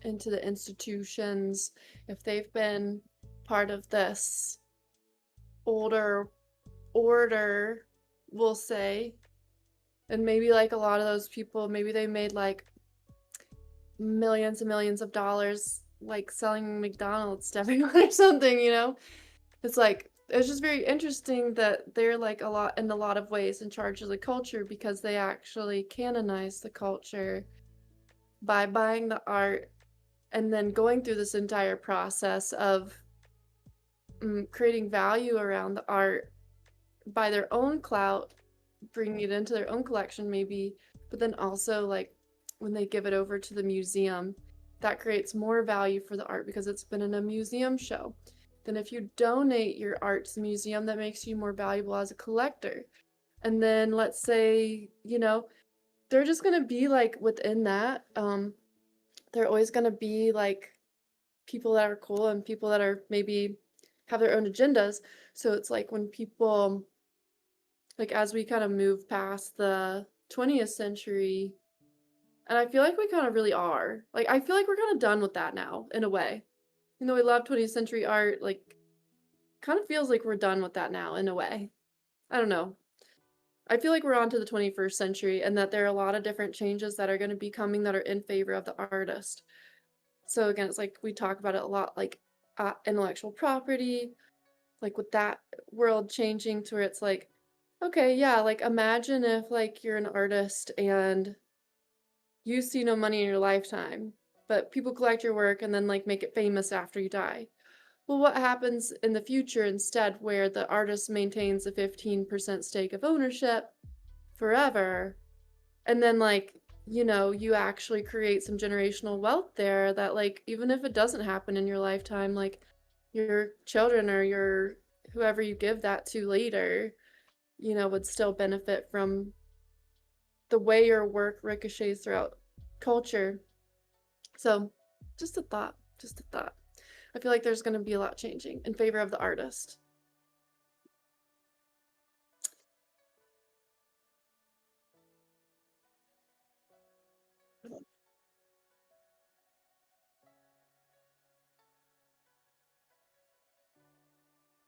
into the institutions, if they've been part of this older order, we'll say, and maybe like a lot of those people, maybe they made like millions and millions of dollars like selling McDonald's to everyone or something, you know? It's like it's just very interesting that they're like a lot in a lot of ways in charge of the culture because they actually canonize the culture by buying the art and then going through this entire process of creating value around the art by their own clout, bringing it into their own collection maybe, but then also like when they give it over to the museum, that creates more value for the art because it's been in a museum show. Then if you donate your art to the museum, that makes you more valuable as a collector. And then let's say, you know, they're just gonna be like within that, they're always gonna be like people that are cool and people that are maybe have their own agendas. So it's like when people like as we kind of move past the 20th century, and I feel like we kind of really are. Like I feel like we're kind of done with that now in a way. You know, we love 20th century art, like kind of feels like we're done with that now in a way. I don't know. I feel like we're on to the 21st century and that there are a lot of different changes that are going to be coming that are in favor of the artist. So again, it's like we talk about it a lot, like intellectual property, like with that world changing to where it's like, okay, yeah, like imagine if like you're an artist and you see no money in your lifetime, but people collect your work and then like make it famous after you die. Well, what happens in the future instead where the artist maintains a 15% stake of ownership forever and then like, you know, you actually create some generational wealth there that like even if it doesn't happen in your lifetime, like your children or your whoever you give that to later, you know, would still benefit from the way your work ricochets throughout culture. So, just a thought, just a thought. I feel like there's going to be a lot changing in favor of the artist.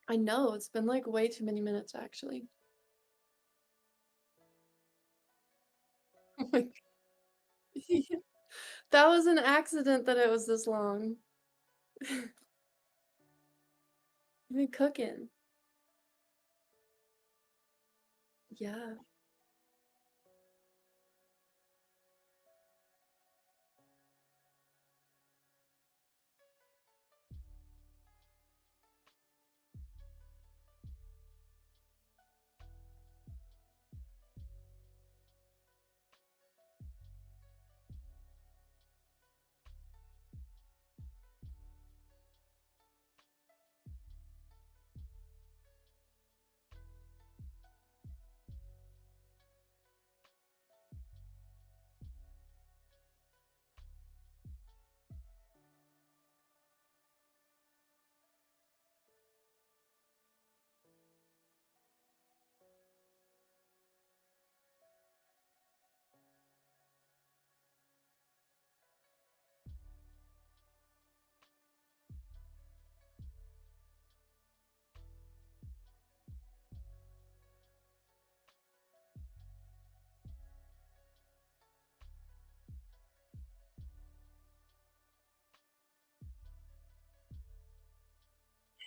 I know, it's been like way too many minutes actually. Oh my God. That was an accident that it was this long. You've been cooking. Yeah.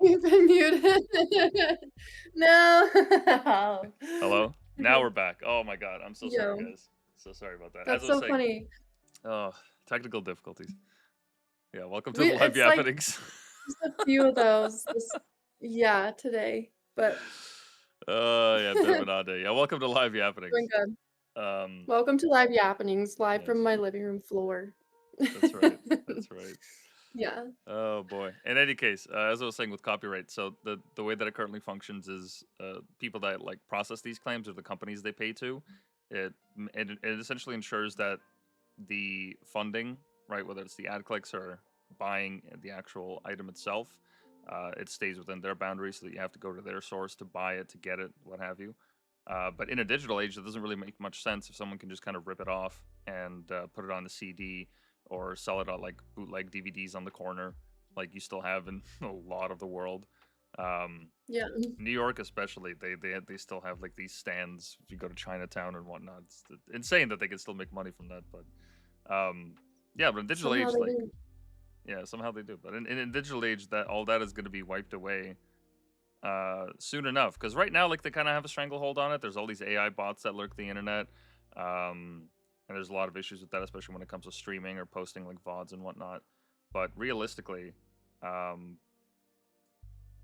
You've been muted. No. Hello? Now we're back. Oh my god, I'm so sorry, Yo, guys. So sorry about that. As that's I was so saying, funny. oh, technical difficulties. Yeah, welcome to We the live it's like Yappenings. just a few of those this yeah, today. But Yeah, bit of an odd day. Yeah, welcome to live doing Yappenings. good. Um, Welcome to Live Yappenings, live from yes, my living room floor. that's right. That's right. Yeah. Oh boy. In any case, as I was saying with copyright, so the way that it currently functions is people that like process these claims or the companies they pay to, it essentially ensures that the funding, right, whether it's the ad clicks or buying the actual item itself, it stays within their boundaries, so that you have to go to their source to buy it, to get it, what have you. But in a digital age, it doesn't really make much sense if someone can just kind of rip it off and put it on the CD or sell it on like bootleg DVDs on the corner, like you still have in a lot of the world. Um, Yeah. New York, especially, they still have like these stands if you go to Chinatown and whatnot. It's insane that they can still make money from that. But yeah, but in digital Somehow age, they like do. yeah, somehow they do. But in digital age, that all that is going to be wiped away soon enough. Because right now, like they kind of have a stranglehold on it. There's all these AI bots that lurk the internet, and there's a lot of issues with that, especially when it comes to streaming or posting like VODs and whatnot. But realistically, um,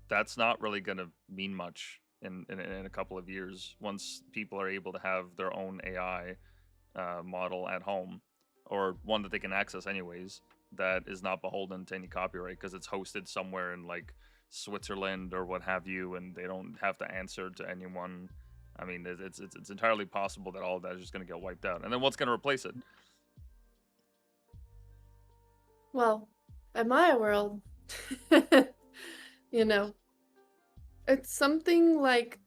that's not really going to mean much in a couple of years once people are able to have their own AI model at home, or one that they can access anyways, that is not beholden to any copyright because it's hosted somewhere in like Switzerland or what have you, and they don't have to answer to anyone. I mean, it's entirely possible that all of that is just going to get wiped out, and then what's going to replace it? Well, at my world, you know, it's something like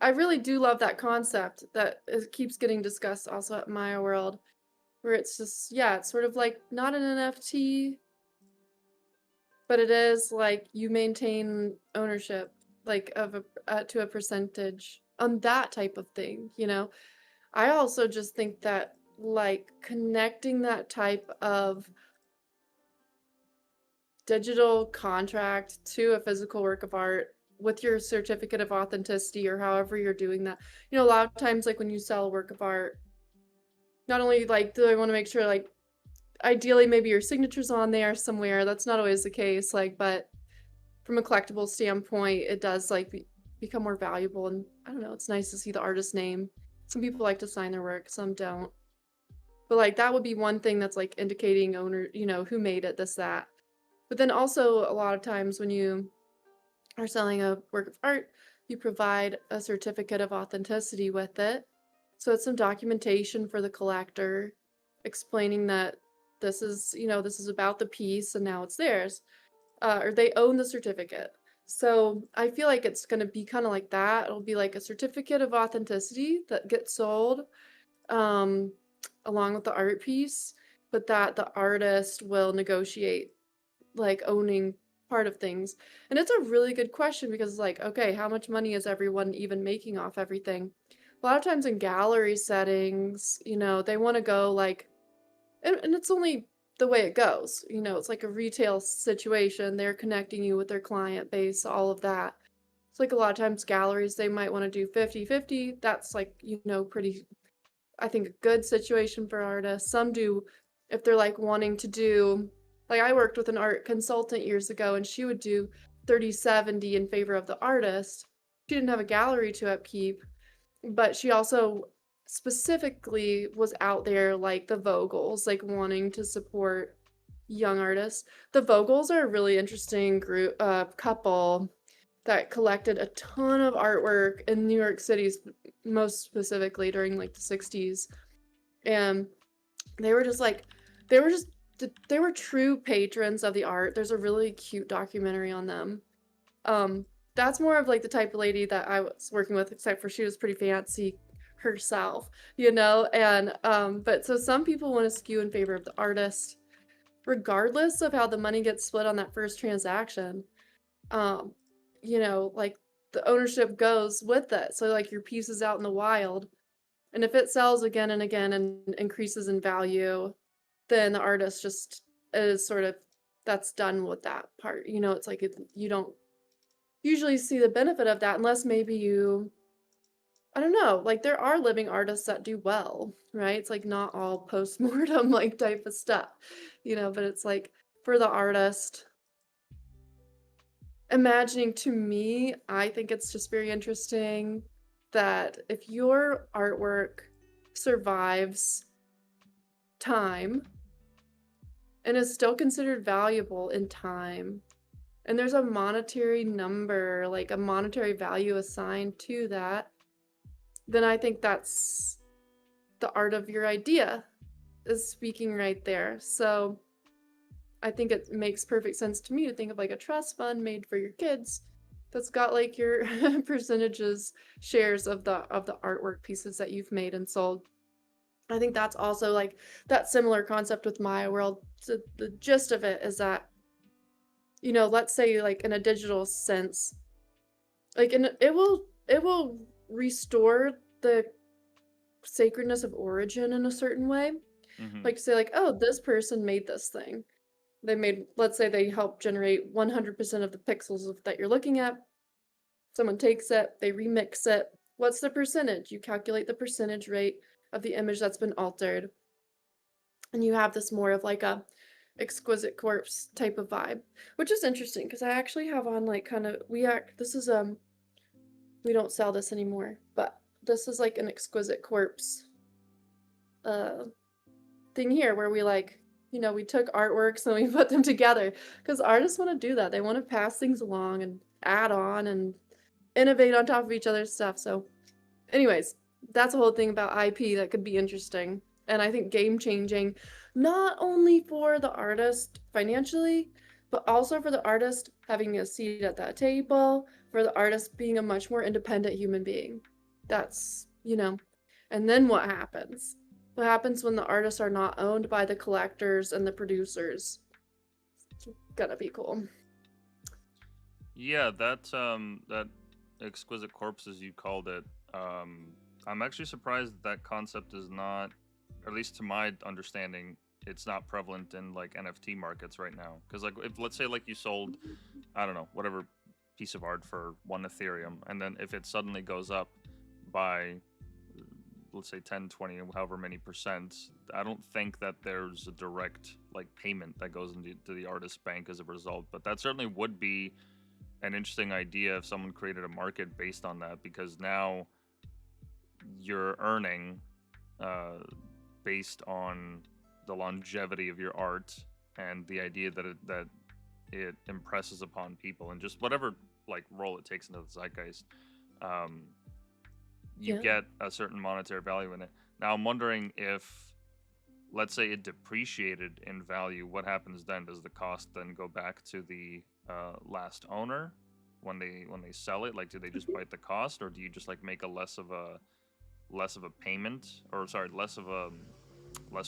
I really do love that concept that it keeps getting discussed also at Maya World, where it's just, yeah, it's sort of like not an NFT, but it is like you maintain ownership, like of to a percentage on that type of thing, you know? I also just think that like connecting that type of digital contract to a physical work of art with your certificate of authenticity or however you're doing that. You know, a lot of times like when you sell a work of art, not only like do I want to make sure like ideally maybe your signature's on there somewhere. That's not always the case, like, but from a collectible standpoint, it does like become more valuable, and I don't know, it's nice to see the artist's name. Some people like to sign their work, some don't. But like that would be one thing that's like indicating owner, you know, who made it, this, that. But then also a lot of times when you are selling a work of art, you provide a certificate of authenticity with it. So it's some documentation for the collector explaining that this is, you know, this is about the piece and now it's theirs. Or they own the certificate. So I feel like it's going to be kind of like that. It'll be like a certificate of authenticity that gets sold um, along with the art piece, but that the artist will negotiate like owning part of things. And it's a really good question because like, okay, how much money is everyone even making off everything? A lot of times in gallery settings, you know, they want to go like, and it's only the way it goes, you know, it's like a retail situation. They're connecting you with their client base, all of that. It's like a lot of times galleries, they might want to do 50-50. That's like, you know, pretty, I think, a good situation for artists. Some do, if they're like wanting to do, like I worked with an art consultant years ago and she would do 30-70 in favor of the artist. She didn't have a gallery to upkeep, but she also specifically was out there like the Vogels, like wanting to support young artists. The Vogels are a really interesting group, couple that collected a ton of artwork in New York City, most specifically during like the 60s. And they were just like, they were just, they were true patrons of the art. There's a really cute documentary on them. Um, that's more of like the type of lady that I was working with, except for she was pretty fancy herself, you know? And, but so some people want to skew in favor of the artist, regardless of how the money gets split on that first transaction. Um, you know, like the ownership goes with it. So like your piece is out in the wild. And if it sells again and again and increases in value, then the artist just is sort of that's done with that part. You know, it's like you don't usually see the benefit of that unless maybe you I don't know, like there are living artists that do well, right? It's like not all post-mortem like type of stuff, you know, but it's like for the artist, imagining to me, I think it's just very interesting that if your artwork survives time and is still considered valuable in time, and there's a monetary number, like a monetary value assigned to that, then I think that's the art of your idea is speaking right there. So I think it makes perfect sense to me to think of like a trust fund made for your kids that's got like your percentages shares of the artwork pieces that you've made and sold. I think that's also like that similar concept with Maya World. So the gist of it is that, let's say like in a digital sense, like it will restore the sacredness of origin in a certain way. Hmm. Like say like, oh, this person made this thing. They made, let's say they helped generate 100% of the pixels that you're looking at. Someone takes it, they remix it. What's the percentage? You calculate the percentage rate of the image that's been altered. And you have this more of like a exquisite corpse type of vibe, which is interesting because I actually have on like kind of this is we don't sell this anymore, but this is like an exquisite corpse uh thing here where we like, we took artworks and we put them together because artists want to do that. They want to pass things along and add on and innovate on top of each other's stuff. So, anyways, that's a whole thing about IP that could be interesting. And I think game changing, not only for the artist financially, but also for the artist having a seat at that table, for the artist being a much more independent human being. That's. And then what happens? What happens when the artists are not owned by the collectors and the producers? It's gonna be cool. Yeah, that exquisite corpse, as you called it. I'm actually surprised that concept is not, at least to my understanding, it's not prevalent in like NFT markets right now. Because like if let's say like you sold, I don't know, whatever piece of art for 1 Ethereum, and then if it suddenly goes up by let's say 10, 20, however many percent, I don't think that there's a direct like payment that goes into the artist's bank as a result. But that certainly would be an interesting idea if someone created a market based on that, because now you're earning uh, based on the longevity of your art and the idea that it impresses upon people and just whatever like role it takes into the zeitgeist. Um, you Yeah. get a certain monetary value in it. Now I'm wondering if, let's say, it depreciated in value, what happens then? Does the cost then go back to the last owner when they sell it? Like, do they just bite the cost, or do you just like make a less of a payment, or sorry, less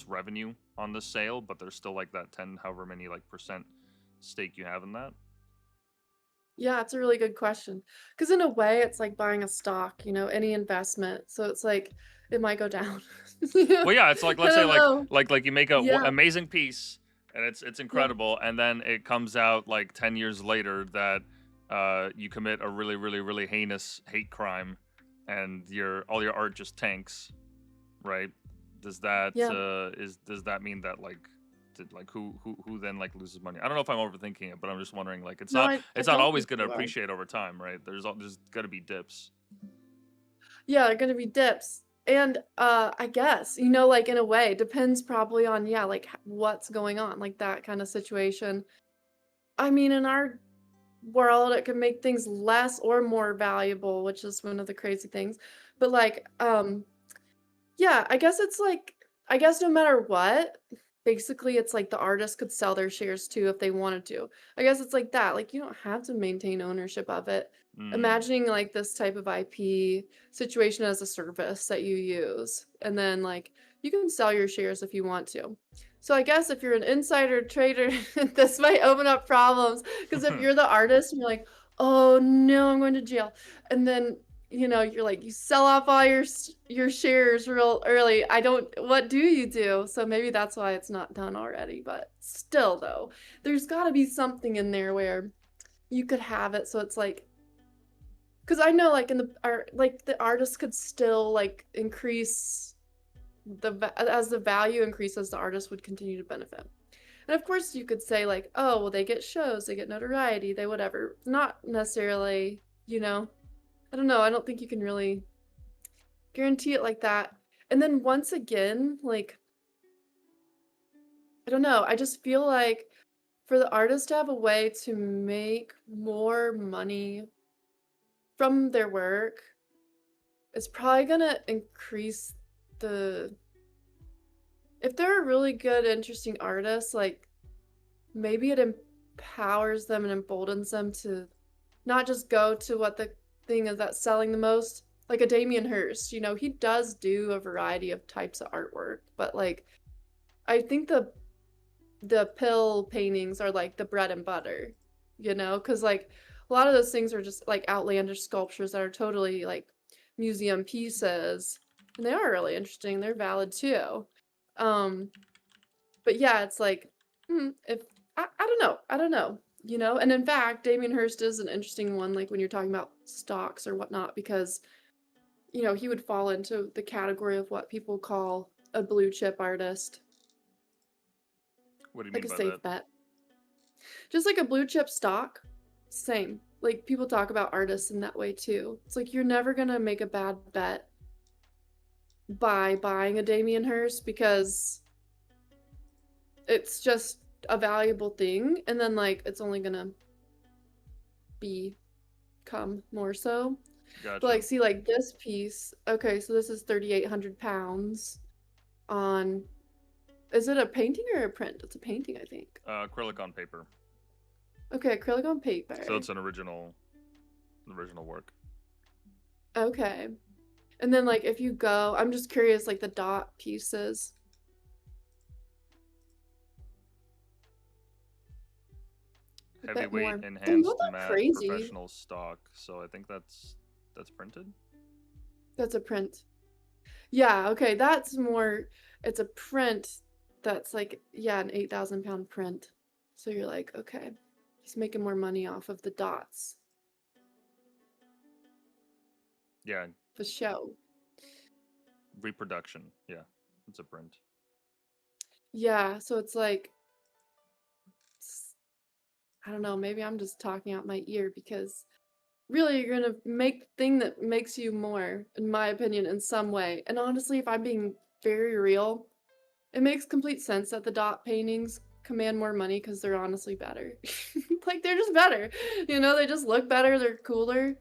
revenue on the sale, but there's still like that 10 however many like percent stake you have in that? Yeah, it's a really good question. Because in a way, it's like buying a stock, any investment. So it's like it might go down. Yeah, Well, yeah, it's like I let's say don't know. like you make a Yeah, amazing piece and it's yeah, incredible, and then it comes out like 10 years later that you commit a really really really heinous hate crime, and your all your art just tanks, right? yeah. Does that mean that like who then like loses money? I don't know if I'm overthinking it, but I'm just wondering like No, I it's not don't always think going to you are. appreciate over time, right? There's got to be dips. Yeah, they're gonna be dips. And I guess, like in a way, depends probably on, yeah, like what's going on, like that kind of situation. I mean, in our world, it can make things less or more valuable, which is one of the crazy things. But like, yeah, I guess it's like, I guess no matter what, basically it's like the artist could sell their shares too if they wanted to. I guess it's like that. Like you don't have to maintain ownership of it. Mm. Imagining like this type of IP situation as a service that you use, and then like you can sell your shares if you want to. So I guess if you're an insider trader, this might open up problems because if you're the artist and you're like, oh no, I'm going to jail, and then you're like you sell off all your shares real early. I don't What do you do? So maybe that's why it's not done already, but still though, there's got to be something in there where you could have it so it's like, because I know like in the art, like the artist could still like increase as the value increases, the artist would continue to benefit. And of course you could say like, oh well, they get shows, they get notoriety, they whatever. Not necessarily, I don't know. I don't think you can really guarantee it like that. And then once again, like, I don't know. I just feel like for the artist to have a way to make more money from their work, it's probably gonna increase the. If they're a really good, interesting artist, like, maybe it empowers them and emboldens them to not just go to what the thing is that's selling the most. like a Damien Hirst, he does do a variety of types of artwork, but like I think the pill paintings are like the bread and butter, because like a lot of those things are just like outlandish sculptures that are totally like museum pieces, and they are really interesting. They're valid too. Um, but yeah, it's like, if I don't know, and in fact, Damien Hirst is an interesting one, like when you're talking about stocks or whatnot, because he would fall into the category of what people call a blue chip artist, What do you like mean a by that? safe bet. Just like a blue chip stock, same. Like people talk about artists in that way too. It's like you're never gonna make a bad bet by buying a Damien Hirst because it's just a valuable thing, and then like it's only gonna become more so. But Gotcha. like, see, like this piece. Okay, so this is 3,800 pounds on. Is it a painting or a print? It's a painting, I think. Acrylic on paper. Okay, acrylic on So paper. it's an original work. Okay. And then like if you go, I'm just curious, like the dot pieces. A bit Heavyweight more. They're not enhanced that matte crazy. professional stock. So I think that's printed. That's a print. Yeah, okay, that's more, it's a print that's like, yeah, an 8,000 pound print. So you're like, okay, he's making more money off of the dots, Yeah, the show. reproduction. Yeah, it's a print. Yeah, so it's like, I don't know, maybe I'm just talking out my ear because really you're gonna make the thing that makes you more, in my opinion, in some way. And honestly, if I'm being very real, it makes complete sense that the dot paintings command more money because they're honestly better. Like they're just better. They just look better, they're cooler.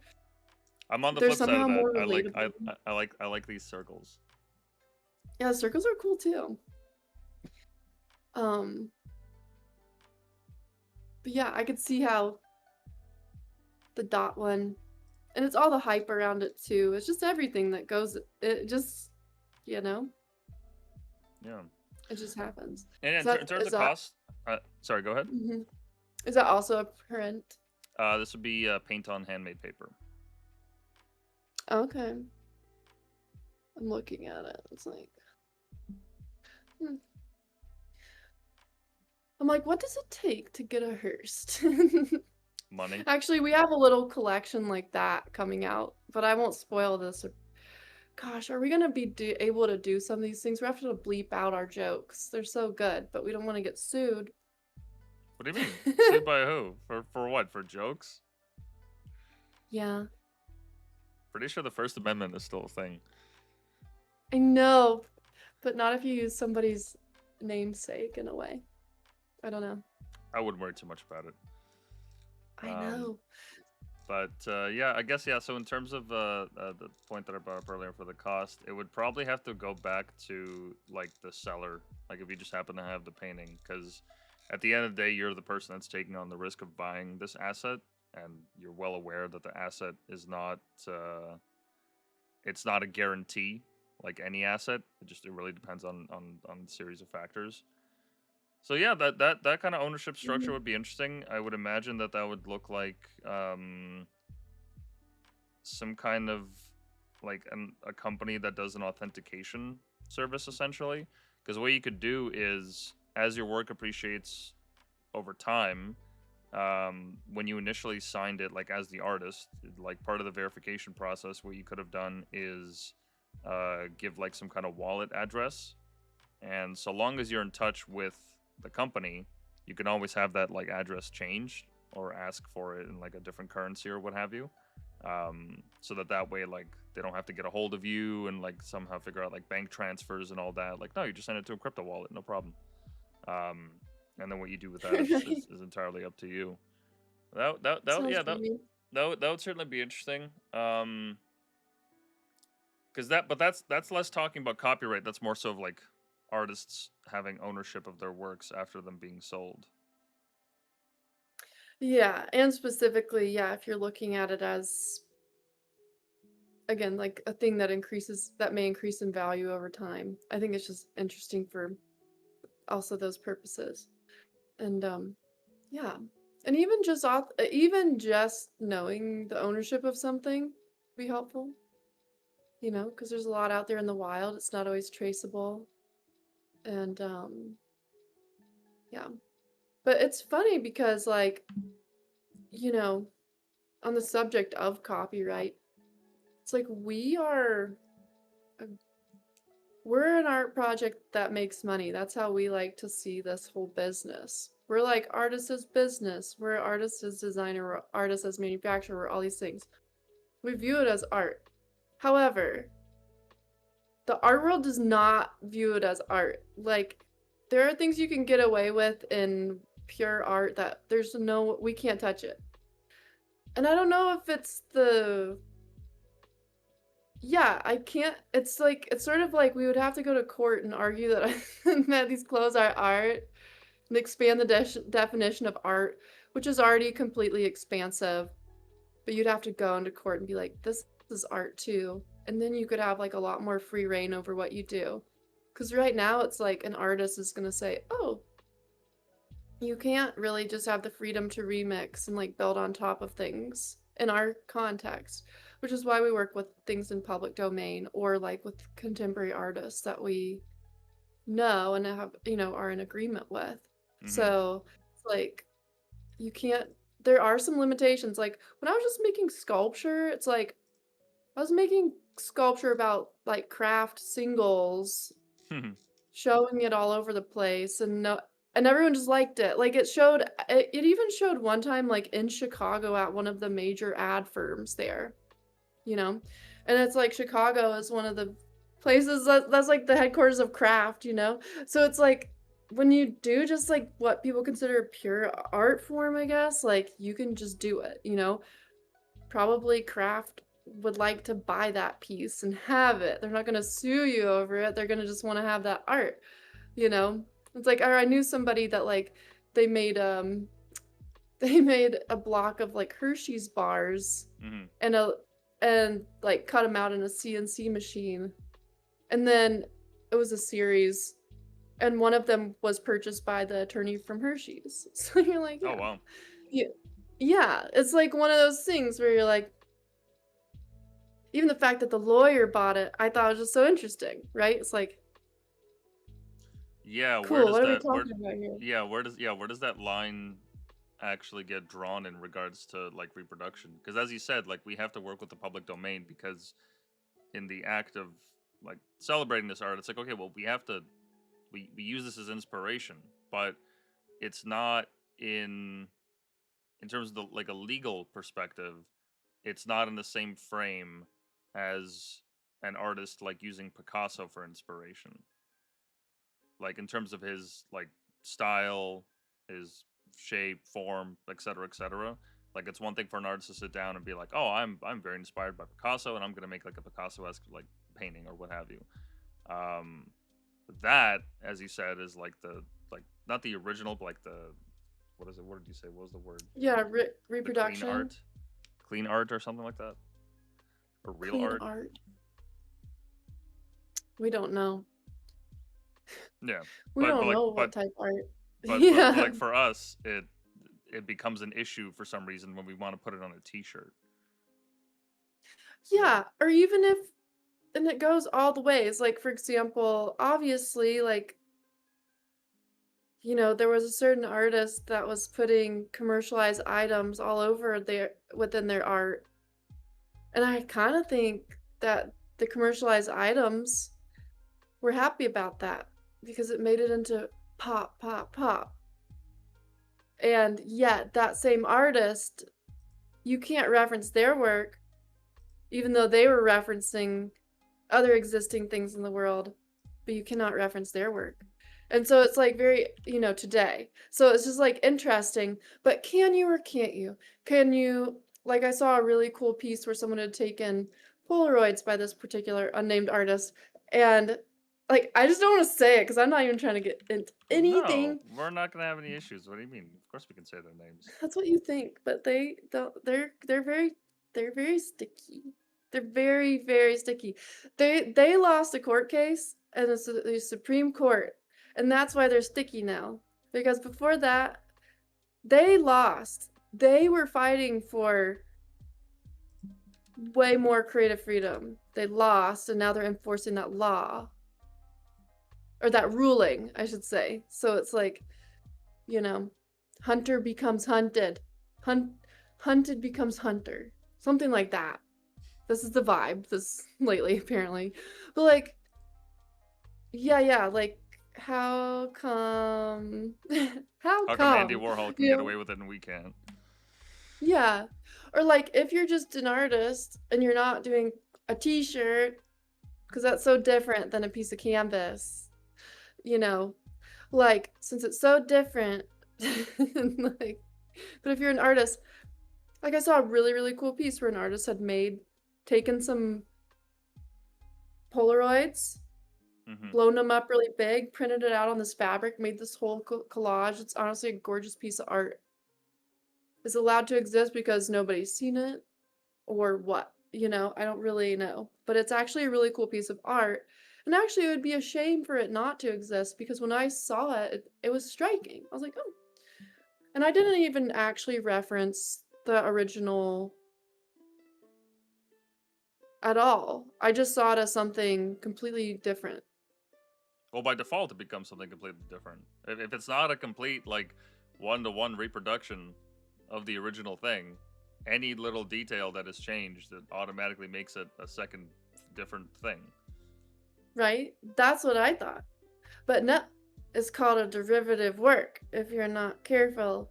I'm on the They're flip side of somehow that. more I like relatable. I like these circles. Yeah, circles are cool too. Um, but yeah, I could see how the dot one, and it's all the hype around it too. It's just everything that goes, it just, you know, Yeah. it just happens. And Is in that, terms is of that, cost, sorry, go ahead. mhm. Is that also a print? This would be paint on handmade paper. Okay. I'm looking at it. It's like, hmm. I'm like, what does it take to get a Hearst? Money. Actually, we have a little collection like that coming out, but I won't spoil this. Gosh, are we gonna be able to do some of these things? We have to bleep out our jokes. They're so good, but we don't want to get sued. What do you mean? Sued by who? For what? For jokes? Yeah, Pretty sure the First Amendment is still a thing. I know, but not if you use somebody's namesake in a way. I don't know. I wouldn't worry too much about it. I Um, know. but yeah, I guess yeah. So in terms of the point that I brought up earlier for the cost, it would probably have to go back to like the seller, like if you just happen to have the painting, because at the end of the day, you're the person that's taking on the risk of buying this asset, and you're well aware that the asset is not it's not a guarantee like any asset. It really depends on a series of factors. So yeah, that kind of ownership structure Mhm. would be interesting. I would imagine that would look like some kind of like a company that does an authentication service essentially. Because what you could do is, as your work appreciates over time, when you initially signed it, like as the artist, like part of the verification process, what you could have done is give like some kind of wallet address, and so long as you're in touch with the company, you can always have that like address changed or ask for it in like a different currency or what have you. So that way like they don't have to get a hold of you and like somehow figure out like bank transfers and all that. Like no, you just send it to a crypto wallet, no problem. um, and then what you do with that Right. is entirely up to you. That Sounds yeah funny. that would certainly be interesting. Because that's less talking about copyright. That's more so of like artists having ownership of their works after them being sold. Yeah, and specifically, yeah, if you're looking at it as again, like a thing that may increase in value over time. I think it's just interesting for also those purposes. And yeah. And even just knowing the ownership of something be helpful, because there's a lot out there in the wild. It's not always traceable. And yeah. But it's funny because like, you know, on the subject of copyright, it's like we're an art project that makes money. That's how we like to see this whole business. We're like artist as business. We're artist as designer. We're artist as manufacturer. We're all these things. We view it as art. However, the art world does not view it as art. Like, there are things you can get away with in pure art that we can't touch it. And I don't know if it's yeah, I can't, it's sort of like we would have to go to court and argue that, that these clothes are art and expand the definition of art, which is already completely expansive. But you'd have to go into court and be like, this is art too. And then you could have like a lot more free reign over what you do. Because right now it's like an artist is going to say, oh, you can't really just have the freedom to remix and like build on top of things in our context, which is why we work with things in public domain or like with contemporary artists that we know and have, are in agreement with. Hmm. So it's like you can't, there are some limitations. Like when I was just making sculpture, it's like I was making sculpture about like craft singles, showing it all over the place, and no, and everyone just liked it. Like it even showed one time like in Chicago at one of the major ad firms there, you know? And it's like Chicago is one of the places that's like the headquarters of craft, you know? So it's like when you do just like what people consider a pure art form, I guess, like you can just do it, you know? Probably craft would like to buy that piece and have it. They're not going to sue you over it. They're going to just want to have that art, you know? It's like, or I knew somebody that like they made they made a block of like Hershey's bars Hmm. and like cut them out in a CNC machine. And then it was a series and one of them was purchased by the attorney from Hershey's. So you're like, Oh yeah. wow. Yeah. Yeah, it's like one of those things where you're like, even the fact that the lawyer bought it, I thought was just so interesting, right? It's like, Yeah, where cool, does what are we that where talking about here? yeah, where does that line actually get drawn in regards to like reproduction? Because as you said, like we have to work with the public domain because in the act of like celebrating this art, it's like okay, well we use this as inspiration, but it's not in terms of the like a legal perspective, it's not in the same frame as an artist like using Picasso for inspiration. Like in terms of his like style, his shape, form, etc., etc. Like it's one thing for an artist to sit down and be like, "Oh, I'm very inspired by Picasso, and I'm gonna make like a Picasso-esque like painting or what have you." Um, that, as you said, is like the like not the original, but like the what is it? What did you say? What was the word? Yeah, The clean reproduction, art or something like that, or real clean art. art. We don't know. Yeah, We don't like know what type art. but Yeah. like for us, it becomes an issue for some reason when we want to put it on a T-shirt. You know. Yeah, or even if, and it goes all the ways. Like, for example, obviously, like, there was a certain artist that was putting commercialized items all over within their art. And I kind of think that the commercialized items were happy about that because it made it into pop, pop, pop. And yet, that same artist, you can't reference their work, even though they were referencing other existing things in the world, but you cannot reference their work. And so it's like very, today. So it's just like interesting, but can you or can't you? Can you, like I saw a really cool piece where someone had taken Polaroids by this particular unnamed artist and like I just don't want to say it because I'm not even trying to get into No, anything. we're not gonna have any issues. What do you mean? Of course we can say their names. That's what you think, but they don't, they're very sticky. They're very, very sticky. They lost a court case, and it's the Supreme Court, and that's why they're sticky now. Because before that, they lost. They were fighting for way more creative freedom. They lost, and now they're enforcing that law. Or that ruling, I should say. So it's like, you know, hunter becomes hunted. Hunted becomes hunter. Something like that. This is the vibe this lately, apparently. But like, yeah, like how come how How come Andy come? Warhol can You get know? away with it and we can't? Yeah. Or like if you're just an artist and you're not doing a t-shirt, because that's so different than a piece of canvas, you know, like since it's so different, like, but if you're an artist, like I saw a really, really cool piece where an artist had taken some Polaroids, Hmm. blown them up really big, printed it out on this fabric, made this whole collage. It's honestly a gorgeous piece of art. Is allowed to exist because nobody's seen it or what? You know, I don't really know. But it's actually a really cool piece of art. And actually, it would be a shame for it not to exist because when I saw it, it was striking. I was like, oh. And I didn't even actually reference the original at all. I just saw it as something completely different. Well, by default, it becomes something completely different. If it's not a complete, like, one-to-one reproduction of the original thing, any little detail that is changed, it automatically makes it a second different thing. Right? That's what I thought. But no, it's called a derivative work if you're not careful.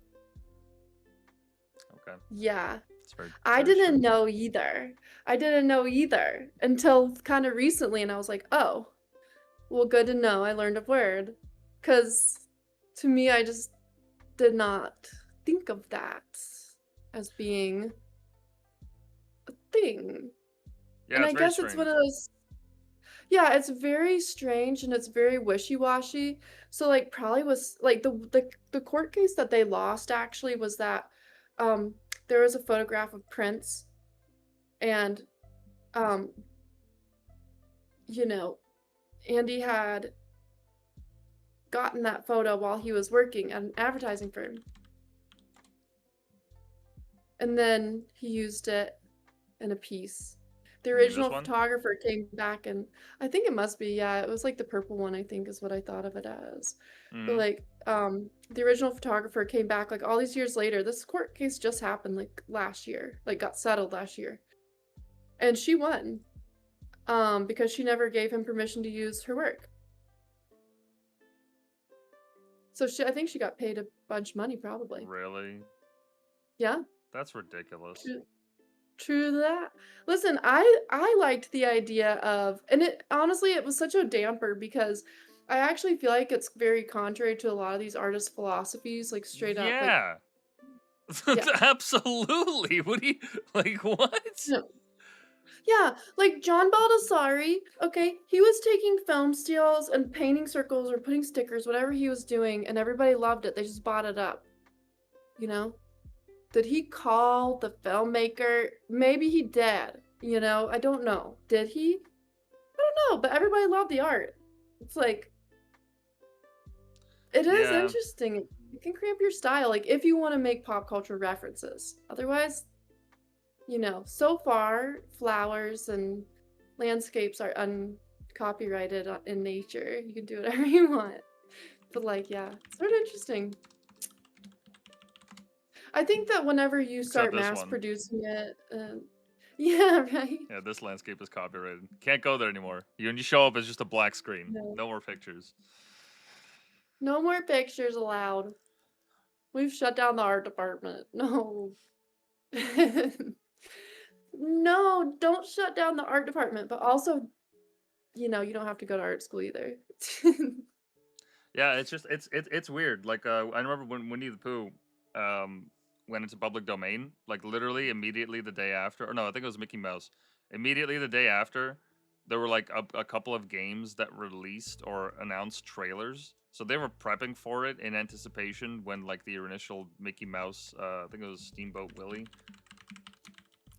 Okay. Yeah. It's very, I very didn't strange. know either. I didn't know either until kind of recently, and I was like, oh, well, good to know. I learned a word. Because to me, I just did not think of that as being a thing. Yeah, And it's I very guess it's one strange. of those, yeah, it's very strange and it's very wishy-washy. So like probably was like the court case that they lost actually was that um there was a photograph of Prince and um you know Andy had gotten that photo while he was working at an advertising firm. And then he used it in a piece. The You mean this original one? photographer came back and I think it must be, yeah, it was like the purple one, I think is what I thought of it as. But Hmm. like, the original photographer came back like all these years later. This court case just happened like last year, like got settled last year. And she won, because she never gave him permission to use her work. So I think she got paid a bunch of money probably. Really? Yeah, That's ridiculous. true, true that. Listen, I liked the idea of, and it honestly it was such a damper because I actually feel like it's very contrary to a lot of these artists' philosophies, like straight up, like Yeah. yeah, Absolutely. What do you like? What? no, yeah, like John Baldessari. Okay, he was taking film steels and painting circles or putting stickers, whatever he was doing, and everybody loved it. They just bought it up, you know. Did he call the filmmaker? Maybe he did. You know, I don't know. Did he? I don't know, but everybody loved the art. It's like it is Yeah. interesting. It can cramp your style, like if you want to make pop culture references. Otherwise, so far flowers and landscapes are uncopyrighted in nature. You can do whatever you want. But like, yeah, it's sort of interesting. I think that whenever you Except start this mass one. producing it, yeah, right. Yeah, this landscape is copyrighted. Can't go there anymore. When you show up, it's just a black screen. No, No more pictures. no more pictures allowed. We've shut down the art department. No. No, don't shut down the art department, but also, you don't have to go to art school either. Yeah, it's just it's weird. Like I remember when Winnie the Pooh went into public domain, like literally immediately the day after, or no, I think it was Mickey Mouse. Immediately the day after, there were like a couple of games that released or announced trailers. So they were prepping for it in anticipation when like the initial Mickey Mouse, I think it was Steamboat Willie,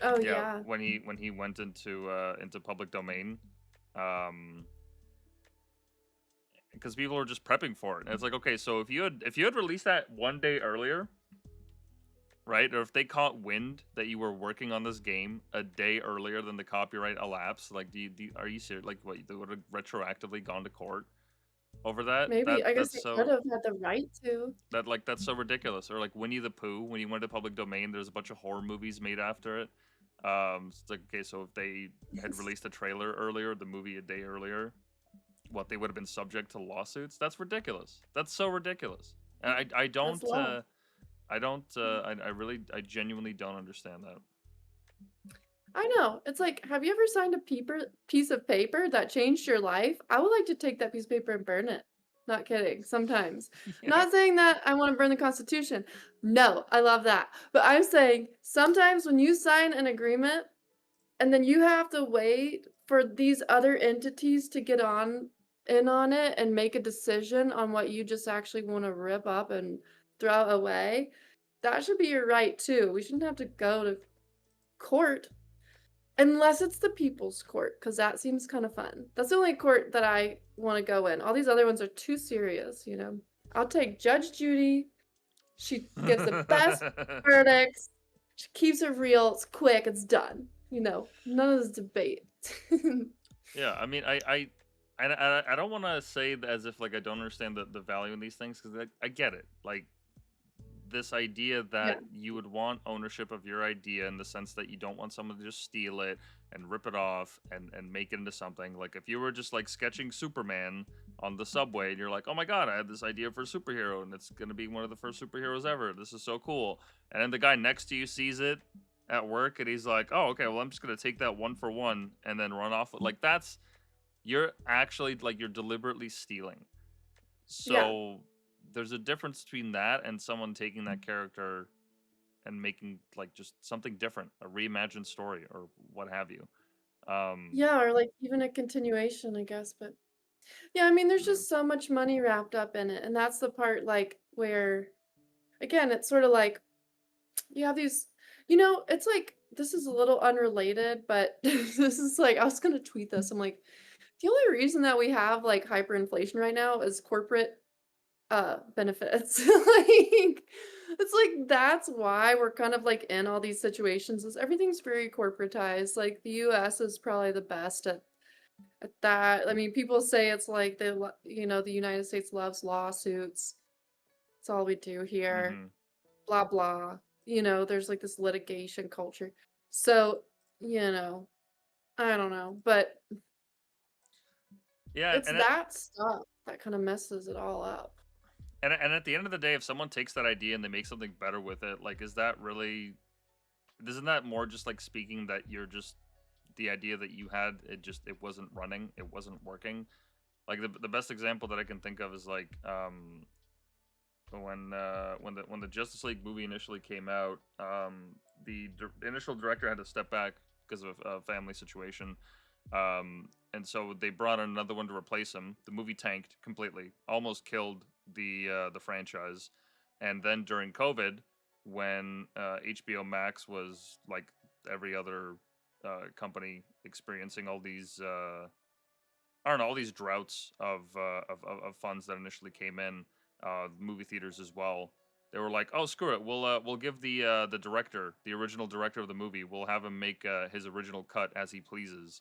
Oh, Yeah, yeah. when he went into public domain, um, because people were just prepping for it. And it's like, okay, so if you had released that 1 day earlier, right? Or if they caught wind that you were working on this game a day earlier than the copyright elapsed, like, are you serious? Like, what, they would have retroactively gone to court over that? Maybe. I guess That's they could so have had the right to. that's so ridiculous. Or like Winnie the Pooh, when he went to public domain, there's a bunch of horror movies made after it. It's like, okay, so if they had Yes. released a trailer earlier, the movie a day earlier, what, they would have been subject to lawsuits? That's ridiculous. That's so ridiculous. And That's law. I genuinely don't understand that. I know. It's like, have you ever signed a piece of paper that changed your life? I would like to take that piece of paper and burn it. Not kidding. Sometimes. Yeah. Not saying that I want to burn the Constitution. No, I love that. But I'm saying sometimes when you sign an agreement and then you have to wait for these other entities to get on in on it and make a decision on what you just actually want to rip up and throw away, that should be your right too. We shouldn't have to go to court unless it's the people's court, because that seems kind of fun. That's the only court that I want to go in. All these other ones are too serious, you know. I'll take Judge Judy. She gives the best verdicts. She keeps it real. It's quick. It's done. You know, none of this debate. Yeah, I mean, I don't want to say that as if like I don't understand the value in these things, because I get it. Like, this idea Yeah, that you would want ownership of your idea, in the sense that you don't want someone to just steal it and rip it off and make it into something. Like, if you were just like sketching Superman on the subway and you're like, oh my god, I had this idea for a superhero and it's gonna be one of the first superheroes ever, this is so cool. And then the guy next to you sees it at work and he's like, oh, okay, well, I'm just gonna take that one for one and then run off with, like, that's, you're actually, like, you're deliberately stealing. yeah, So there's a difference between that and someone taking that character and making like just something different, a reimagined story or what have you. Um, yeah, or like even a continuation, I guess. But yeah, I mean, there's yeah. just so much money wrapped up in it, and that's the part like where again, it's sort of like you have these, it's like this is a little unrelated, but this is like I was gonna tweet this. I'm like, the only reason that we have like hyperinflation right now is corporate benefits. Like it's like that's why we're kind of like in all these situations is everything's very corporatized. Like the US is probably the best at that. I mean, people say it's like the United States loves lawsuits. It's all we do here. Hmm. Blah blah. There's like this litigation culture. So, I don't know, but Yeah, it's that stuff that kind of messes it all up. and at the end of the day, if someone takes that idea and they make something better with it, like, is that really? Isn't that more just like speaking that you're just, the idea that you had, it wasn't running, it wasn't working. Like, the best example that I can think of is like, when the Justice League movie initially came out, the initial director had to step back because of a family situation, and so they brought in another one to replace him. The movie tanked completely, almost killed the franchise, and then during COVID, when HBO Max was like every other company experiencing all these I don't know, all these droughts of funds that initially came in, movie theaters as well. They were like, "Oh, screw it. We'll give the director, the original director of the movie, we'll have him make his original cut as he pleases,"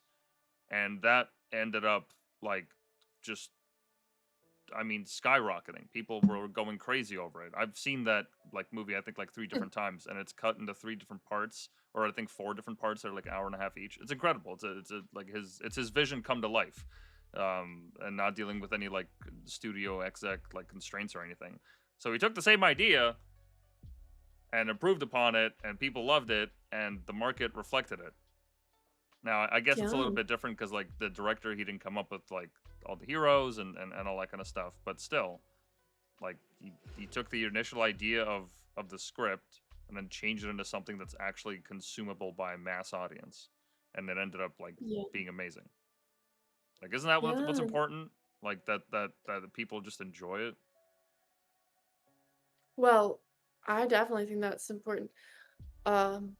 and that ended up like just, I mean, skyrocketing. People were going crazy over it. I've seen that like movie, I think, like three different times, and it's cut into three different parts, or I think four different parts that are like an hour and a half each. It's incredible. It's a like his vision come to life, and not dealing with any like studio exec like constraints or anything. So he took the same idea and improved upon it, and people loved it, and the market reflected it. Now, I guess it's a little Yeah. bit different because like the director, he didn't come up with like all the heroes and all that kind of stuff, but still, like, he took the initial idea of the script and then changed it into something that's actually consumable by a mass audience, and it ended up like Yeah. being amazing. Like, isn't that what's Yeah. important? Like, that the people just enjoy it. Well, I definitely think that's important. Um,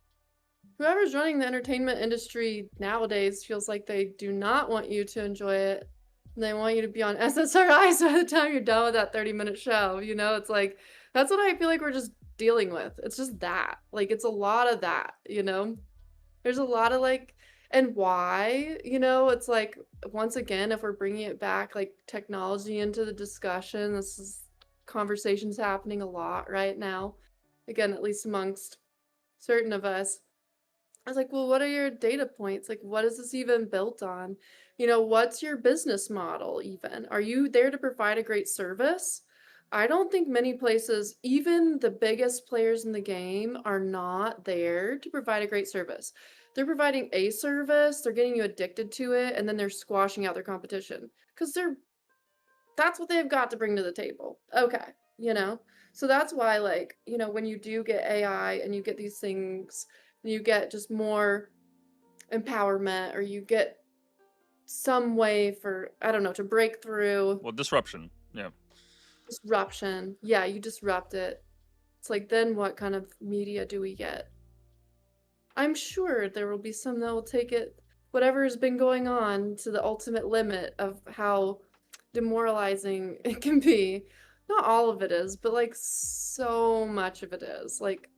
whoever's running the entertainment industry nowadays feels like they do not want you to enjoy it. And they want you to be on SSRIs by the time you're done with that 30-minute show. You know, it's like that's what I feel like we're just dealing with. It's just that. Like it's a lot of that, you know? There's a lot of like and why, you know, it's like once again, if we're bringing it back like technology into the discussion, this is conversations happening a lot right now. Again, at least amongst certain of us. I was like, well, what are your data points? Like, what is this even built on? You know, what's your business model even? Are you there to provide a great service? I don't think many places, even the biggest players in the game, are not there to provide a great service. They're providing a service, they're getting you addicted to it, and then they're squashing out their competition because that's what they've got to bring to the table. Okay, you know? So that's why, like, you know, when you do get AI and you get these things, and you get just more empowerment, or you get some way for, I don't know, to break through Well, disruption. Yeah. disruption. Yeah, you disrupt it. It's like, then what kind of media do we get? I'm sure there will be some that will take it, whatever has been going on, to the ultimate limit of how demoralizing it can be. Not all of it is, but like so much of it is. Like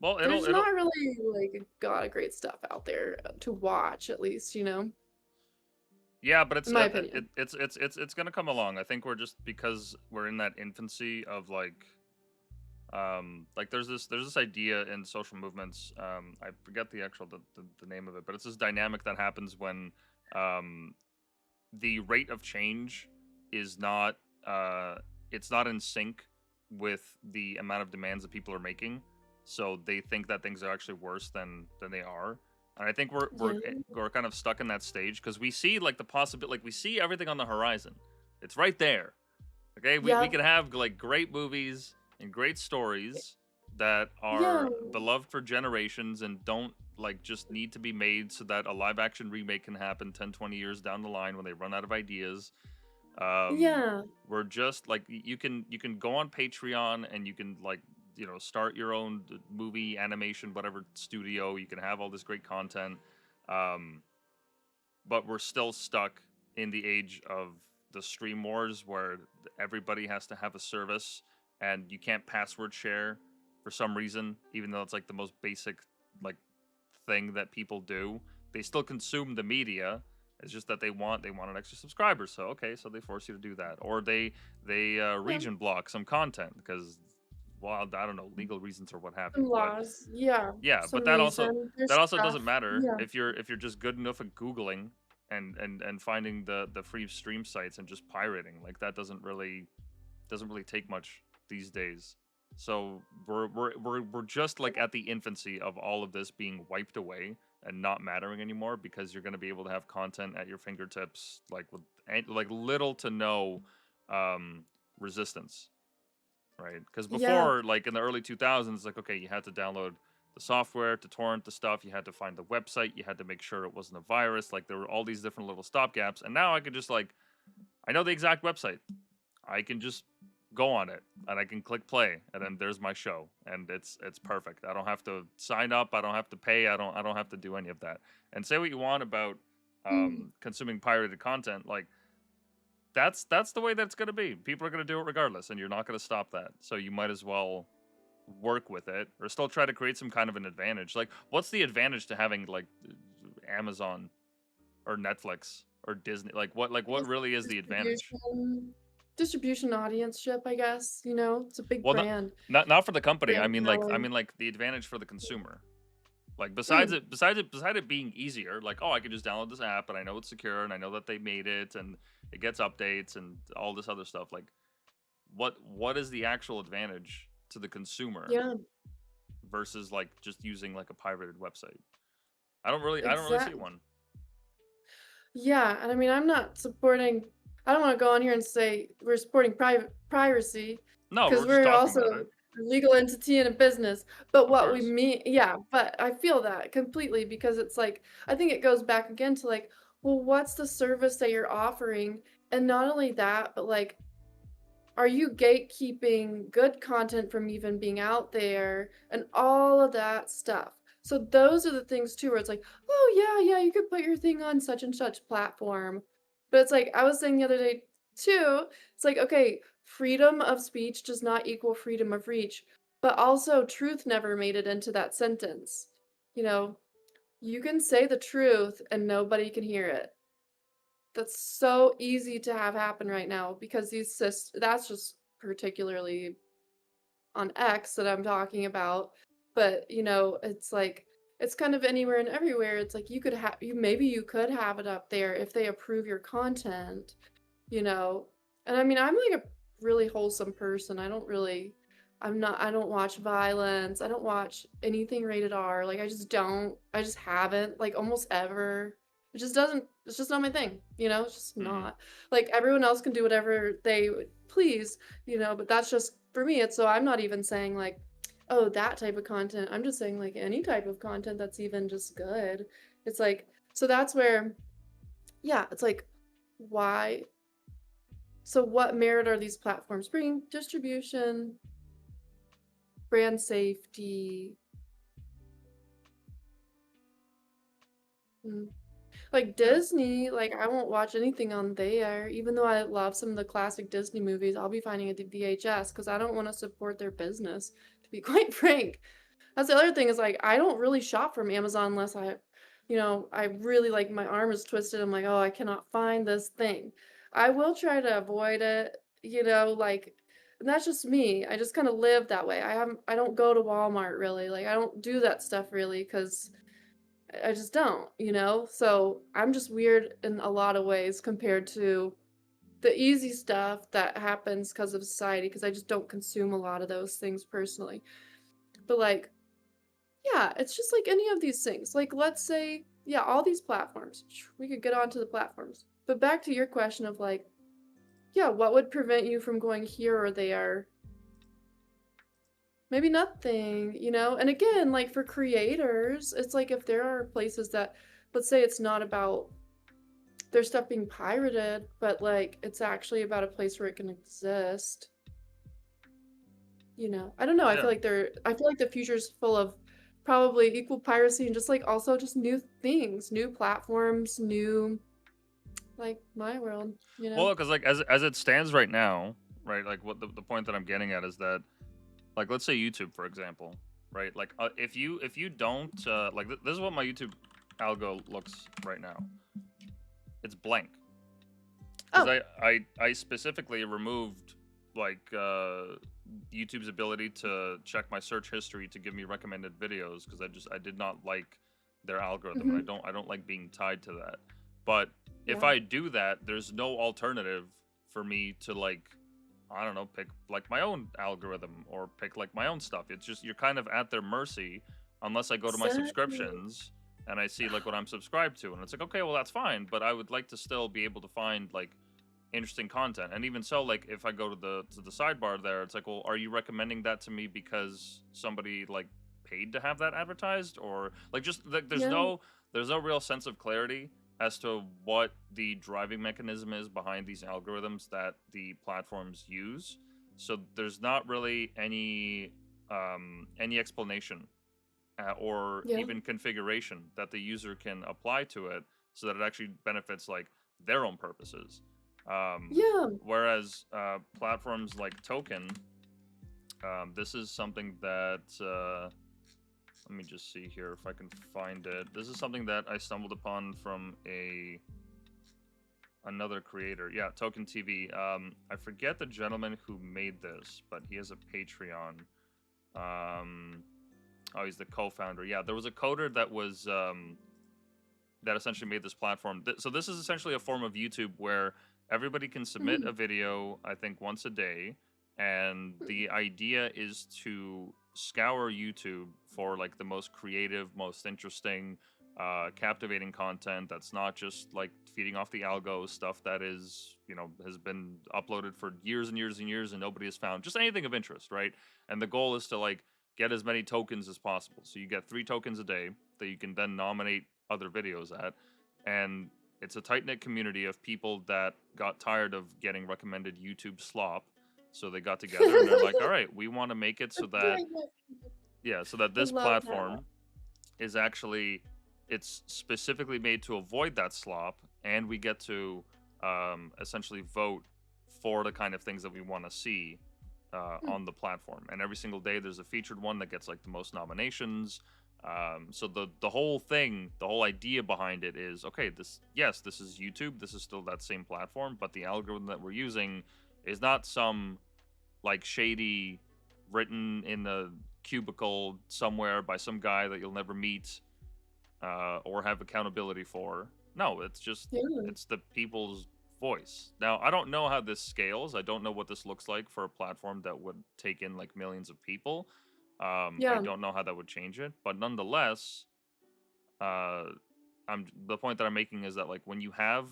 Well, there's it'll not really like a lot of great stuff out there to watch, at least, you know, yeah, but in my opinion. it's gonna come along. I think we're just because we're in that infancy of like there's this idea in social movements. I forget the actual the name of it, but it's this dynamic that happens when um the rate of change is not uh it's not in sync with the amount of demands that people are making, so they think that things are actually worse than they are. And I think Yeah. we're kind of stuck in that stage because we see like the possibility, like we see everything on the horizon. It's right there. Okay, we Yeah. can have like great movies and great stories that Yeah. are beloved for generations and don't like just need to be made so that a live action remake can happen 10, 20 years down the line when they run out of ideas. um Yeah. we're just like you can go on Patreon and you can like start your own movie animation whatever studio. You can have all this great content. um but we're still stuck in the age of the stream wars where everybody has to have a service and you can't password share for some reason, even though it's like the most basic like thing that people do. They still consume the media. It's just that they want an extra subscriber. So okay, so they force you to do that, or they Yeah. region block some content because, well, I don't know, legal reasons or what have Some you. But laws. Yeah. yeah, Some but that also reason. There's that also stuff. doesn't matter Yeah. if you're just good enough at googling and finding the free stream sites and just pirating. Like that doesn't really take much these days. So we're just like at the infancy of all of this being wiped away and not mattering anymore because you're going to be able to have content at your fingertips like with like little to no um resistance, right? Because Yeah. before, like in the early 2000s, like okay, you had to download the software to torrent the stuff. You had to find the website. You had to make sure it wasn't a virus. Like there were all these different little stopgaps. And now I could just like I know the exact website. I can just go on it and I can click play and then there's my show and it's perfect. I don't have to sign up. I don't have to pay. I don't have to do any of that. And say what you want about Mm. consuming pirated content, like that's the way that's going to be. People are going to do it regardless, and you're not going to stop that. So you might as well work with it or still try to create some kind of an advantage. Like, what's the advantage to having like Amazon or Netflix or Disney? What Just really is the advantage? distribution audienceship, I guess, you know? It's a big Well, not brand. not for the company. I Brand mean, like power. the advantage for the consumer. Like Mm. besides it being easier, like oh, I can just download this app and I know it's secure and I know that they made it and it gets updates and all this other stuff. Like what is the actual advantage to the consumer Yeah. versus like just using like a pirated website? I don't really see Exactly. one. Yeah, and I mean, I'm not supporting I don't wanna go on here and say we're supporting private piracy, No, because we're just 'cause we're talking also about it. a legal entity and a business, but Of what we course. mean yeah, but I feel that completely because it's like I think it goes back again to, like, well, what's the service that you're offering? And not only that, but, like, are you gatekeeping good content from even being out there and all of that stuff? So those are the things too where it's like, "Oh, yeah, yeah, you could put your thing on such and such platform." But it's like I was saying the other day too, it's like, okay, freedom of speech does not equal freedom of reach, but also truth never made it into that sentence. You know, you can say the truth and nobody can hear it. That's so easy to have happen right now because that's just particularly on X that I'm talking about, but, it's like it's kind of anywhere and everywhere. It's like you could have it up there if they approve your content, you know? And I mean, I'm like a really wholesome person. I don't watch violence. I don't watch anything rated R. Like I just don't. I just haven't like almost ever. It's just not my thing, It's just Mm-hmm. not. Like everyone else can do whatever they please, but that's just for me. It's so I'm not even saying like, oh, that type of content. I'm just saying like any type of content that's even just good. It's like so that's where yeah, it's like why so what merit are these platforms bringing? Distribution, brand safety, mm, like Yeah. Disney, like I won't watch anything on there, even though I love some of the classic Disney movies. I'll be finding it at VHS because I don't want to support their business, to be quite frank. That's the other thing is like I don't really shop from Amazon unless I really like my arm is twisted. I'm like, oh, I cannot find this thing. I will try to avoid it, like, and that's just me. I just kind of live that way. I don't go to Walmart really. Like I don't do that stuff really because I just don't. So I'm just weird in a lot of ways compared to the easy stuff that happens because of society because I just don't consume a lot of those things personally. But like yeah, it's just like any of these things. Like, let's say, yeah, all these platforms. We could get onto the platforms. But back to your question of like, yeah, what would prevent you from going here or there? Maybe nothing. And again, like for creators, it's like if there are places that, let's say it's not about their stuff being pirated, but like it's actually about a place where it can exist. I don't know. Yeah. I feel like the future's full of probably equal piracy and just like also just new things, new platforms, new like my world. Well, because like as it stands right now, right? Like what the point that I'm getting at is that, like, let's say YouTube, for example, right? Like if you don't like this is what my YouTube algo looks right now. It's blank because Oh. I specifically removed like YouTube's ability to check my search history to give me recommended videos because I did not like their algorithm, and Hmm. I don't like being tied to that. But if Yeah. I do that, there's no alternative for me to, like, I don't know, pick like my own algorithm or pick like my own stuff. It's just you're kind of at their mercy unless I go to my Exactly. subscriptions and I see like what I'm subscribed to, and it's like, okay, well, that's fine, but I would like to still be able to find like interesting content. And even so, like if I go to the sidebar there, it's like, well, are you recommending that to me because somebody like paid to have that advertised, or like just like Yeah. there's no real sense of clarity as to what the driving mechanism is behind these algorithms that the platforms use. So there's not really any explanation or Yeah. even configuration that the user can apply to it so that it actually benefits like their own purposes. Yeah. Whereas platforms like Token, this is something that let me just see here if I can find it. This is something that I stumbled upon from another creator. Yeah, Token TV. I forget the gentleman who made this, but he has a Patreon. Um, oh, he's the co-founder. Yeah, there was a coder that essentially made this platform. So this is essentially a form of YouTube where everybody can submit Mhm. a video, I think, once a day, and the idea is to scour YouTube for like the most creative, most interesting, captivating content that's not just like feeding off the algo stuff that is, has been uploaded for years and years and years and nobody has found just anything of interest, right? And the goal is to like get as many tokens as possible. So you get 3 tokens a day that you can then nominate other videos at. And it's a tight knit community of people that got tired of getting recommended YouTube slop. So they got together and they're like, all right, we want to make it so that, Doing it. yeah, so that I this love that. platform is actually it's specifically made to avoid that slop, and we get to essentially vote for the kind of things that we want to see Hmm. on the platform. And every single day, there's a featured one that gets like the most nominations. So the whole thing, the whole idea behind it is okay. This is YouTube. This is still that same platform, but the algorithm that we're using is not some like shady, written in a cubicle somewhere by some guy that you'll never meet or have accountability for. No, it's just Yeah. it's the people's voice. Now, I don't know how this scales. I don't know what this looks like for a platform that would take in like millions of people. I Yeah. don't know how that would change it, but nonetheless, uh, I'm the point that I'm making is that like when you have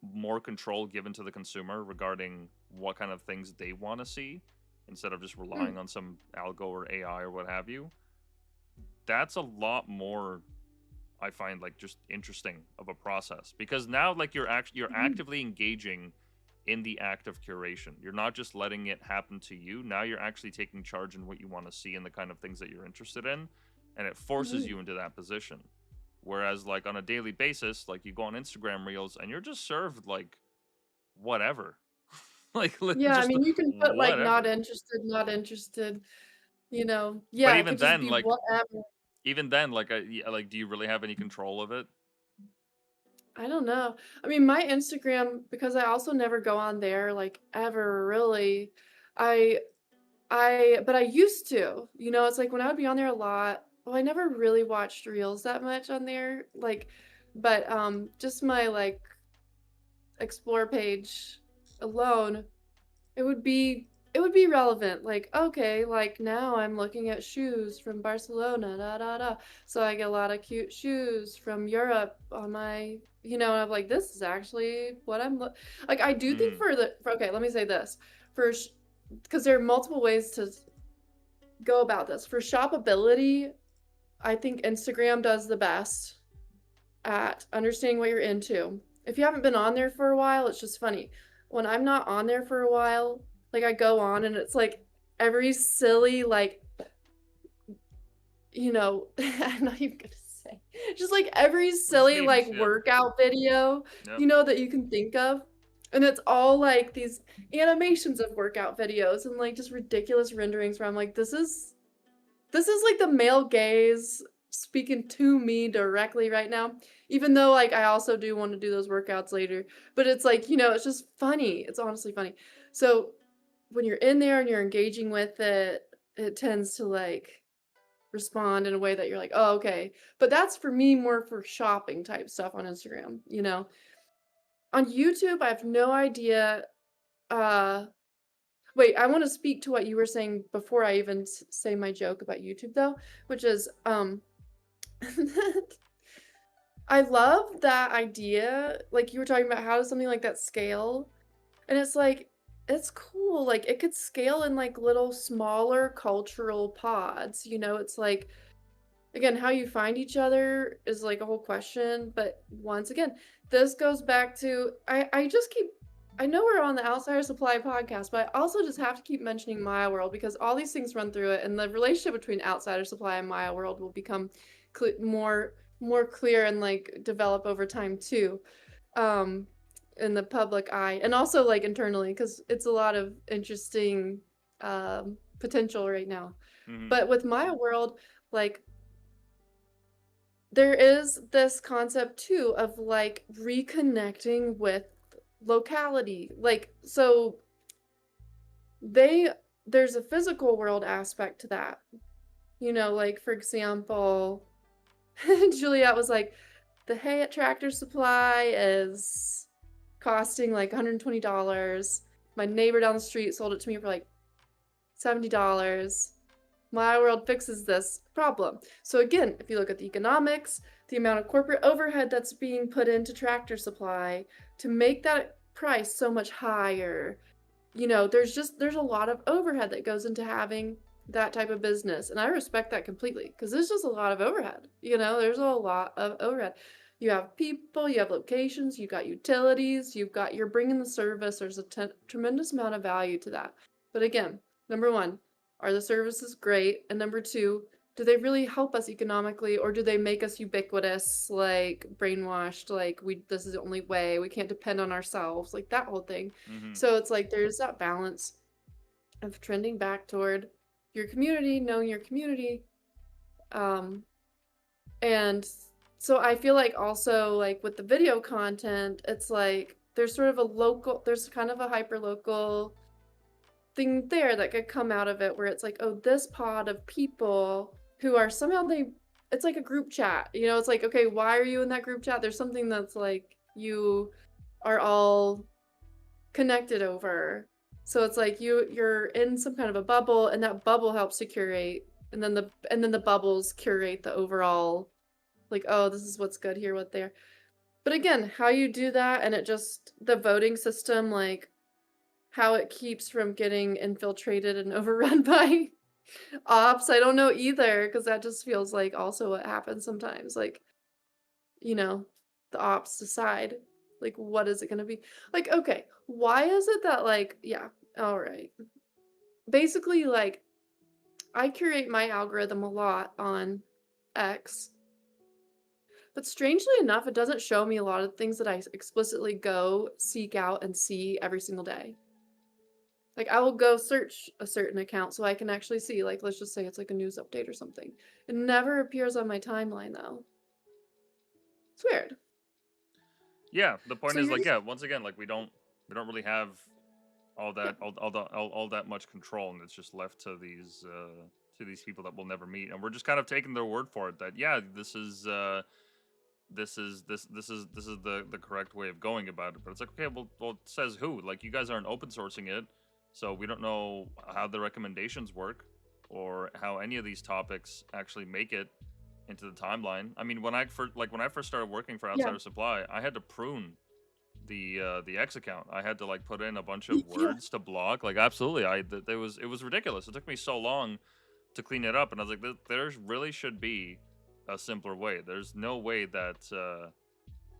more control given to the consumer regarding what kind of things they want to see instead of just Hmm. relying on some algo or AI or what have you, that's a lot more I find like just interesting of a process because now like you're Mhm. actively engaging in the act of curation. You're not just letting it happen to you. Now you're actually taking charge in what you want to see and the kind of things that you're interested in, and it forces Mhm. you into that position. Whereas like on a daily basis, like you go on Instagram Reels and you're just served like whatever. like Yeah, I just mean, you can put, like, not whatever. interested, not interested, you know? But Yeah, it could just be whatever. even then like like do you really have any control of it? I don't know. I mean, my Instagram, because I also never go on there, like, ever really. I but I used to, it's like when I would be on there a lot, well, I never really watched reels that much on there, like, but, just my, like, explore page alone, It would be it would be relevant, like, okay, like, now I'm looking at shoes from Barcelona, da, da, da. So I get a lot of cute shoes from Europe on my, and I'm like, this is actually what like, I do think Mhm. okay, let me say this. For because there are multiple ways to go about this. For shoppability, I think Instagram does the best at understanding what you're into. If you haven't been on there for a while, it's just funny. When I'm not on there for a while, like I go on and it's like every silly, like, I'm not even gonna say, just like every Just silly, like memes, yep. workout video, Yep. that you can think of. And it's all like these animations of workout videos and like just ridiculous renderings where I'm like, this is like the male gaze speaking to me directly right now, even though like I also do want to do those workouts later. But it's like, it's just funny. It's honestly funny. So when you're in there and you're engaging with it, it tends to like respond in a way that you're like, oh, okay. But that's for me more for shopping type stuff on Instagram. On YouTube, I have no idea. Uh, Wait, I want to speak to what you were saying before I even say my joke about YouTube though, which is I love that idea. Like you were talking about how does something like that scale? And it's like it's cool. Like it could scale in like little smaller cultural pods. It's like again, how you find each other is like a whole question, but once again, this goes back to I just keep I know we're on the Outsider Supply podcast, but I also just have to keep mentioning Maya World because all these things run through it, and the relationship between Outsider Supply and Maya World will become more clear and like develop over time too, um, in the public eye, and also like internally because it's a lot of interesting potential right now. Mhm. But with Maya World, like there is this concept too of like reconnecting with locality. Like so they there's a physical world aspect to that. Like for example, Juliet was like, the hay at Tractor Supply is costing like $120. My neighbor down the street sold it to me for like $70. My World fixes this problem. So again, if you look at the economics, the amount of corporate overhead that's being put into Tractor Supply to make that price so much higher, there's a lot of overhead that goes into having that type of business. And I respect that completely because there's just a lot of overhead. There's a lot of overhead. You have people, you have locations, you've got utilities, you're bringing the service. There's a tremendous amount of value to that. But again, number one, are the services great? And number two, do they really help us economically, or do they make us ubiquitous, like brainwashed, like this is the only way, we can't depend on ourselves, like that whole thing. Hmm. So it's like there's that balance of trending back toward your community, knowing your community. Um, and so I feel like also like with the video content, it's like there's kind of a hyper local thing there that could come out of it where it's like, oh, this pod of people who are somehow it's like a group chat. You know, it's like, okay, why are you in that group chat? There's something that's like you are all connected over. So it's like you're in some kind of a bubble, and that bubble helps to curate, and then the bubbles curate the overall, like, oh, this is what's good here, what there. But again, how you do that, and it just the voting system, like how it keeps from getting infiltrated and overrun by ops, I don't know either, because that just feels like also what happens sometimes. Like, you know, the ops decide, like, what is it gonna be? Like, okay, why is it that, like, yeah, all right. Basically, like, I curate my algorithm a lot on X, but strangely enough, it doesn't show me a lot of things that I explicitly go seek out and see every single day. Like, I will go search a certain account so I can actually see, like, let's just say it's like a news update or something. It never appears on my timeline though. It's weird. Yeah, the point So is you're like, just yeah, once again, like we don't really have all yeah. that all that much control, and it's just left to these people that we'll never meet, and we're just kind of taking their word for it that yeah, this is the correct way of going about it. But it's like, okay, well, it says who? Like, you guys aren't open sourcing it, so we don't know how the recommendations work or how any of these topics actually make it into the timeline. I mean, when I first started working for Yeah. Outsider Supply, I had to prune the X account. I had to like put in a bunch of Yeah. words to block. Like, absolutely, it was ridiculous. It took me so long to clean it up, and I was like, there really should be a simpler way. There's no way that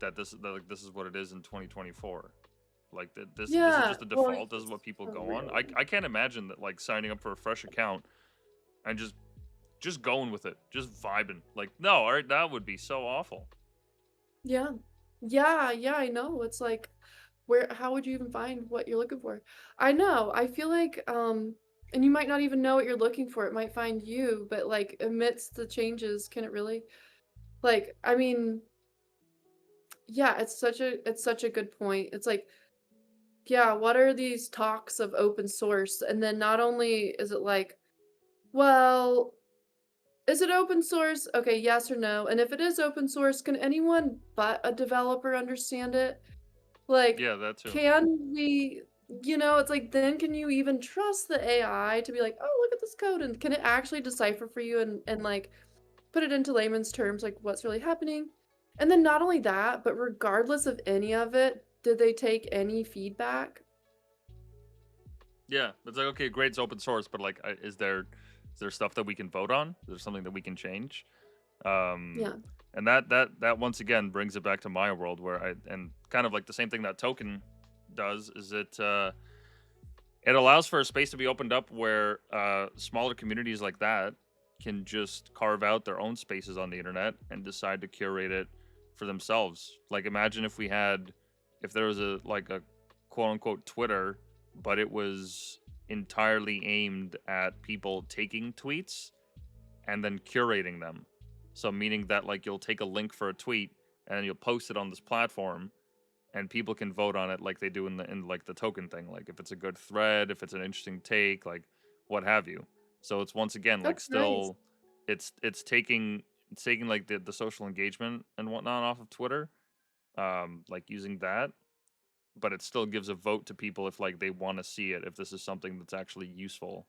like, this is what it is in 2024. Like, this is Yeah. just the Well, default. This is it's what people so go on. real. I can't imagine that, like, signing up for a fresh account and just going with it, just vibing. Like, no, all right, that would be so awful. Yeah. Yeah, yeah, I know. It's like where how would you even find what you're looking for? I know. I feel like and you might not even know what you're looking for. It might find you, but like amidst the changes, can it really? Like, I mean, yeah, it's such a good point. It's like, yeah, what are these talks of open source? And then not only is it like, well, is it open source? Okay, yes or no. And if it is open source, can anyone but a developer understand it? Like, Yeah, that too. can we, it's like, then can you even trust the AI to be like, oh, look at this code? And can it actually decipher for you and like put it into layman's terms, like what's really happening? And then not only that, but regardless of any of it, did they take any feedback? Yeah, it's like, okay, great, it's open source, but like, is there stuff that we can vote on? Is there something that we can change? Um, Yeah. and that once again brings it back to my world where I and kind of like the same thing that token does is it allows for a space to be opened up where smaller communities like that can just carve out their own spaces on the internet and decide to curate it for themselves. Like, imagine if there was a quote unquote Twitter, but it was entirely aimed at people taking tweets and then curating them. So meaning that like you'll take a link for a tweet and you'll post it on this platform and people can vote on it like they do in like the token thing, like if it's a good thread, if it's an interesting take, like what have you. So it's once again like That's nice. still it's taking like the social engagement and whatnot off of Twitter, like using that, but it still gives a vote to people if like they want to see it, if this is something that's actually useful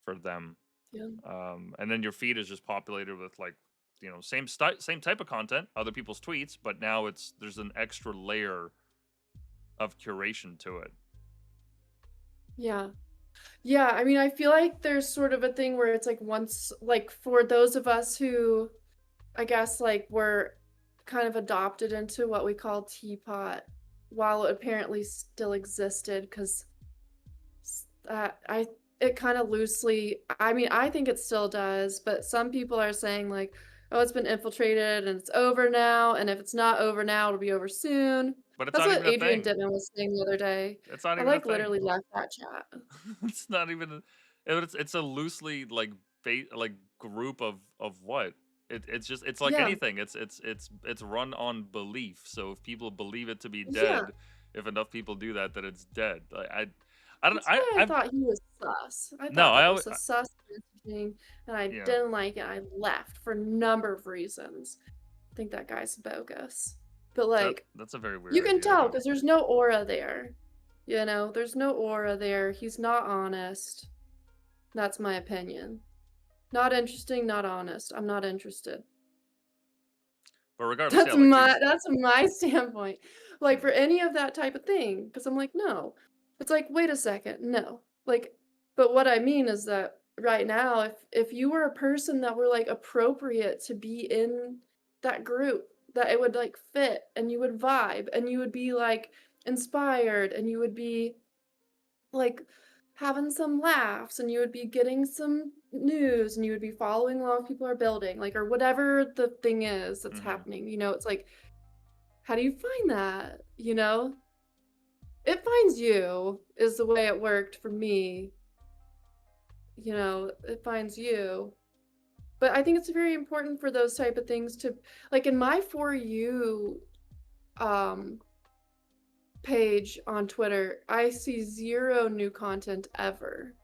for them. Yeah. And then your feed is just populated with like, same type of content, other people's tweets, but now there's an extra layer of curation to it. Yeah. Yeah, I mean, I feel like there's sort of a thing where it's like once, like for those of us who, I guess, like were kind of adopted into what we call teapot, while it apparently still existed, because I it kind of loosely, I mean, I think it still does, but some people are saying like, oh, it's been infiltrated and it's over now, and if it's not over now, it'll be over soon. But it's That's not what even a Adrian thing. Dittman was saying the other day. It's not I even a like thing. literally left that chat. It's not even. It's a loosely like like group of what? It's just it's like Yeah, anything. It's run on belief. So if people believe it to be yeah. dead, if enough people do that, then it's dead. I don't That's why I I've thought he was sus. I no thought I that always was a sus messaging, and I yeah didn't like it. I left for a number of reasons. I think that guy's bogus. But like, that's a very weird you can idea. I tell don't. because there's no aura there. You know, there's no aura there. He's not honest. That's my opinion. Not interesting, not honest. I'm not interested. But regardless, yeah, That's my standpoint. Like mm, for any of that type of thing, because I'm like, no. It's like, wait a second, no. Like, but what I mean is that right now, if you were a person that were like appropriate to be in that group, that it would like fit and you would vibe and you would be like inspired and you would be like having some laughs and you would be getting some news and you would be following along what people are building, like, or whatever the thing is that's mm-hmm. happening, it's like, how do you find that? It finds you is the way it worked for me. It finds you. But I think it's very important for those type of things to, like, in my For You um page on Twitter, I see zero new content ever.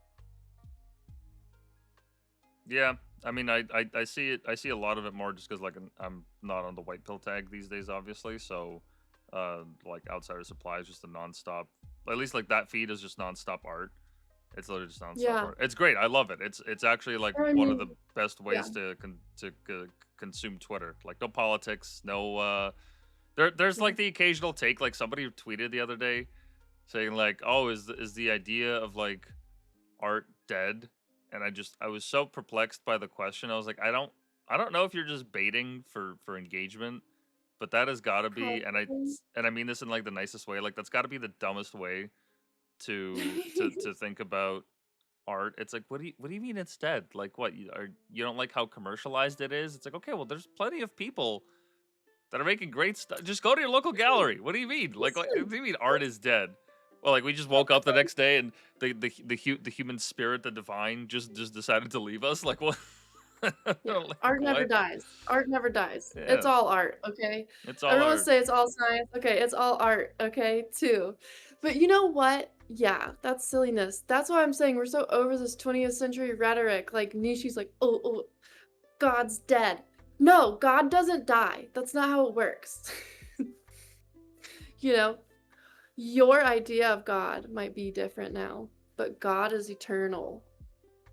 Yeah, I mean, I see it. I see a lot of it more just because like I'm not on the white pill tag these days, obviously. So, like Outsider Supply is just a nonstop. At least like that feed is just nonstop art. It's literally just nonstop Yeah. art. It's great. I love it. It's actually like I one of mean, the best yeah. ways to consume Twitter. Like no politics, no. There's Yeah. like the occasional take. Like somebody tweeted the other day saying like, "Oh, is the idea of like art dead?" And I was so perplexed by the question. I was like, I don't know if you're just baiting for engagement, but that has got to be, Probably. and I mean this in like the nicest way. Like that's got to be the dumbest way to think about art. It's like, what do you mean it's dead? Like what, you don't like how commercialized it is? It's like, okay, well there's plenty of people that are making great stuff. Just go to your local gallery. What do you mean? What Listen, do you mean art is dead? Well, like we just woke up the next day and the human spirit, the divine, just decided to leave us. Like what? yeah, Like art never what? dies. Art never dies. It's Yeah, all art, okay? it's all Everyone art. say it's all science. Okay, it's all art, okay, too. But you know what? Yeah, that's silliness. That's why I'm saying we're so over this 20th century rhetoric. Like Nishi's like, oh, God's dead. No, God doesn't die. That's not how it works. you know, your idea of God might be different now, but God is eternal.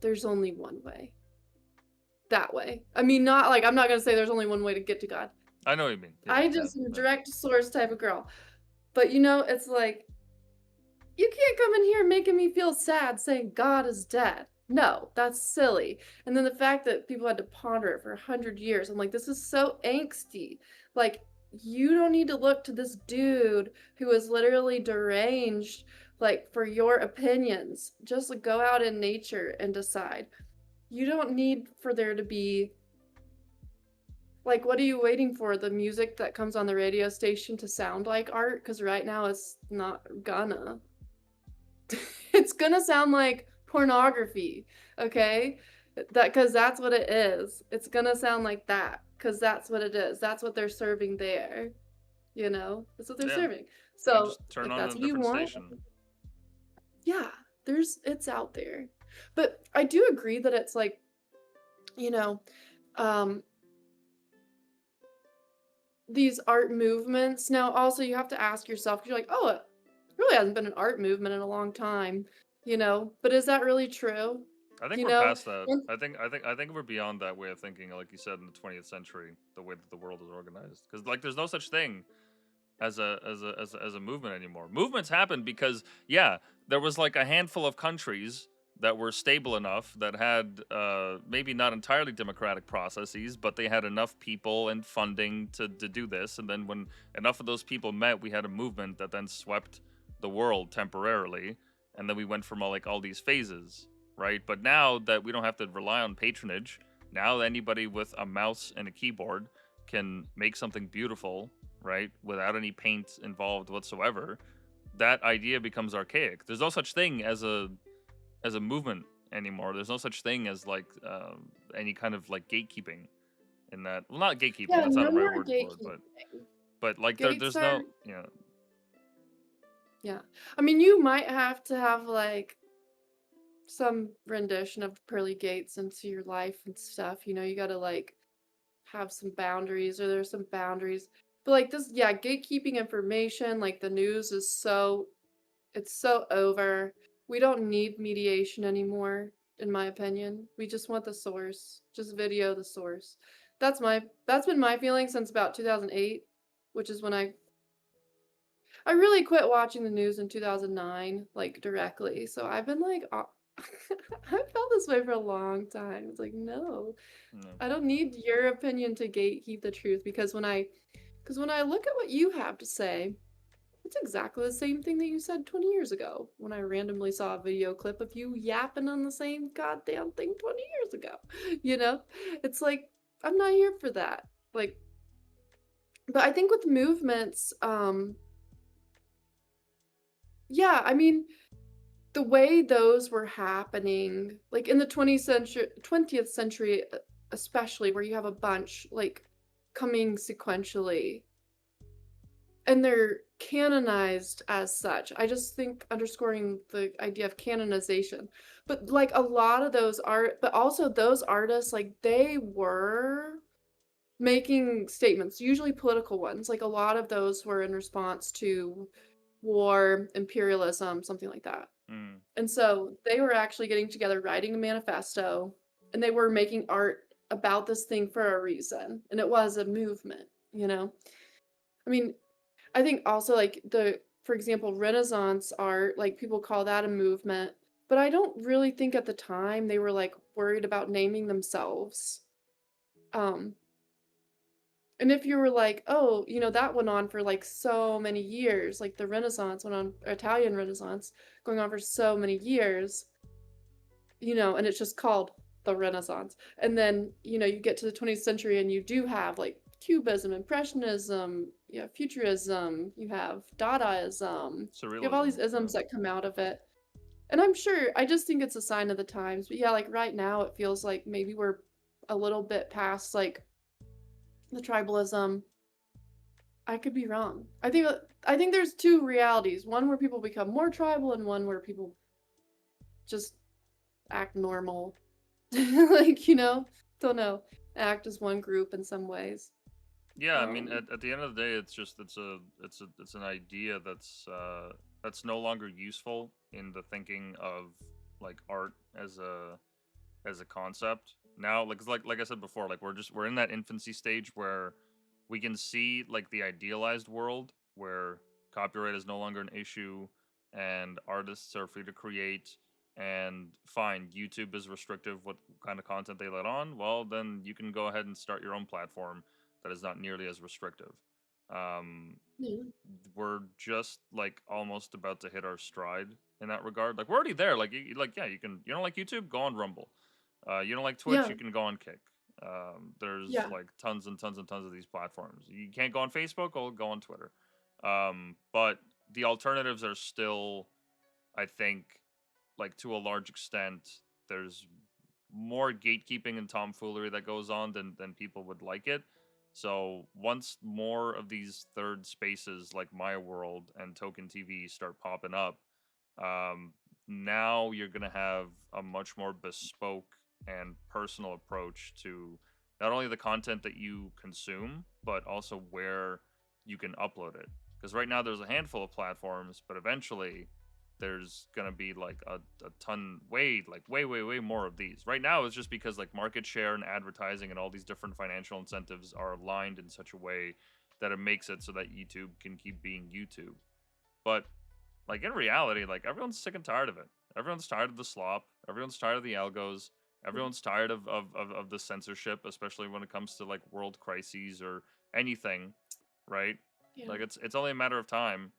There's only one way. That way. I mean, not like I'm not gonna say there's only one way to get to God. I know what you mean. Yeah, I yeah, just am a yeah. direct source type of girl. But it's like you can't come in here making me feel sad saying God is dead. No, that's silly. And then the fact that people had to ponder it for 100 years, I'm like, this is so angsty. Like, you don't need to look to this dude who is literally deranged, like, for your opinions. Just like, go out in nature and decide. You don't need for there to be, like, what are you waiting for? The music that comes on the radio station to sound like art? Because right now it's not gonna. It's gonna sound like pornography, okay? Because that's what it is. It's gonna sound like that because that's what it is. That's what they're serving there. That's what they're Yeah. serving. And So just turn if on that's a what you different want, station. yeah, it's out there. But I do agree that it's like, you know, um, these art movements. Now, also, you have to ask yourself, 'cause you're like, oh, it really hasn't been an art movement in a long time, but is that really true? I think You we're know, past that. and I think we're beyond that way of thinking. Like you said, in the 20th century, the way that the world is organized, because like there's no such thing as a movement anymore. Movements happen because yeah, there was like a handful of countries that were stable enough that had maybe not entirely democratic processes, but they had enough people and funding to do this. And then when enough of those people met, we had a movement that then swept the world temporarily, and then we went from all these phases, right? But now that we don't have to rely on patronage, now anybody with a mouse and a keyboard can make something beautiful, right, without any paint involved whatsoever. That idea becomes archaic. There's no such thing as a movement anymore. There's no such thing as like any kind of like gatekeeping in that. Well, not gatekeeping. Yeah, That's not no a right more word for it, gatekeeping. but like Gates there's are no yeah. yeah. I mean, you might have to have like some rendition of pearly gates into your life and stuff. You know, you gotta like have some boundaries, or there's some boundaries. But like this, yeah, gatekeeping information, like the news is so it's so over. We don't need mediation anymore, in my opinion. We just want the source. Just video the source. That's been my feeling since about 2008, which is when I really quit watching the news in 2009, like directly. So I've been like I felt this way for a long time. It's like, no, No. I don't need your opinion to gatekeep the truth, because when I look at what you have to say, it's exactly the same thing that you said 20 years ago when I randomly saw a video clip of you yapping on the same goddamn thing 20 years ago. You know? It's like, I'm not here for that. Like, but I think with movements, yeah, I mean, the way those were happening, like in the 20th century, especially where you have a bunch like coming sequentially, and they're canonized as such. I just think underscoring the idea of canonization. But like a lot of those art, but also those artists, like they were making statements, usually political ones. Like a lot of those were in response to war, imperialism, something like that. Mm. And so they were actually getting together, writing a manifesto, and they were making art about this thing for a reason. And it was a movement, you know? I mean, I think also like for example, Renaissance art, like people call that a movement, but I don't really think at the time they were like worried about naming themselves. Um, and if you were like, oh, you know, that went on for like so many years, like the Renaissance went on, Italian Renaissance going on for so many years, you know, and it's just called the Renaissance. And then, you know, you get to the 20th century and you do have like Cubism, Impressionism, you have Futurism, you have Dadaism, you have all Surrealism. these Yeah. isms that come out of it. And I'm sure, I just think it's a sign of the times. But yeah, like right now, it feels like maybe we're a little bit past like the tribalism. I could be wrong. I think there's two realities: one where people become more tribal, and one where people just act normal. Like, you know, don't know, act as one group in some ways. Yeah, I mean, Um, at the end of the day, it's an idea that's no longer useful in the thinking of like art as a concept. Now, like I said before, like we're in that infancy stage where we can see like the idealized world where copyright is no longer an issue and artists are free to create, and fine, YouTube is restrictive what kind of content they let on. Well, then you can go ahead and start your own platform that is not nearly as restrictive. Um, yeah. we're just like almost about to hit our stride in that regard. Like we're already there. Like like yeah, you can. You don't like YouTube? Go on Rumble. You don't like Twitch? Yeah. You can go on Kick. There's Yeah. like tons and tons and tons of these platforms. You can't go on Facebook? Or go on Twitter. But the alternatives are still, I think, like to a large extent, there's more gatekeeping and tomfoolery that goes on than people would like it. So once more of these third spaces like My World and Token TV start popping up, um, now you're gonna have a much more bespoke and personal approach to not only the content that you consume, but also where you can upload it. Because right now there's a handful of platforms, but eventually there's gonna be like a ton way more of these. Right now it's just because like market share and advertising and all these different financial incentives are aligned in such a way that it makes it so that YouTube can keep being YouTube. But like in reality, like everyone's sick and tired of it. Everyone's tired of the slop. Everyone's tired of the algos. Everyone's tired of the censorship, especially when it comes to like world crises or anything, right? Yeah. Like it's only a matter of time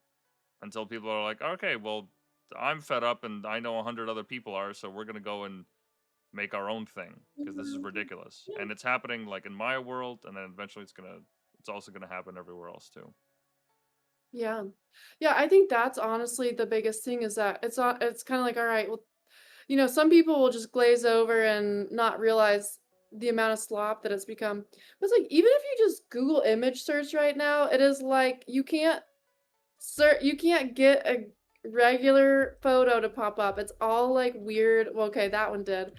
until people are like, okay, well, I'm fed up and I know 100 other people are, so we're gonna go and make our own thing because this is Mhm. ridiculous. And it's happening like in my world, and then eventually it's also gonna happen everywhere else too. Yeah. Yeah, I think that's honestly the biggest thing is that it's kinda like, all right, well, some people will just glaze over and not realize the amount of slop that it's become. But it's like, even if you just Google image search right now, it is like you can't get a regular photo to pop up. It's all like weird. Well, okay, that one did.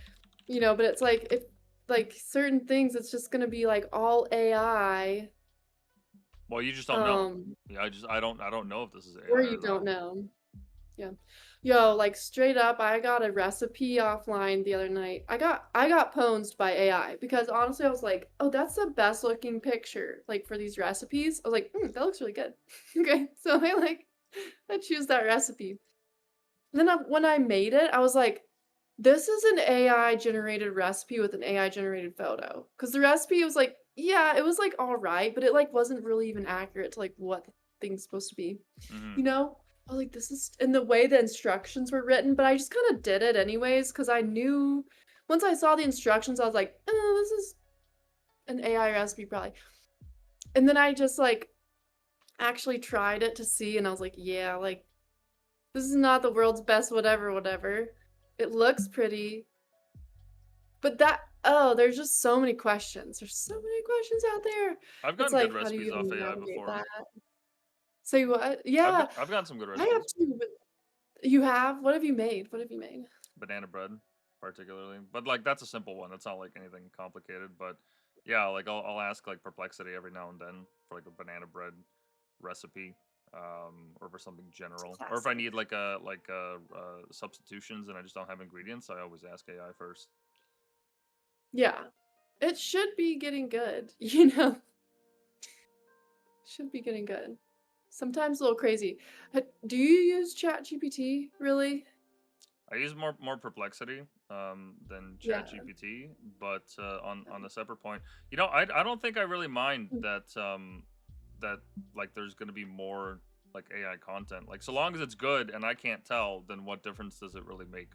But it's like if like certain things, it's just gonna be like all AI. Well, you just don't know. Um, Yeah, I don't know if this is or AI you or don't not. know. Yeah. Yo, like straight up, I got a recipe offline the other night. I got pwned by AI because honestly, I was like, oh, that's the best looking picture, like for these recipes. I was like, that looks really good. Okay. So I choose that recipe. Then when I made it, I was like, this is an AI generated recipe with an AI generated photo. Because the recipe was like, yeah, it was like all right, but it like wasn't really even accurate to like what the thing's supposed to be. Hmm. You know? I was like, this is in the way the instructions were written, but I just kind of did it anyways because I knew once I saw the instructions, I was like, this is an AI recipe probably. And then I just like actually tried it to see, and I was like, yeah, like this is not the world's best whatever, whatever. It looks pretty, but there's just so many questions. There's so many questions out there. I've It's gotten good like, how do you recipes off even AI navigate before. that? Say what? Yeah, I've gotten some good I have recipes. too. But you have? What have you made? What have you made? Banana bread, particularly, but like that's a simple one. It's not like anything complicated. But yeah, like I'll ask like Perplexity every now and then for like a banana bread recipe, or for something It's general, or if I classic. need like substitutions and I just don't have ingredients, I always ask AI first. Yeah, it should be getting good. Should be getting good. Sometimes a little crazy. Do you use ChatGPT? Really? I use more Perplexity than Yeah. ChatGPT, but on a separate point, I don't think I really mind that like there's gonna be more like AI content. Like so long as it's good and I can't tell, then what difference does it really make?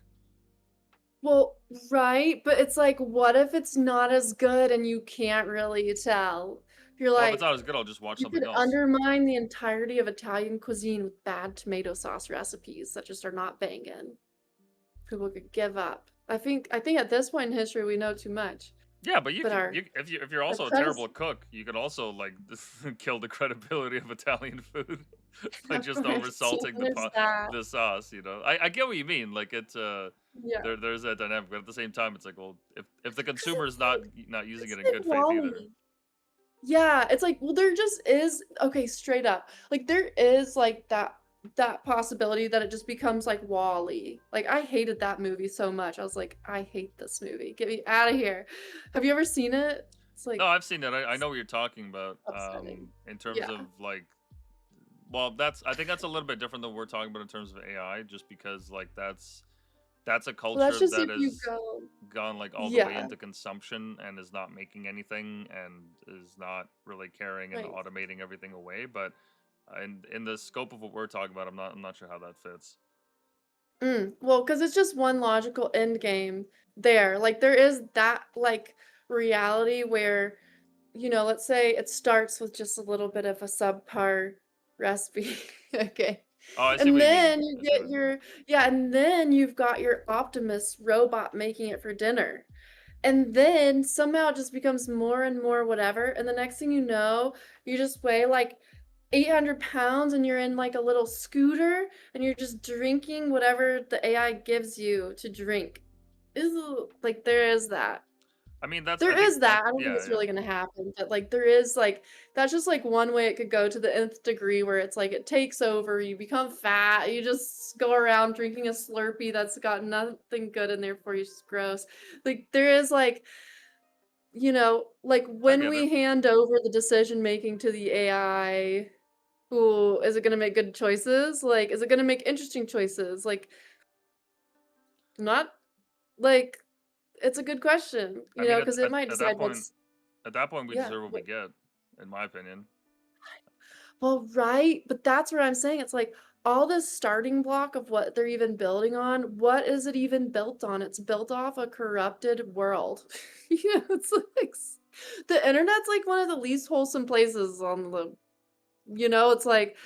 Well, right, but it's like, what if it's not as good and you can't really tell? You're Well, if it's like, not as good, I'll just watch you something could else. undermine the entirety of Italian cuisine with bad tomato sauce recipes that just are not banging. People could give up. I think at this point in history we know too much. Yeah, but you But can our if you're our also a predecessors, terrible cook, you could also like kill the credibility of Italian food by just right? So oversalting there's that. the sauce. I get what you mean. Like Yeah. there's that dynamic, but at the same time, it's like, well, if the 'Cause consumer is not using it's it in like good faith either. Wally. Yeah, it's like, well, there just is okay, straight up. Like there is like that possibility that it just becomes like Wall-E. Like I hated that movie so much. I was like, I hate this movie. Get me out of here. Have you ever seen it? It's No, like I've seen it. I know what you're talking about. upsetting. In terms Yeah. of like, well, I think that's a little bit different than what we're talking about in terms of AI, just because like that's a Well, that's culture just that if you has go gone like all the way yeah, into consumption and is not making anything and is not really caring and right. automating everything away. But in the scope of what we're talking about, I'm not sure how that fits. Well, because it's just one logical end game there. Like there is that like reality where let's say it starts with just a little bit of a subpar recipe. Okay. Oh, I see what And you mean. then you I see what get you mean. and then you've got your Optimus robot making it for dinner. And then somehow it just becomes more and more whatever. And the next thing you know, you just weigh like 800 pounds and you're in like a little scooter and you're just drinking whatever the AI gives you to drink. Like there is that. I mean, that's There I think is that that, I don't think yeah, it's yeah. really gonna happen, but, like, there is, like that's just, like, one way it could go to the nth degree where it's, like, it takes over, you become fat, you just go around drinking a Slurpee that's got nothing good in there for you, it's just gross. Like, there is, like, like, I when get it. we hand over the decision making to the AI, ooh, is it gonna make good choices? Like, is it gonna make interesting choices? Like, not like, it's a good question, I mean, because it might decide what's at that point, we yeah, deserve what we get, in my opinion. well, right, but that's what I'm saying, it's like, all this starting block of what they're even building on, what is it even built on? It's built off a corrupted world. It's like the internet's like one of the least wholesome places on the it's like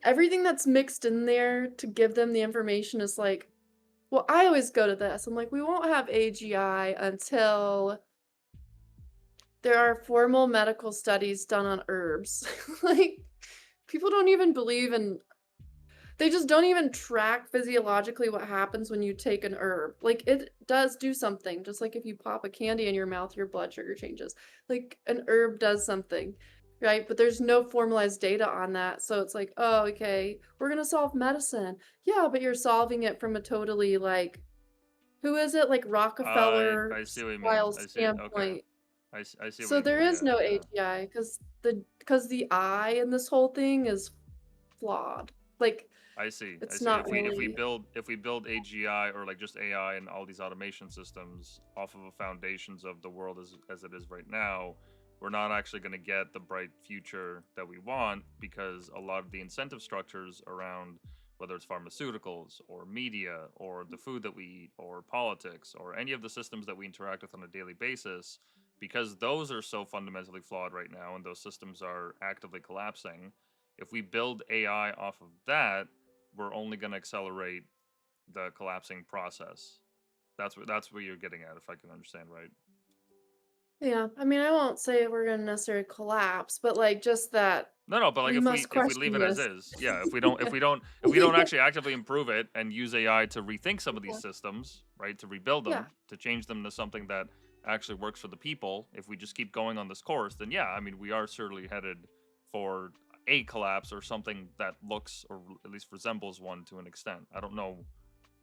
everything that's mixed in there to give them the information is like, well, I always go to this. I'm like, we won't have AGI until there are formal medical studies done on herbs. Like, people don't even believe in they just don't even track physiologically what happens when you take an herb. Like, it does do something, just like if you pop a candy in your mouth, your blood sugar changes. Like, an herb does something, right? But there's no formalized data on that. So it's like, oh, okay, we're gonna solve medicine. Yeah, but you're solving it from a totally like, who is it? Like Rockefeller I see what you mean. style I see. Okay. standpoint. I see what So you there mean. is Yeah. no Yeah. AGI because the I in this whole thing is flawed. Like, I see. I it's see. not really. If we build AGI or like just AI and all these automation systems off of the foundations of the world as it is right now, we're not actually going to get the bright future that we want because a lot of the incentive structures around whether it's pharmaceuticals or media or the food that we eat or politics or any of the systems that we interact with on a daily basis, because those are so fundamentally flawed right now and those systems are actively collapsing. If we build AI off of that, we're only going to accelerate the collapsing process. That's what you're getting at, if I can understand right. Yeah, I mean, I won't say we're gonna necessarily collapse, but, like, just that No, no, but like we must if we leave question it as this. is, yeah. If we don't Yeah. actually actively improve it and use AI to rethink some of these Yeah. systems, right, to rebuild Yeah. them, to change them to something that actually works for the people, if we just keep going on this course, then yeah, I mean, we are certainly headed for a collapse or something that looks or at least resembles one to an extent. I don't know.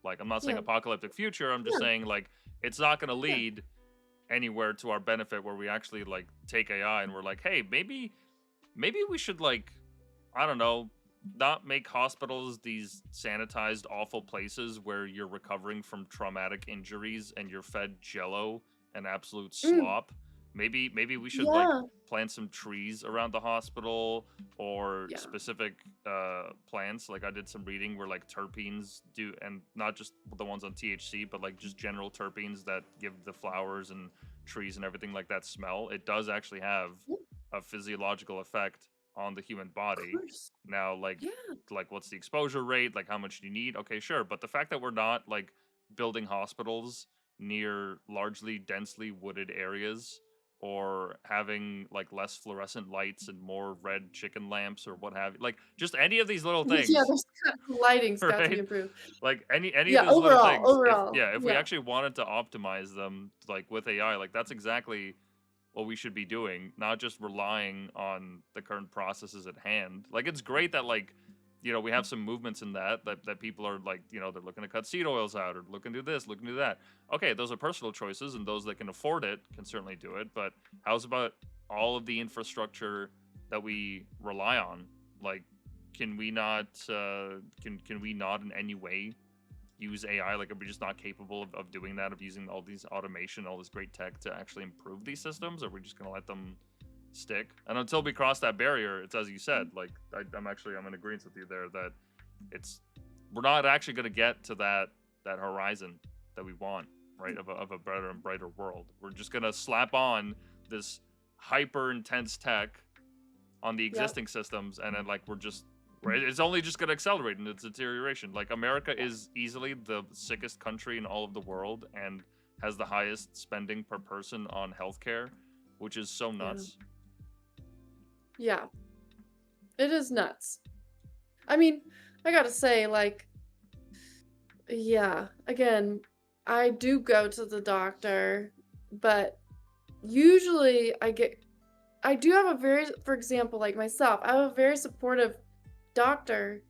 Like, I'm not saying Yeah. apocalyptic future. I'm just Yeah. saying like it's not going to Yeah. lead anywhere to our benefit where we actually like take AI and we're like, hey, maybe we should like I don't know, not make hospitals these sanitized awful places where you're recovering from traumatic injuries and you're fed jello and absolute Mm. slop. Maybe we should like Yeah. plant some trees around the hospital or Yeah. specific plants. Like I did some reading where like terpenes do and not just the ones on THC, but like just general terpenes that give the flowers and trees and everything like that smell. It does actually have Yeah, a physiological effect on the human of body. course. Now, Yeah. like what's the exposure rate? Like how much do you need? Okay, sure. But the fact that we're not like building hospitals near largely densely wooded areas or having like less fluorescent lights and more red chicken lamps or what have you. Like just any of these little Yeah, things, there's the lighting's got to be right? improved. Like any of Yeah, these little overall, things, if overall. yeah, if we Yeah. actually wanted to optimize them like with AI, like that's exactly what we should be doing, not just relying on the current processes at hand. Like it's great that like we have some movements in that people are like they're looking to cut seed oils out or looking to do this, looking to do that. Okay, those are personal choices, and those that can afford it can certainly do it. But how's about all of the infrastructure that we rely on? Like, can we not can we not in any way use AI? Like, are we just not capable of doing that? Of using all these automation, all this great tech to actually improve these systems? Or are we just gonna let them stick? And until we cross that barrier, it's as you said. Like, I'm in agreement with you there that it's we're not actually gonna get to that horizon that we want, right? Of a better and brighter world. We're just gonna slap on this hyper intense tech on the Yep. existing systems, and then like we're just right. It's only just going to accelerate in its deterioration. Like America Yeah. is easily the sickest country in all of the world and has the highest spending per person on healthcare, which is so Yeah. nuts. Yeah. It is nuts. I mean, I gotta say, like, yeah, again, I do go to the doctor, but usually I do have a very, for example, like myself, I have a very supportive doctor,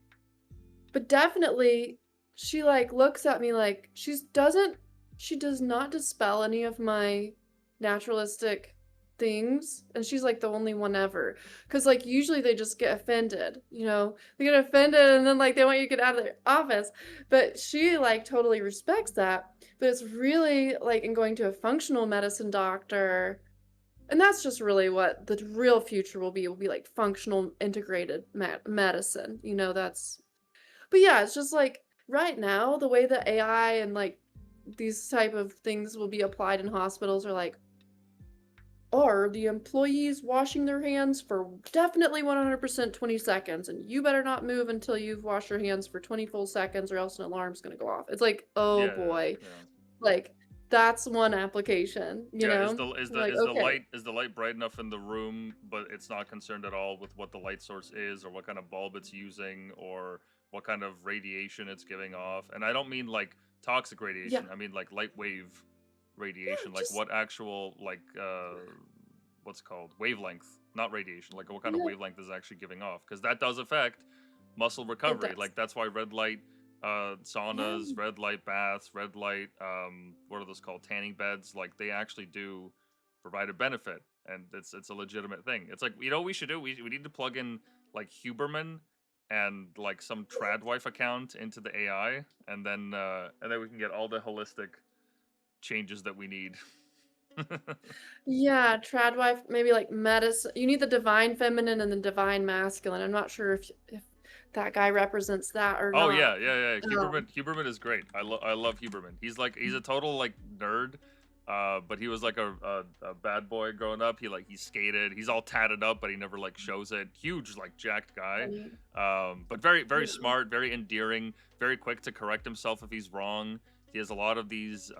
but definitely she like looks at me like she does not dispel any of my naturalistic things, and she's like the only one ever. Cause like usually they just get offended, they get offended and then like they want you to get out of their office. But she like totally respects that. But it's really like in going to a functional medicine doctor. And that's just really what the real future will be like functional integrated medicine. That's but yeah, it's just like right now the way that AI and like these type of things will be applied in hospitals are like, are the employees washing their hands for definitely 100% 20 seconds, and you better not move until you've washed your hands for 20 full seconds or else an alarm's gonna go off. It's like, oh Yeah, yeah, boy. yeah. Like, that's one application, you Yeah, know? Like, okay. is the light bright enough in the room, but it's not concerned at all with what the light source is or what kind of bulb it's using or what kind of radiation it's giving off. And I don't mean like toxic Yeah. radiation. I mean like light wave Yeah, radiation, like just what actual like what's it called wavelength, not radiation, like what kind of yeah, wavelength is it actually giving off, because that does affect muscle it recovery. does. Like that's why red light Yeah. saunas, red light baths, red light what are those called, tanning beds, like they actually do provide a benefit, and it's a legitimate thing. It's like, you know what we should do, we need to plug in like Huberman and like some tradwife account into the AI, and then we can get all the holistic changes that we need. Yeah, tradwife, maybe like medicine. You need the divine feminine and the divine masculine. I'm not sure if that guy represents that or Oh yeah, not. yeah, yeah. Um, Huberman is great. I love Huberman. He's a total like nerd, but he was like a bad boy growing up. He skated. He's all tatted up, but he never like shows it. Huge like jacked guy, funny. but very Yeah. smart, very endearing, very quick to correct himself if he's wrong. He has a lot of these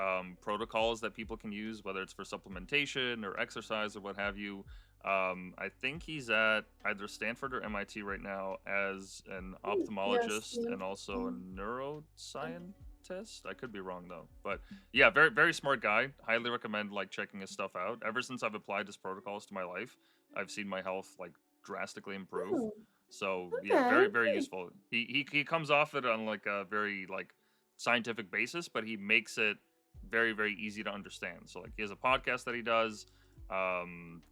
protocols that people can use, whether it's for supplementation or exercise or what have you. I think he's at either Stanford or MIT right now as an Yes. ophthalmologist Yeah. and also a Mm, yeah. neuroscientist. I could be wrong though, but yeah, very smart guy. Highly recommend like checking his stuff out. Ever since I've applied his protocols to my life, I've seen my health like drastically improve. Oh, So yeah, okay. very Nice. useful. He comes off it on like a very like scientific basis, but he makes it very easy to understand. So like he has a podcast that he does.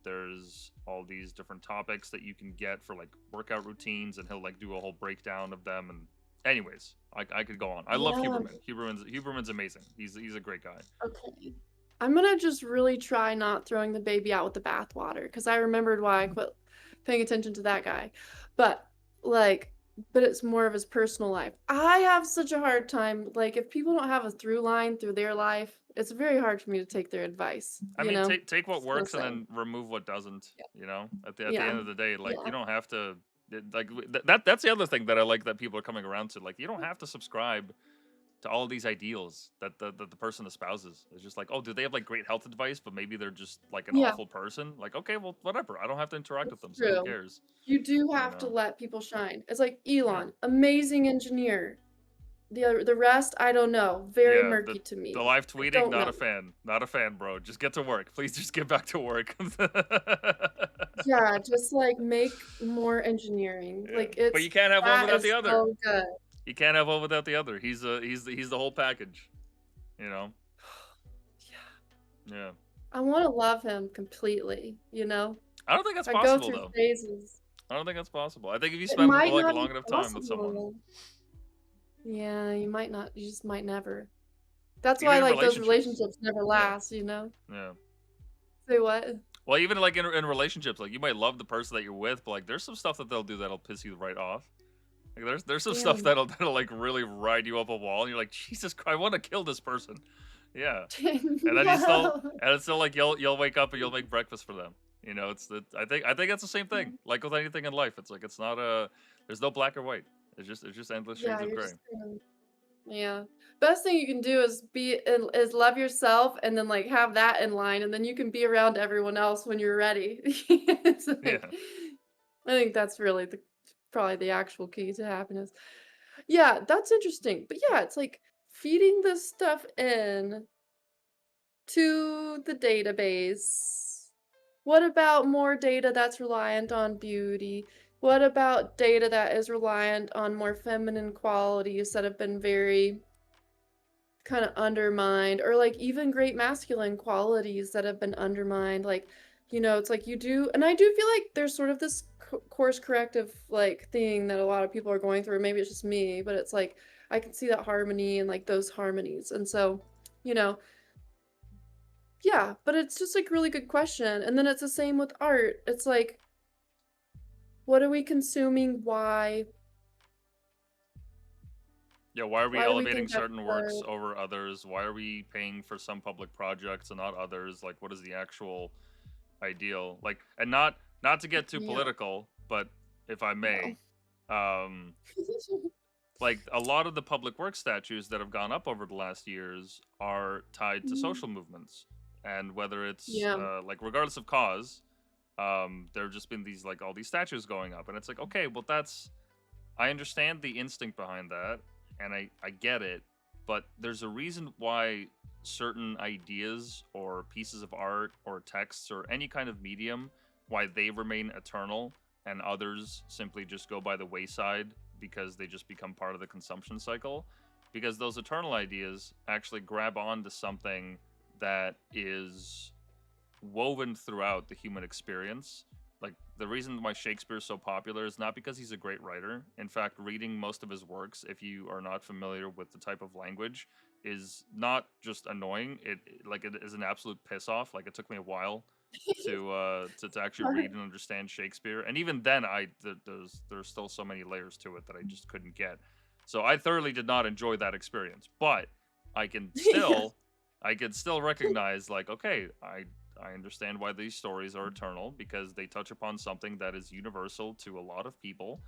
There's all these different topics that you can get for like workout routines, and he'll like do a whole breakdown of them. And anyways, I could go on. I love Yeah. Huberman. Huberman's amazing. He's a great guy. Okay. I'm gonna just really try not throwing the baby out with the bathwater because I remembered why I quit paying attention to that guy. But like, but it's more of his personal life. I have such a hard time. Like, if people don't have a through line through their life, it's very hard for me to take their advice, I you mean, know? take what So works and say. then remove what doesn't. Yeah. You know, at the Yeah. end of the day, like you Yeah. don't have to. That's the other thing that I like that people are coming around to. Like, you don't have to subscribe to all these ideals that the person espouses. It's just like, oh, do they have like great health advice, but maybe they're just like an Yeah. awful person? Like, okay, well, whatever. I don't have to interact with It's them, so who true. cares? You do You have to know? let people shine. It's like Yeah, Elon, amazing engineer. The rest, I don't know. Very yeah. murky to The me. live I tweeting, don't not know. a fan, not a fan, bro. Just get to work, please. Just get back to work. Yeah, just, like, make more engineering. Yeah, Like, but you it's can't have one that without is the other. so good. You can't have one without the other. He's the whole package. You know? Yeah. Yeah. I wanna love him completely, you know? I don't think that's I go possible through though. phases. I don't think that's possible. I think if you It spend might like not be long enough time with someone, possible. Yeah, you might not you just might never. That's even why, in like, those relationships. relationships never Yeah. last, you know? Yeah. Say what? Well, even like in relationships, like you might love the person that you're with, but like there's some stuff that they'll do that'll piss you right off. Like there's some stuff Damn. that'll like really ride you up a wall, and you're like, Jesus Christ, I want to kill this person. Yeah. And then No. it's still like you'll wake up and you'll make breakfast for them. You know, it's the I think that's the same thing. Like with anything in life, it's like it's not a there's no black or white. It's just endless Yeah, shades of you're gray. just yeah. Best thing you can do is love yourself and then, like, have that in line, and then you can be around everyone else when you're ready. It's like Yeah. I think that's really the probably the actual key to happiness. Yeah, that's interesting. But yeah, it's like feeding this stuff in to the database. What about more data that's reliant on beauty? What about data that is reliant on more feminine qualities that have been very kind of undermined, or like even great masculine qualities that have been undermined? Like, it's like you do, and I do feel like there's sort of this course corrective like thing that a lot of people are going through. Maybe it's just me, but it's like I can see that harmony and like those harmonies. And so, you know, Yeah, but it's just, like, really good question, and then it's the same with art. It's like, what are we consuming? Yeah, why are we Why do we elevating think that's certain works good? over others? Why are we paying for some public projects and not others? Like, what is the actual ideal? Like, and not to get too Yeah, political, but if I no. may, um, like a lot of the public works statues that have gone up over the last years are tied to Mhm. social movements, and whether it's Yeah, like regardless of cause, there have just been these like all these statues going up, and it's like okay, well that's I understand the instinct behind that, and I get it, but there's a reason why certain ideas or pieces of art or texts or any kind of medium why they remain eternal and others simply just go by the wayside because they just become part of the consumption cycle, because those eternal ideas actually grab onto something that is woven throughout the human experience. Like the reason why Shakespeare is so popular is not because he's a great writer. In fact, reading most of his works, if you are not familiar with the type of language, is not just annoying. It is an absolute piss off. Like it took me a while to actually read and understand Shakespeare, and even then, there's still so many layers to it that I just couldn't get. So I thoroughly did not enjoy that experience, but I can yeah, still I can still recognize like okay, I understand why these stories are eternal because they touch upon something that is universal to a lot of people.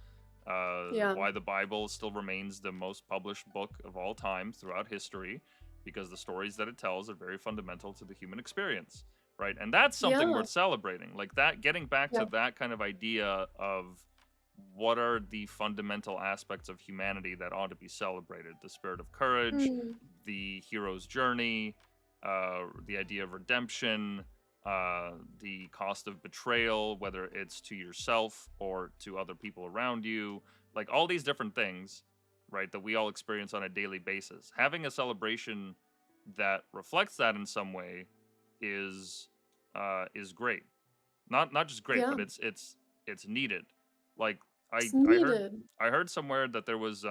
yeah, Why the Bible still remains the most published book of all time throughout history, because the stories that it tells are very fundamental to the human experience, right? And that's something yeah, worth celebrating. Like that, getting back to yeah. that kind of idea of what are the fundamental aspects of humanity that ought to be celebrated: the spirit of courage, Mm, the hero's journey, the idea of redemption, the cost of betrayal, whether it's to yourself or to other people around you, like all these different things, right, that we all experience on a daily basis. Having a celebration that reflects that in some way is great. Not just great, yeah, but it's needed. Like it's I heard needed. I heard somewhere that there was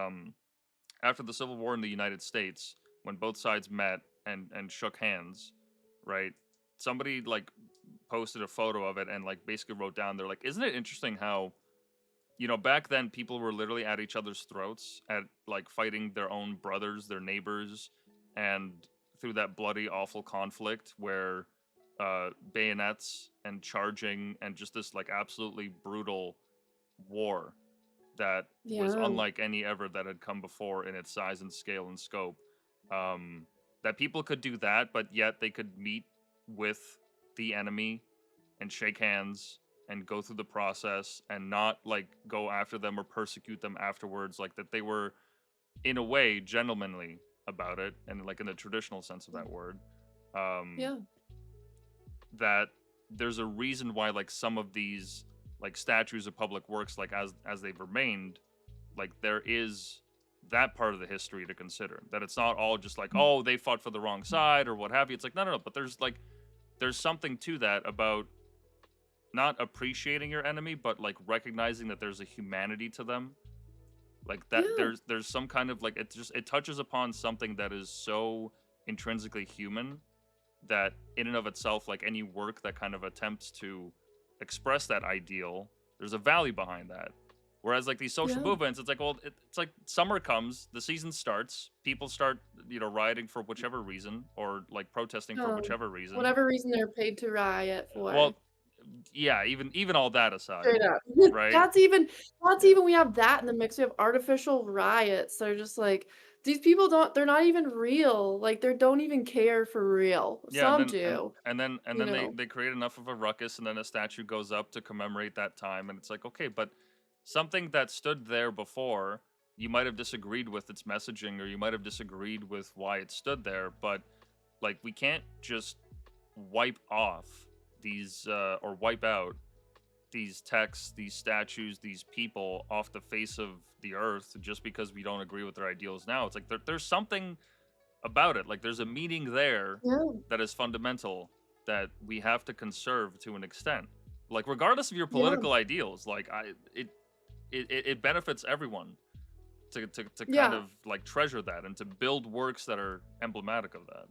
after the Civil War in the United States, when both sides met and shook hands, right? Somebody like posted a photo of it and like basically wrote down, they're like, isn't it interesting how back then people were literally at each other's throats at like fighting their own brothers, their neighbors, and through that bloody awful conflict where bayonets and charging and just this like absolutely brutal war that was Yeah, unlike any ever that had come before in its size and scale and scope. That people could do that, but yet they could meet with the enemy and shake hands and go through the process and not like go after them or persecute them afterwards. Like that they were, in a way, gentlemanly about it, and like in the traditional sense of that word. Um, yeah, that there's a reason why like some of these like statues of public works, like as they've remained, like there is that part of the history to consider, that it's not all just like oh they fought for the wrong side or what have you. It's like no, but there's something to that about not appreciating your enemy but like recognizing that there's a humanity to them, like that yeah, there's some kind of like it touches upon something that is so intrinsically human that in and of itself, like any work that kind of attempts to express that ideal, there's a value behind that. Whereas like these social yeah, movements, it's like, well, it's like summer comes, the season starts, people start, rioting for whichever reason or like protesting for no. whichever reason. Whatever reason they're paid to riot for. Well, yeah, even all that aside, Straight up. right? That's even Yeah. we have that in the mix, we have artificial riots. They're just like, these people they're not even real, like, they don't even care for real. Yeah, and Some then do, and you then they know? they create enough of a ruckus, and then a statue goes up to commemorate that time, and it's like okay, but something that stood there before, you might have disagreed with its messaging, or you might have disagreed with why it stood there, but like we can't just wipe off these or wipe out these texts, these statues, these people off the face of the earth just because we don't agree with their ideals now. It's like there's something about it. Like there's a meaning there Yeah, that is fundamental that we have to conserve to an extent. Like regardless of your yeah, political ideals, like it benefits everyone to kind yeah, of like treasure that and to build works that are emblematic of that.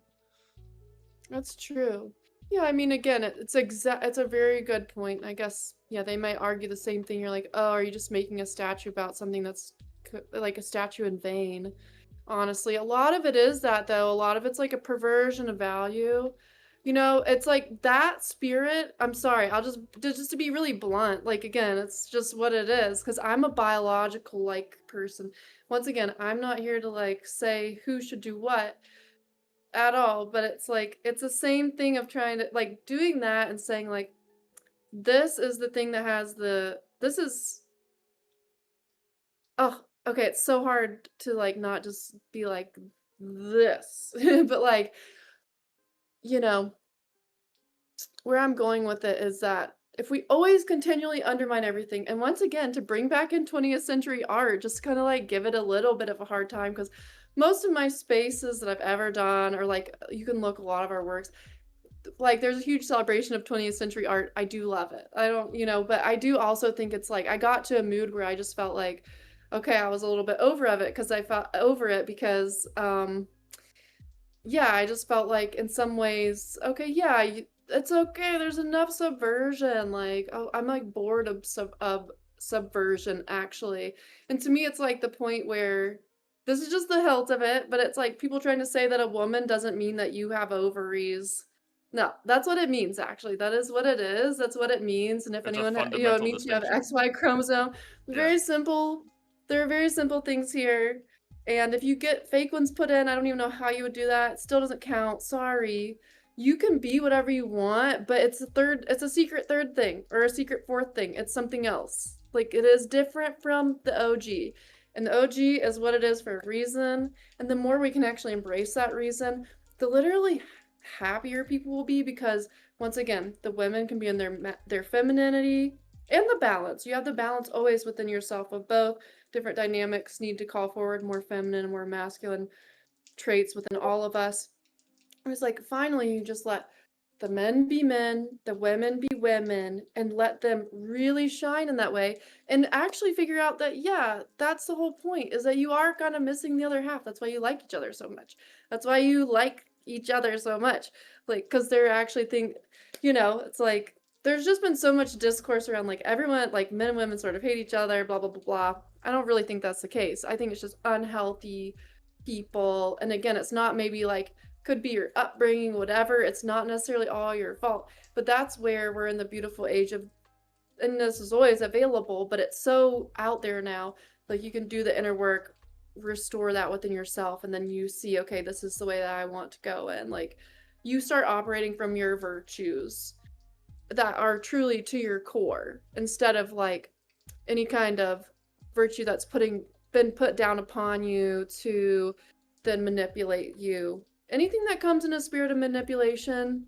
that's true. Yeah, I mean, again, it's a very good point. I guess, yeah, they might argue the same thing. You're like, oh, are you just making a statue about something that's like a statue in vain? Honestly, a lot of it is that though. A lot of it's like a perversion of value. You know, it's like that spirit. I'm sorry, I'll just to be really blunt. Like again, it's just what it is. Because I'm a biological like person. Once again, I'm not here to like say who should do what at all, but it's like it's the same thing of trying to like doing that and saying like this is the thing that has the this is oh okay, it's so hard to like not just be like this. But like, you know, where I'm going with it is that if we always continually undermine everything, and once again, to bring back in 20th century art, just kind of like give it a little bit of a hard time because most of my spaces that I've ever done, or like you can look a lot of our works, like there's a huge celebration of 20th century art. I do love it. I don't, you know, but I do also think it's like I got to a mood where I just felt like, okay, I was a little bit over of it because I felt over it because yeah, I just felt like in some ways, okay, yeah, it's okay. There's enough subversion. Like, oh, I'm like bored of subversion actually. And to me, it's like the point where this is just the hilt of it, but it's like people trying to say that a woman doesn't mean that you have ovaries. No, that's what it means actually. That is what it is. That's what it means. And if It's a anyone, you know, it fundamental means you have distinction. XY chromosome. Yeah. Very simple. There are very simple things here. And if you get fake ones put in, I don't even know how you would do that. It still doesn't count. Sorry. You can be whatever you want, but it's a secret third thing or a secret fourth thing. It's something else. Like it is different from the OG. And the OG is what it is for a reason. And the more we can actually embrace that reason, the literally happier people will be because once again, the women can be in their femininity and the balance. You have the balance always within yourself of both different dynamics need to call forward more feminine, more masculine traits within all of us. It was like finally you just let the men be men, the women be women, and let them really shine in that way. And actually figure out that, yeah, that's the whole point is that you are kind of missing the other half. That's why you like each other so much. That's why you like each other so much. Like, because they're actually think, you know, it's like there's just been so much discourse around like everyone, like men and women sort of hate each other, blah, blah, blah, blah. I don't really think that's the case. I think it's just unhealthy people. And again, it's not maybe like could be your upbringing, whatever. It's not necessarily all your fault. But that's where we're in the beautiful age of, and this is always available, but it's so out there now. Like you can do the inner work, restore that within yourself, and then you see, okay, this is the way that I want to go. And like you start operating from your virtues that are truly to your core instead of like any kind of virtue that's been put down upon you to then manipulate you. Anything that comes in a spirit of manipulation,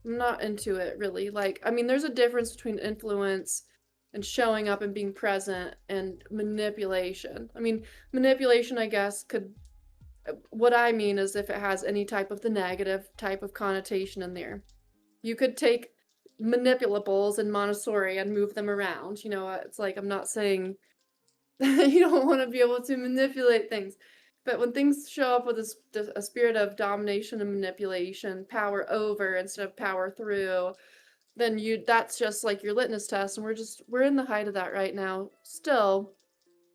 I'm not into it really. Like, I mean, there's a difference between influence and showing up and being present and manipulation. I mean, manipulation, I guess, could, what I mean is if it has any type of the negative type of connotation in there. You could take manipulables in Montessori and move them around. You know, it's like I'm not saying you don't want to be able to manipulate things. But when things show up with a spirit of domination and manipulation, power over instead of power through, then you that's just like your litmus test. And we're in the height of that right now. Still,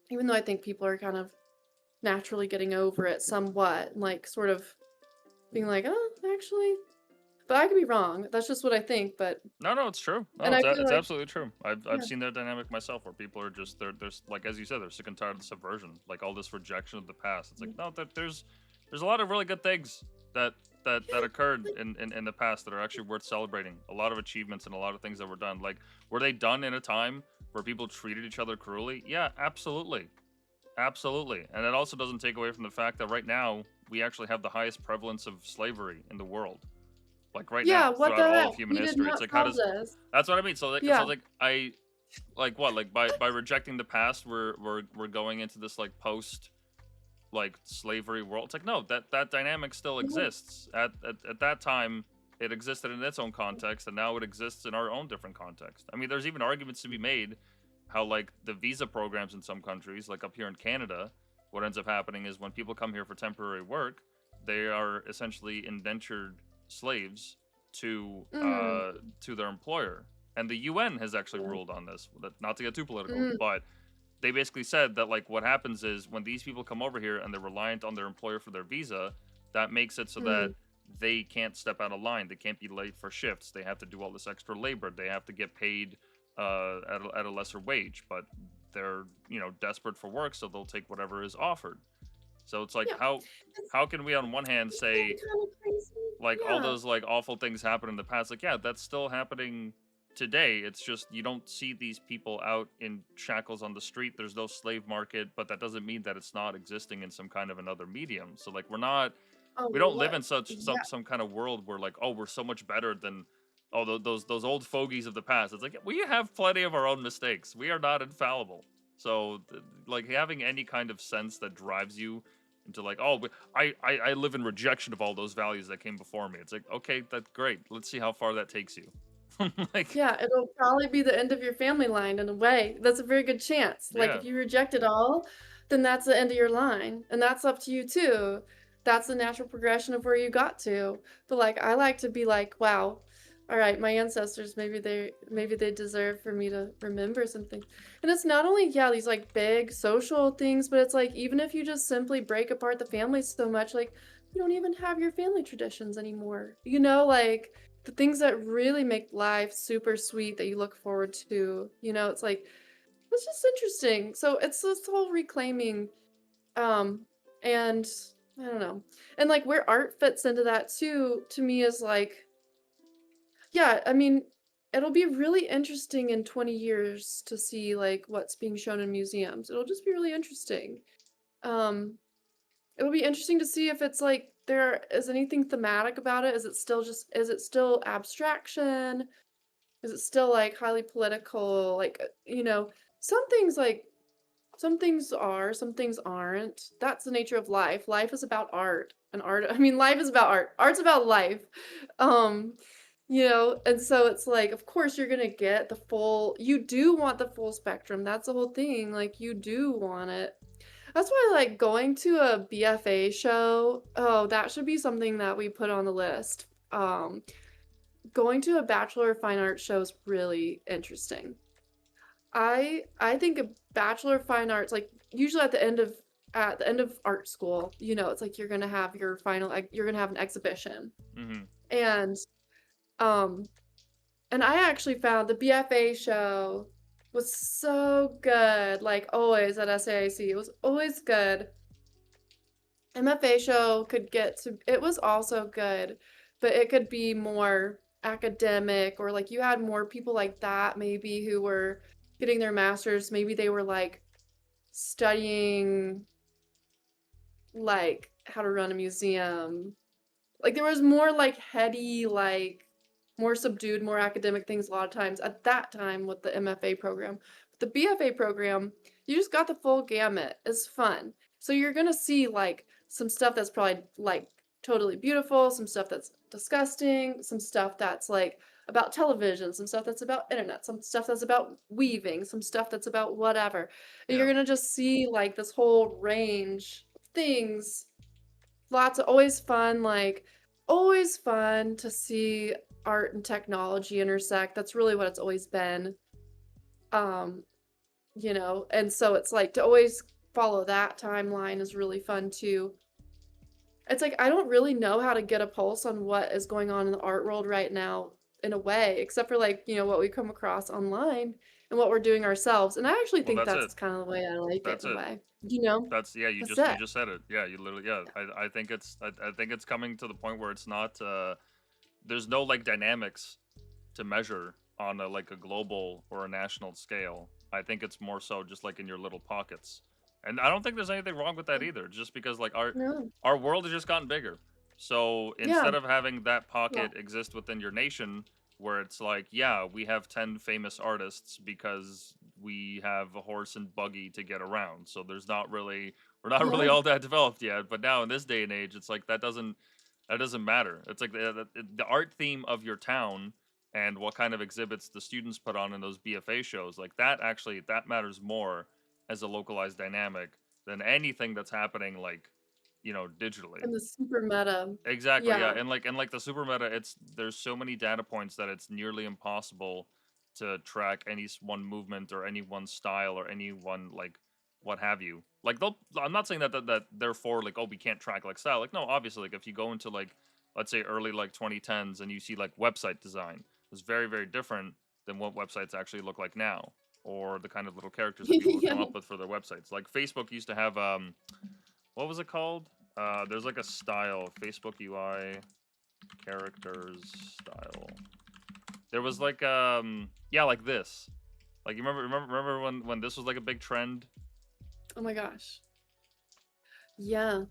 even though I think people are kind of naturally getting over it somewhat, like sort of being like, oh, actually, but I could be wrong. That's just what I think. But No, no, it's true. No, and I feel it's like absolutely true. I've yeah, seen that dynamic myself, where people are just there's like as you said, they're sick and tired of the subversion, like all this rejection of the past. It's like no, there's a lot of really good things that that occurred in the past that are actually worth celebrating. A lot of achievements and a lot of things that were done. Like were they done in a time where people treated each other cruelly? Yeah, absolutely, absolutely. And it also doesn't take away from the fact that right now we actually have the highest prevalence of slavery in the world, like right yeah. now What throughout the all heck? of human We did history. It's not like how solve does this. that's what I mean. So Yeah. like I like what like by rejecting the past, we're going into this like post like slavery world. It's like no, that dynamic still Mhm. exists. At that time, it existed in its own context, and now it exists in our own different context. I mean, there's even arguments to be made how like the visa programs in some countries, like up here in Canada, what ends up happening is when people come here for temporary work, they are essentially indentured slaves Mm. to their employer. And the UN has actually Mm. ruled on this. Not to get too political, Mm. but they basically said that like what happens is when these people come over here and they're reliant on their employer for their visa, that makes it so that Mm. they can't step out of line. They can't be late for shifts. They have to do all this extra labor. They have to get paid at a lesser wage, but they're desperate for work, so they'll take whatever is offered. So it's like Yeah. It's how can we on one hand isn't that say kind of crazy? like all Yeah. those like awful things happen in the past, like yeah, that's still happening today. It's just you don't see these people out in shackles on the street. There's no slave market, but that doesn't mean that it's not existing in some kind of another medium. So like Oh, we don't live what? in such Yeah. some kind of world where like oh we're so much better than those old fogies of the past. It's like we have plenty of our own mistakes. We are not infallible. So like having any kind of sense that drives you into like oh I live in rejection of all those values that came before me. It's like okay, that's great. Let's see how far that takes you. Like Yeah, it'll probably be the end of your family line in a way. That's a very good chance. Like, yeah if you reject it all, then that's the end of your line, and that's up to you too. That's the natural progression of where you got to. But, like, I like to be like, "Wow, all right, my ancestors, maybe they deserve for me to remember something." And it's not only, yeah, these, like, big social things, but it's like, even if you just simply break apart the family so much, like, you don't even have your family traditions anymore. Like, the things that really make life super sweet that you look forward to, it's like it's just interesting. So it's this whole reclaiming, um, and I don't know. And like where art fits into that too, to me is like, yeah, I mean, it'll be really interesting in 20 years to see like what's being shown in museums. It'll just be really interesting. Um, it'll be interesting to see if it's like there is anything thematic about it. Is it still abstraction? Is it still, like, highly political? Like, some things, like some things are, some things aren't. That's the nature of life. Life is about art, and art I mean, life is about art. Art's about life. Um, and so it's like, of course, you're gonna get the full you do want the full spectrum. That's the whole thing, like, you do want it. That's why, like, going to a BFA show, oh, that should be something that we put on the list. Going to a Bachelor of Fine Arts show is really interesting. I think a Bachelor of Fine Arts, like usually at the end of art school, it's like you're gonna have your you're gonna have an exhibition. hmm And um and I actually found the BFA show was so good, like always at SAIC. It was always good. MFA show could get to it was also good, but it could be more academic or like you had more people like that maybe who were getting their masters, maybe they were like studying like how to run a museum. Like there was more like heady, like more subdued, more academic things a lot of times at that time with the MFA program. But the BFA program, you just got the full gamut. It's fun. So you're gonna see like some stuff that's probably like totally beautiful, some stuff that's disgusting, some stuff that's like about television, some stuff that's about internet, some stuff that's about weaving, some stuff that's about whatever. And you're yeah gonna just see like this whole range of things. Lots of always fun to see art and technology intersect. That's really what it's always been. Um, and so it's like to always follow that timeline is really fun too. It's like I don't really know how to get a pulse on what is going on in the art world right now in a way, except for like, what we come across online and what we're doing ourselves. And I actually well think that's it that's kind of the way I like it that's in a it way. that's yeah That's you it. just said it. Yeah, you literally yeah Yeah. I think I think it's coming to the point where it's not there's no like dynamics to measure on a like a global or a national scale. I think it's more so just like in your little pockets. And I don't think there's anything wrong with that either, just because like No. our world has just gotten bigger. So Yeah. instead of having that Yeah. pocket exist within your nation where it's like, yeah, we have 10 famous artists because we have a horse and buggy to get around. So there's not really we're not really Yeah. all that developed yet, but now in this day and age it's like that doesn't matter. It's like the art theme of your town and what kind of exhibits the students put on in those BFA shows. Like that matters more as a localized dynamic than anything that's happening like digitally. And the super meta. Exactly, yeah, Yeah. and the super meta, there's so many data points that it's nearly impossible to track any one movement or any one style or any one what have you. Like I'm not saying that therefore like, oh, we can't track like style. Like no, obviously like if you go into like let's say early like 2010s and you see like website design, it's very very different than what websites actually look like now, or the kind of little characters that people would Yeah. come up with for their websites. Like Facebook used to have what was it called? There's like a style, Facebook UI characters style. There was like yeah, like this. Like you remember when this was like a big trend? Oh my gosh. Yeah.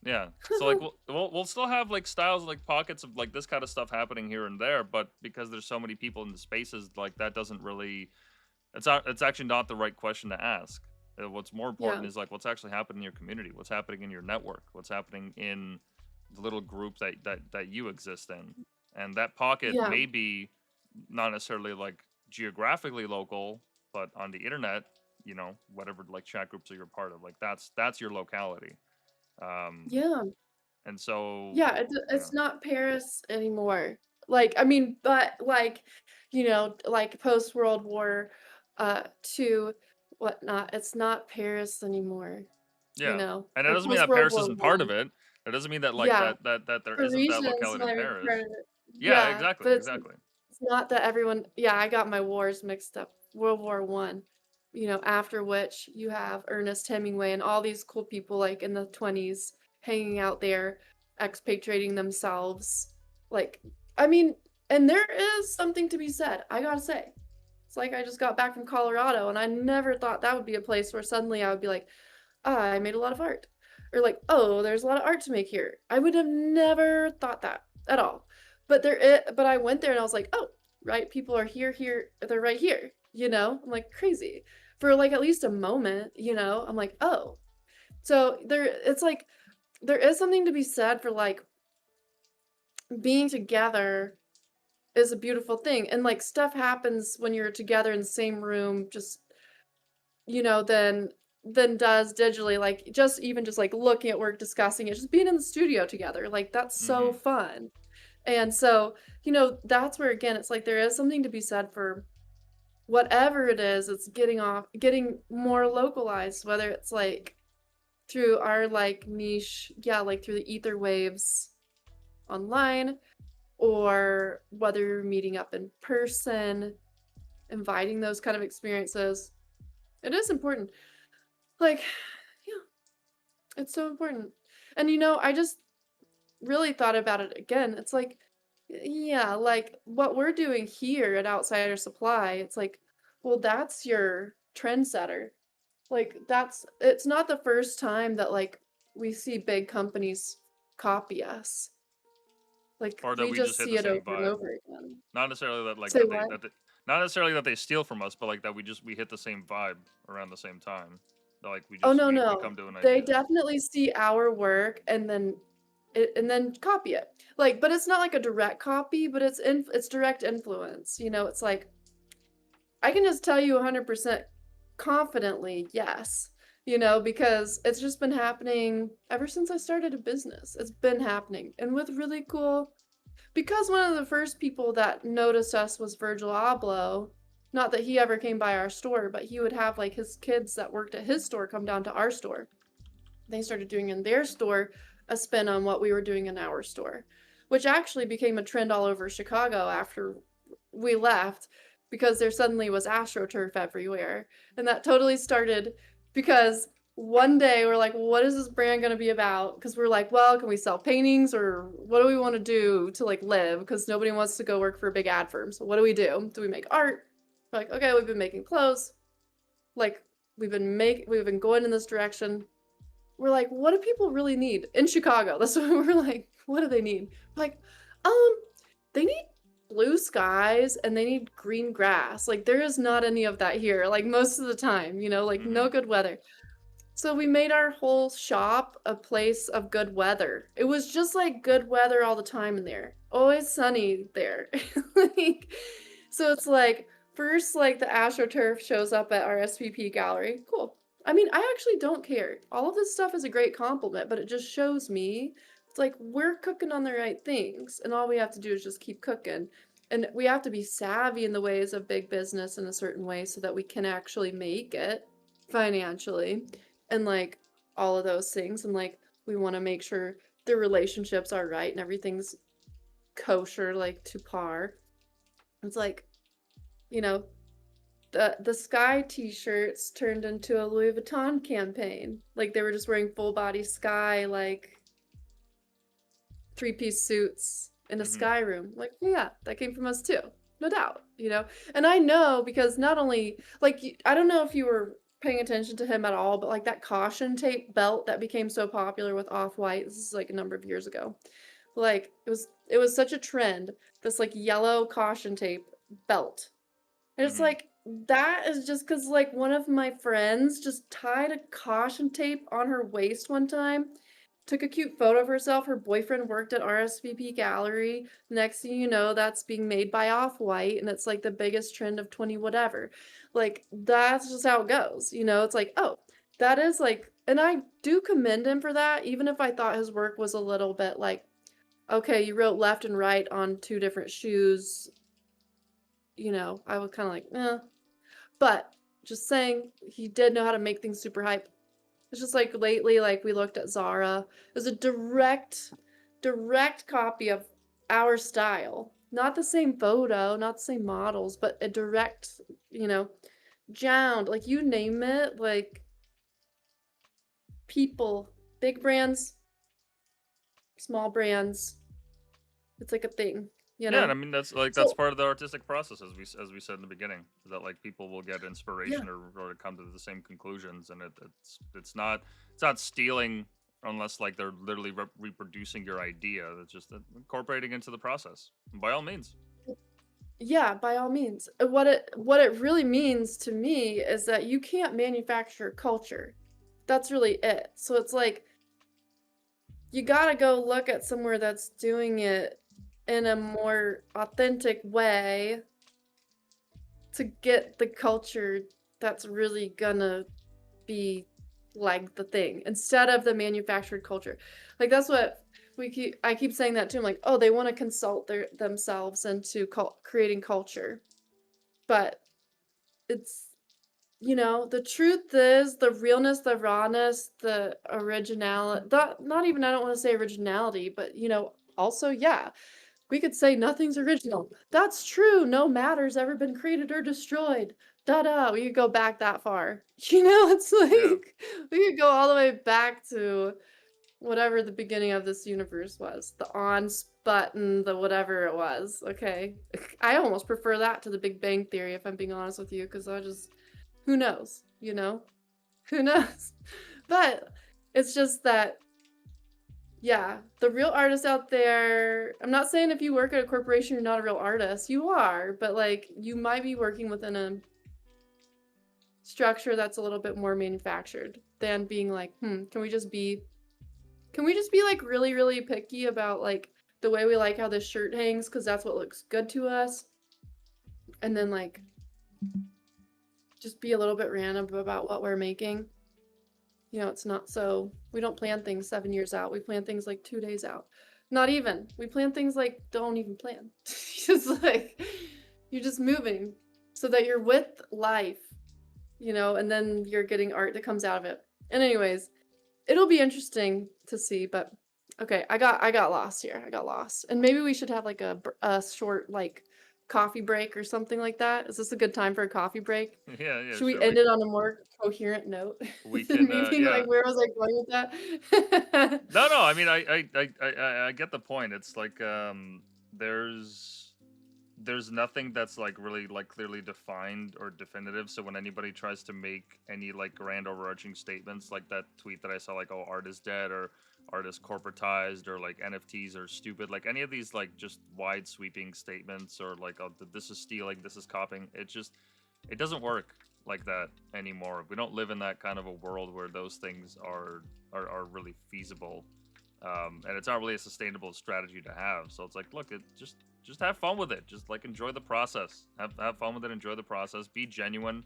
Yeah. So like we'll still have like styles like pockets of like this kind of stuff happening here and there, but because there's so many people in the spaces, like that doesn't really it's actually not the right question to ask. What's more Yeah. important is like what's actually happening in your community, what's happening in your network, what's happening in the little group that you exist in, and that pocket Yeah. may be not necessarily like geographically local, but on the internet, whatever like chat groups that you're part of, like that's your locality. Um, Yeah. and so Yeah, yeah, it's not Paris anymore. Like, I mean, but like, like post World War II, whatnot, it's not Paris anymore, yeah, and that or doesn't mean post that World Paris War isn't part of One. it. That doesn't mean that like Yeah, that there isn't that Parisians locality not in even part Paris. of it. Yeah, Yeah, exactly, but exactly. it's not that everyone. Yeah, I got my wars mixed up. World War One, after which you have Ernest Hemingway and all these cool people like in the 20s hanging out there, expatriating themselves. Like, I mean, and there is something to be said. I gotta say, it's like I just got back from Colorado, and I never thought that would be a place where suddenly I would be like, ah, I made a lot of art. Or like, oh, there's a lot of art to make here. I would have never thought that at all. But I went there and I was like, oh, right, people are here, they're right here, I'm like crazy. For like at least a moment, I'm like, oh. So it's like there is something to be said for like being together is a beautiful thing. And like stuff happens when you're together in the same room, just than does digitally, like, just even just, like, looking at work, discussing it, just being in the studio together, like, that's so Mm-hmm. fun. And so, that's where, again, it's like there is something to be said for whatever it is, it's getting more localized, whether it's, like, through our, like, niche yeah, like, through the ether waves online, or whether you're meeting up in person, inviting those kind of experiences. It is important. Like, yeah, it's so important. And I just really thought about it again. It's like, yeah, like what we're doing here at Outsider Supply, it's like, well, that's your trendsetter. Like, it's not the first time that like we see big companies copy us. Like, Or that we we just just hit see the it same over and vibe. over again. Not necessarily that like Say what? not necessarily that they steal from us, but like that we hit the same vibe around the same time. Like Oh, no, we no. come to an They idea. definitely see our work and then copy it. Like, but it's not like a direct copy, but it's direct influence. It's like I can just tell you 100% confidently, yes. Because it's just been happening ever since I started a business. It's been happening. And with really cool because one of the first people that noticed us was Virgil Abloh. Not that he ever came by our store, but he would have like his kids that worked at his store come down to our store. They started doing in their store a spin on what we were doing in our store, which actually became a trend all over Chicago after we left because there suddenly was AstroTurf everywhere. And that totally started because one day we're like, what is this brand going to be about? Because we're like, well, can we sell paintings or what do we want to do to like live? Because nobody wants to go work for a big ad firm. So what do we do? Do we make art? We're like, okay, we've been making clothes. Like we've been going in this direction. We're like, what do people really need in Chicago? That's what we're like, what do they need? We're like, um, they need blue skies and they need green grass. Like there is not any of that here. Like most of the time, like Mm-hmm. no good weather. So we made our whole shop a place of good weather. It was just like good weather all the time in there. Always sunny there. Like, so it's like first like the AstroTurf shows up at our SPP gallery. Cool. I mean, I actually don't care. All of this stuff is a great compliment, but it just shows me it's like we're cooking on the right things, and all we have to do is just keep cooking. And we have to be savvy in the ways of big business in a certain way so that we can actually make it financially and like all of those things. And like we want to make sure the relationships are right and everything's kosher, like to par. It's like, you know, the Sky t-shirts turned into a Louis Vuitton campaign. Like they were just wearing full body Sky like three-piece suits in a Hmm. Sky room. Like, yeah, that came from us too. No doubt, you know. And I know because not only like I don't know if you were paying attention to him at all, but like that caution tape belt that became so popular with Off-White. This is like a number of years ago. Like it was such a trend. This like yellow caution tape belt. And it's Hmm. like that is just because like one of my friends just tied a caution tape on her waist one time, took a cute photo of herself. Her boyfriend worked at RSVP Gallery. Next thing you know, that's being made by Off-White, and it's like the biggest trend of 20 whatever. Like that's just how it goes. You know, it's like, oh, that is like, and I do commend him for that, even if I thought his work was a little bit like, okay, you wrote left and right on two different shoes. You know, I was kind of like, eh. But just saying, he did know how to make things super hype. It's just like lately, like we looked at Zara. It was a direct copy of our style. Not the same photo, not the same models, but a direct, you know, Jound, like you name it, like people, big brands, small brands. It's like a thing, you Yeah, and know? I mean that's So, part of the artistic process, as we said in the beginning, that like people will get yeah. inspiration or come to the same conclusions, and it's not stealing unless like they're literally reproducing your idea. It's just incorporating into the process. By all means. Yeah, by all means. What it really means to me is that you can't manufacture culture. That's really it. So it's like you gotta go look at somewhere that's doing it in a more authentic way to get the culture that's really gonna be like the thing instead of the manufactured culture. Like that's what I keep saying that too. I'm like, oh, they want to consult themselves into creating culture, but it's the truth is the realness, the rawness, the originality, not even, I don't want to say originality, but also, yeah, we could say nothing's original. That's true. No matter's ever been created or destroyed. Da da. We could go back that far. It's Yeah. like we could go all the way back to whatever the beginning of this universe was. The on button, the whatever it was. Okay. I almost prefer that to the Big Bang Theory, if I'm being honest with you, because who knows, Who knows? But it's just that, yeah, the real artists out there, I'm not saying if you work at a corporation, you're not a real artist. You are, but like you might be working within a structure that's a little bit more manufactured than being like, can we just be like really, really picky about like the way we like how this shirt hangs because that's what looks good to us? And then like just be a little bit random about what we're making. It's not so we don't plan things 7 years out. We plan things like 2 days out. Not even. We plan things like don't even plan. Just like you're just moving so that you're with life, and then you're getting art that comes out of it. And anyways, it'll be interesting to see, but okay, I got lost here. I got lost. And maybe we should have like a short like coffee break or something like that. Is this a good time for a coffee break? Yeah, yeah, Should we sure. end it on a more coherent note We than can me being yeah. like, where was I going with that? No, no, I mean I get the point. It's like there's nothing that's like really like clearly defined or definitive, so when anybody tries to make any like grand overarching statements like that tweet that I saw, like, oh, art is dead, or art is corporatized, or like NFTs are stupid, like any of these like just wide sweeping statements, or like, oh, this is stealing, this is copying, it doesn't work like that anymore. We don't live in that kind of a world where those things are really feasible, and it's not really a sustainable strategy to have. So it's like, look, just have fun with it. Just like enjoy the process. Have fun with it. Enjoy the process. Be genuine.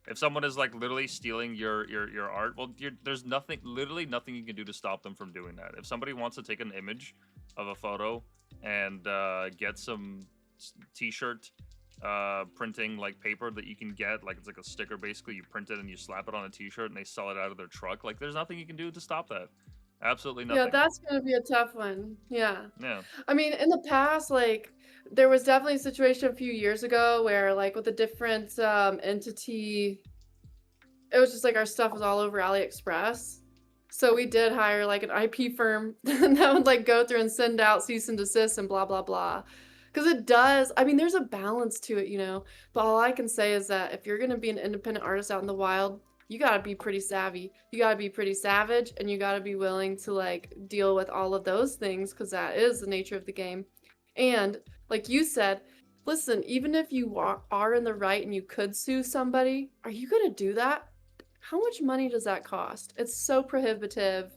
If someone is like literally stealing your art, well, there's nothing, literally nothing you can do to stop them from doing that. If somebody wants to take an image of a photo and get some t-shirt printing like paper that you can get, like it's like a sticker basically, you print it and you slap it on a t-shirt and they sell it out of their truck, like there's nothing you can do to stop that. Absolutely Yeah, nothing. that's gonna be a tough one. Yeah. Yeah, I mean, in the past, like, there was definitely a situation a few years ago where, like, with a different entity, it was just like our stuff was all over AliExpress. So we did hire like an IP firm that would like go through and send out cease and desist and blah blah blah. Because it does, I mean, there's a balance to it, you know. But all I can say is that if you're gonna be an independent artist out in the wild, you gotta be pretty savvy. You gotta be pretty savage, and you gotta be willing to like deal with all of those things because that is the nature of the game. And like you said, listen, even if you are in the right and you could sue somebody, are you gonna do that? How much money does that cost? It's so prohibitive.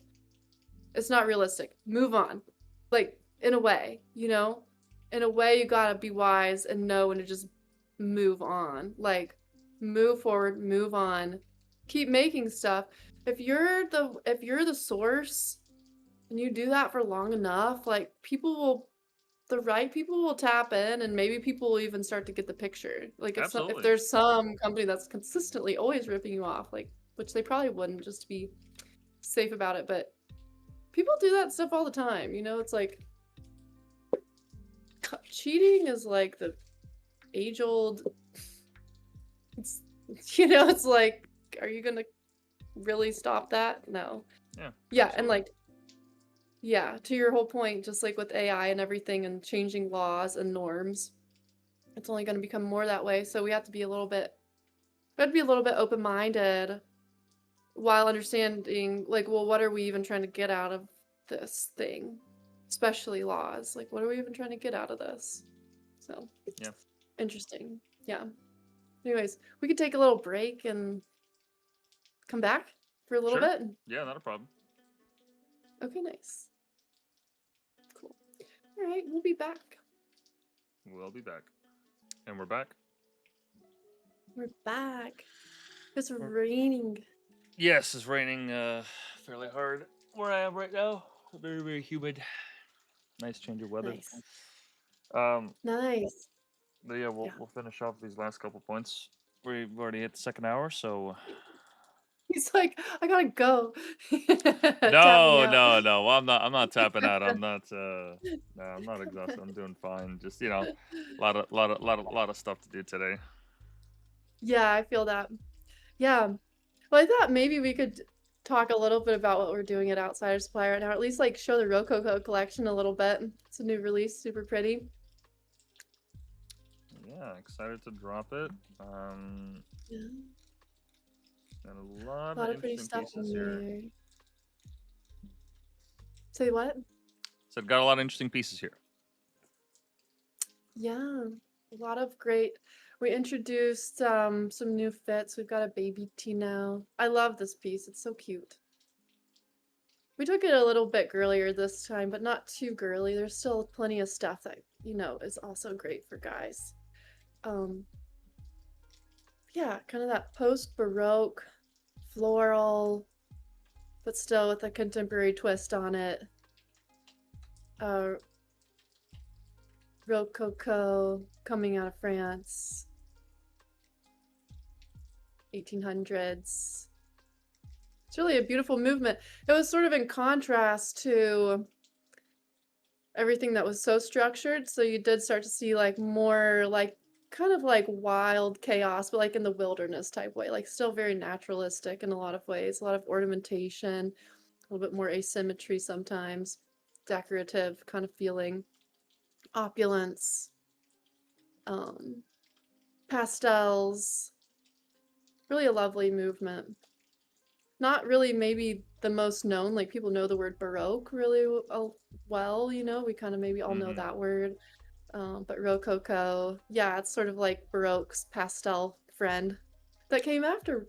It's not realistic. Move on. Like, in a way, you know? In a way, you gotta be wise and know when to just move on. Like, move forward, move on. Keep making stuff. If you're the source and you do that for long enough, like the right people will tap in and maybe people will even start to get the picture. Like if absolutely. there's some company that's consistently always ripping you off, like which they probably wouldn't just to be safe about it, but people do that stuff all the time. You know, it's like cheating is like the age old it's it's like are you going to really stop that? No. Yeah, Yeah, and absolutely. like yeah, to your whole point, just like with AI and everything and changing laws and norms, it's only going to become more that way. So we have to be a little bit open-minded while understanding, like, well, what are we even trying to get out of this thing? Especially laws. Like, what are we even trying to get out of this? So, Yeah, interesting. Yeah. Anyways, we could take a little break and come back for a little sure. bit. Yeah, not a problem. Okay, nice. Cool. All right, we'll be back. We'll be back. And we're back. We're back. It's We're- raining. yes, it's raining fairly hard where I am right now. Very, very humid. Nice change of weather. Nice. Um, Nice. but yeah, we'll Yeah. we'll finish off these last couple points. We've already hit the second hour, so He's like, I gotta go. Tapping no, out. no, no. Well, I'm not tapping out. I'm not. No, I'm not exhausted. I'm doing fine. Just lot of stuff to do today. Yeah, I feel that. Yeah. Well, I thought maybe we could talk a little bit about what we're doing at Outsider Supply right now, or at least like show the Rococo collection a little bit. It's a new release, super pretty. Yeah, excited to drop it. Yeah. And a lot A of lot of pretty interesting stuff pieces in here. there. Say what? So got a lot of interesting pieces here. Yeah. A lot of great. We introduced some new fits. We've got a baby tee now. I love this piece. It's so cute. We took it a little bit girlier this time, but not too girly. There's still plenty of stuff that, is also great for guys. Um, yeah, kind of that post-Baroque, floral, but still with a contemporary twist on it. Uh, Rococo coming out of France, 1800s. It's really a beautiful movement. It was sort of in contrast to everything that was so structured, so you did start to see like more like kind of like wild chaos, but like in the wilderness type way, like still very naturalistic in a lot of ways, a lot of ornamentation, a little bit more asymmetry sometimes, decorative kind of feeling, opulence, um, pastels, really a lovely movement. Not really maybe the most known, like people know the word Baroque really well, we kind of maybe all know Mm-hmm. that word. But Rococo, yeah, it's sort of like Baroque's pastel friend that came after.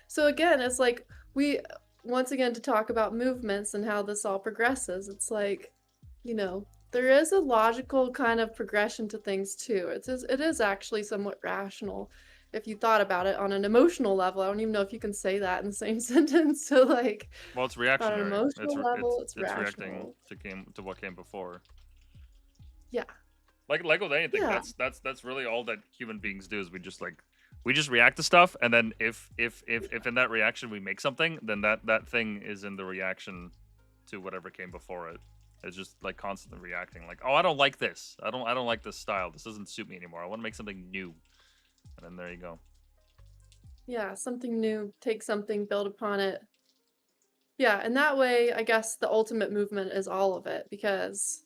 So again, it's like we, once again, to talk about movements and how this all progresses, it's like, there is a logical kind of progression to things too. It is actually somewhat rational. if you thought about it on an emotional level. I don't even know if you can say that in the same sentence. So like Well, it's on an reactionary. emotional level, it's It's reacting rational. to what came before. Yeah. Like with anything, Yeah. that's really all that human beings do is we just react to stuff, and then if in that reaction we make something, then that thing is in the reaction to whatever came before it. It's just like constantly reacting, like, oh, I don't like this. I don't like this style. This doesn't suit me anymore. I want to make something new, and then there you go. Yeah, something new, take something, build upon it. Yeah, and that way, I guess the ultimate movement is all of it because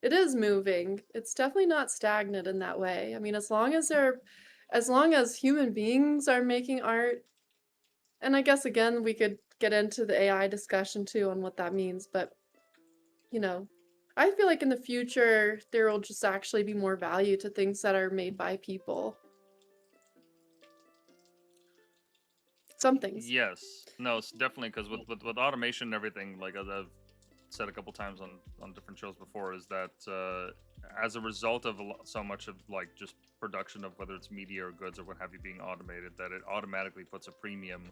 it is moving. It's definitely not stagnant in that way. I mean, as long as human beings are making art, and I guess again, we could get into the AI discussion too on what that means, but you know, I feel like in the future, there will just actually be more value to things that are made by people. Some things. Yes, no, it's definitely because with automation and everything, like as I've said a couple times on different shows before, is that as a result of so much of like just production of whether it's media or goods or what have you being automated, that it automatically puts a premium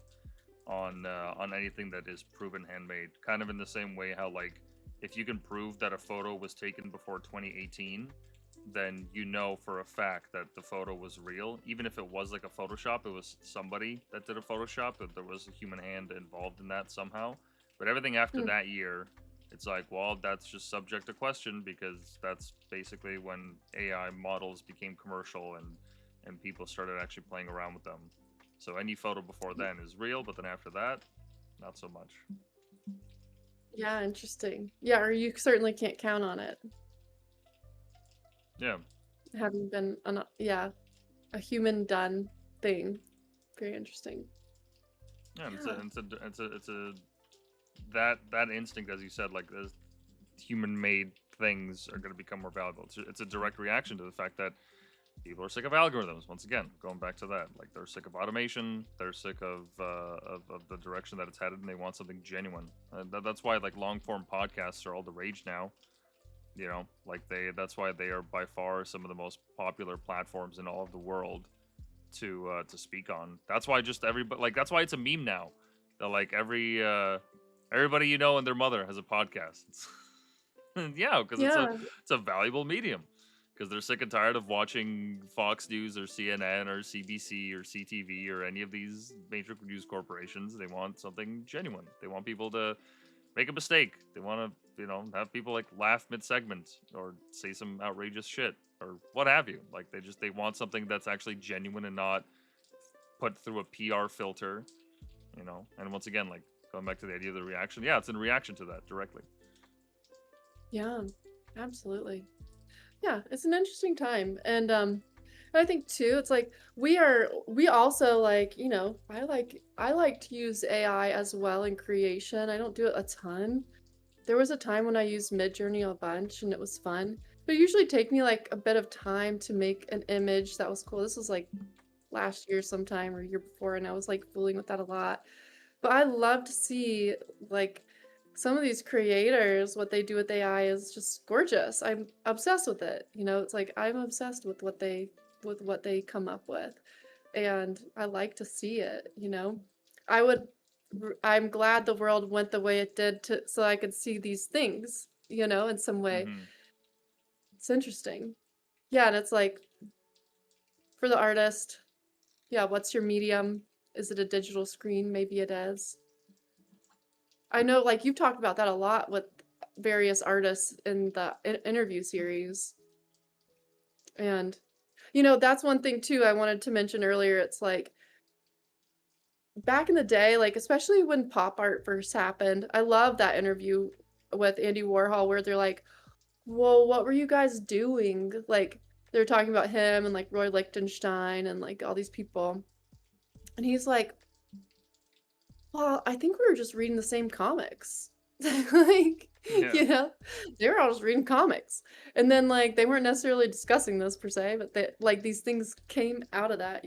on anything that is proven handmade. Kind of in the same way how like if you can prove that a photo was taken before 2018, then you know for a fact that the photo was real. Even if it was like a Photoshop, it was somebody that did a Photoshop, that there was a human hand involved in that somehow. But everything after Hmm. that year, it's like, well, that's just subject to question because that's basically when AI models became commercial and people started actually playing around with them. So any photo before then is real, but then after that, not so much. Yeah, interesting. Yeah, or you certainly can't count on it Yeah, having been yeah, a human done thing. Very interesting. yeah, Yeah. it's a that instinct, as you said, like as human made things are going to become more valuable. It's a direct reaction to the fact that people are sick of algorithms. Once again, going back to that, like they're sick of automation, they're sick of the direction that it's headed, and they want something genuine. That's why like long form podcasts are all the rage now. You know, like that's why they are by far some of the most popular platforms in all of the world to speak on. That's why just everybody like that's why it's a meme now. That like everybody you know and their mother has a podcast. Yeah, because Yeah. it's a valuable medium. Because they're sick and tired of watching Fox News or CNN or CBC or CTV or any of these major news corporations. They want something genuine. They want people to make a mistake. They want to, have people like laugh mid segment or say some outrageous shit or what have you. Like they want something that's actually genuine and not put through a PR filter. And once again, like going back to the idea of the reaction, yeah, it's in reaction to that directly. Yeah. Absolutely. Yeah, it's an interesting time. And I think too, it's like we also like, I like to use AI as well in creation. I don't do it a ton. There was a time when I used Midjourney a bunch and it was fun. But it usually take me like a bit of time to make an image that was cool. This was like last year sometime or year before, and I was like fooling with that a lot. But I love to see like some of these creators, what they do with AI is just gorgeous. I'm obsessed with it. It's like I'm obsessed with what they come up with. And I like to see it. I would I'm glad the world went the way it did to so I could see these things, in some way. Hmm. It's interesting. Yeah, and it's like for the artist, yeah, what's your medium? Is it a digital screen? Maybe it is. I know, like, you've talked about that a lot with various artists in the interview series. And, that's one thing too I wanted to mention earlier. It's like back in the day, like, especially when pop art first happened, I love that interview with Andy Warhol where they're like, whoa, what were you guys doing? Like, they're talking about him and like Roy Lichtenstein and like all these people. And he's like, well, I think we were just reading the same comics. Like, Yeah. you know, they were all just reading comics. And then like they weren't necessarily discussing this per se, but they like these things came out of that.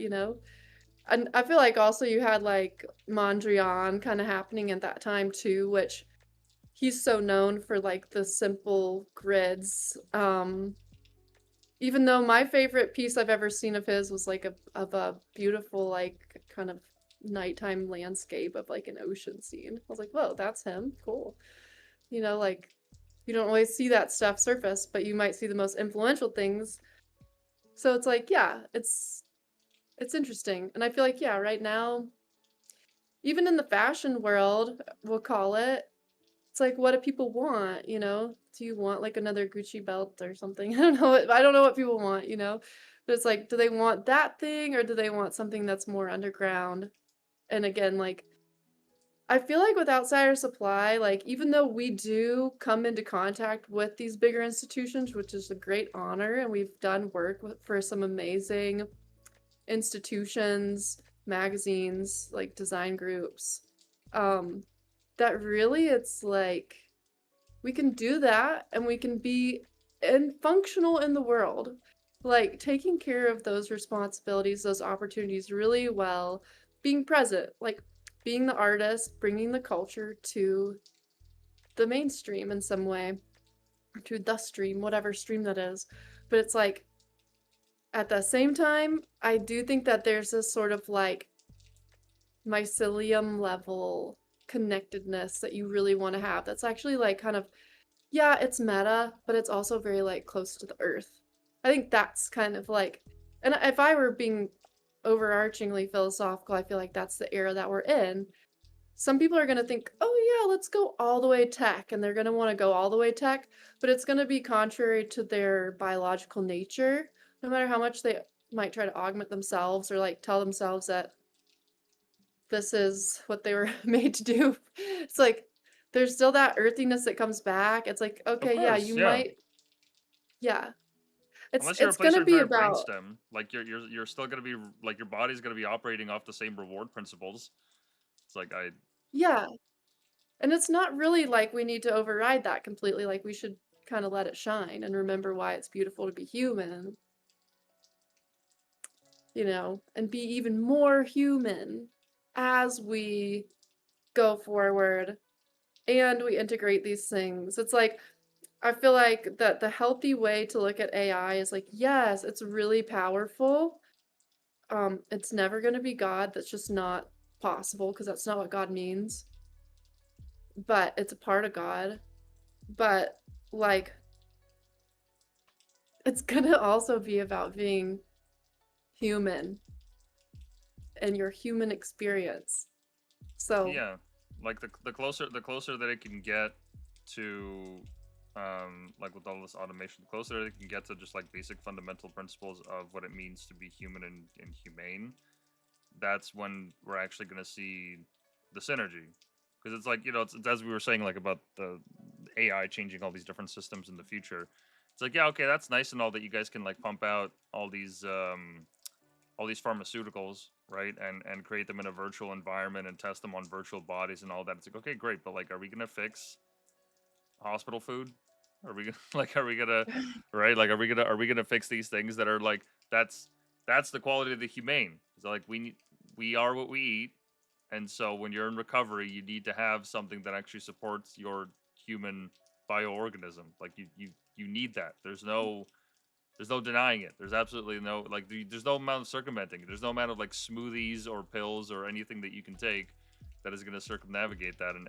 And I feel like also you had like Mondrian kind of happening at that time too, which he's so known for like the simple grids. Even though my favorite piece I've ever seen of his was like a beautiful like kind of nighttime landscape of like an ocean scene. I was like, whoa, that's him. Cool. Like you don't always see that stuff surface, but you might see the most influential things. So it's like, yeah, it's interesting. And I feel like, yeah, right now, even in the fashion world, we'll call it, it's like, what do people want, Do you want like another Gucci belt or something? I don't know what people want. But it's like, do they want that thing or do they want something that's more underground? And again, like I feel like with outsider supply, like even though we do come into contact with these bigger institutions, which is a great honor, and we've done work for some amazing institutions, magazines, like design groups, um, that really it's like we can do that and we can be functional in the world, like taking care of those responsibilities, those opportunities really well, being present, like being the artist, bringing the culture to the mainstream in some way, or to the stream, whatever stream that is. But it's like at the same time, I do think that there's this sort of like mycelium level connectedness that you really want to have. That's actually like kind of, yeah, it's meta, but it's also very like close to the earth. I think that's kind of like, and if I were being overarchingly philosophical, I feel like that's the era that we're in. Some people are going to think, oh, yeah, let's go all the way tech. And they're going to want to go all the way tech, but it's going to be contrary to their biological nature, no matter how much they might try to augment themselves or like tell themselves that this is what they were made to do. It's like there's still that earthiness that comes back. It's like, Of okay, yeah, you course, yeah. might, yeah. It's Unless you it's replace gonna your be entire about, brainstem, like you're still gonna be like your body's gonna be operating off the same reward principles. It's like I yeah. And it's not really like we need to override that completely. Like we should kind of let it shine and remember why it's beautiful to be human, and be even more human as we go forward and we integrate these things. It's like I feel like that the healthy way to look at AI is like, yes, it's really powerful. It's never going to be God. That's just not possible because that's not what God means. But it's a part of God. But like, it's going to also be about being human and your human experience. So, yeah, like the closer that it can get to like with all this automation, the closer that it can get to just like basic fundamental principles of what it means to be human and humane, that's when we're actually going to see the synergy. Because it's like, it's as we were saying, like about the AI changing all these different systems in the future. It's like, yeah, okay, that's nice and all that you guys can like pump out all these pharmaceuticals, right, and create them in a virtual environment and test them on virtual bodies and all that. It's like, okay, great, but like, are we gonna fix hospital food? Are we gonna like, are we gonna, right, like, are we gonna fix these things that are like, that's the quality of the humane. It's like we are what we eat, and so when you're in recovery, you need to have something that actually supports your human bioorganism. Like you need that. There's no denying it. There's absolutely no like there's no amount of circumventing. There's no amount of like smoothies or pills or anything that you can take that is going to circumnavigate that in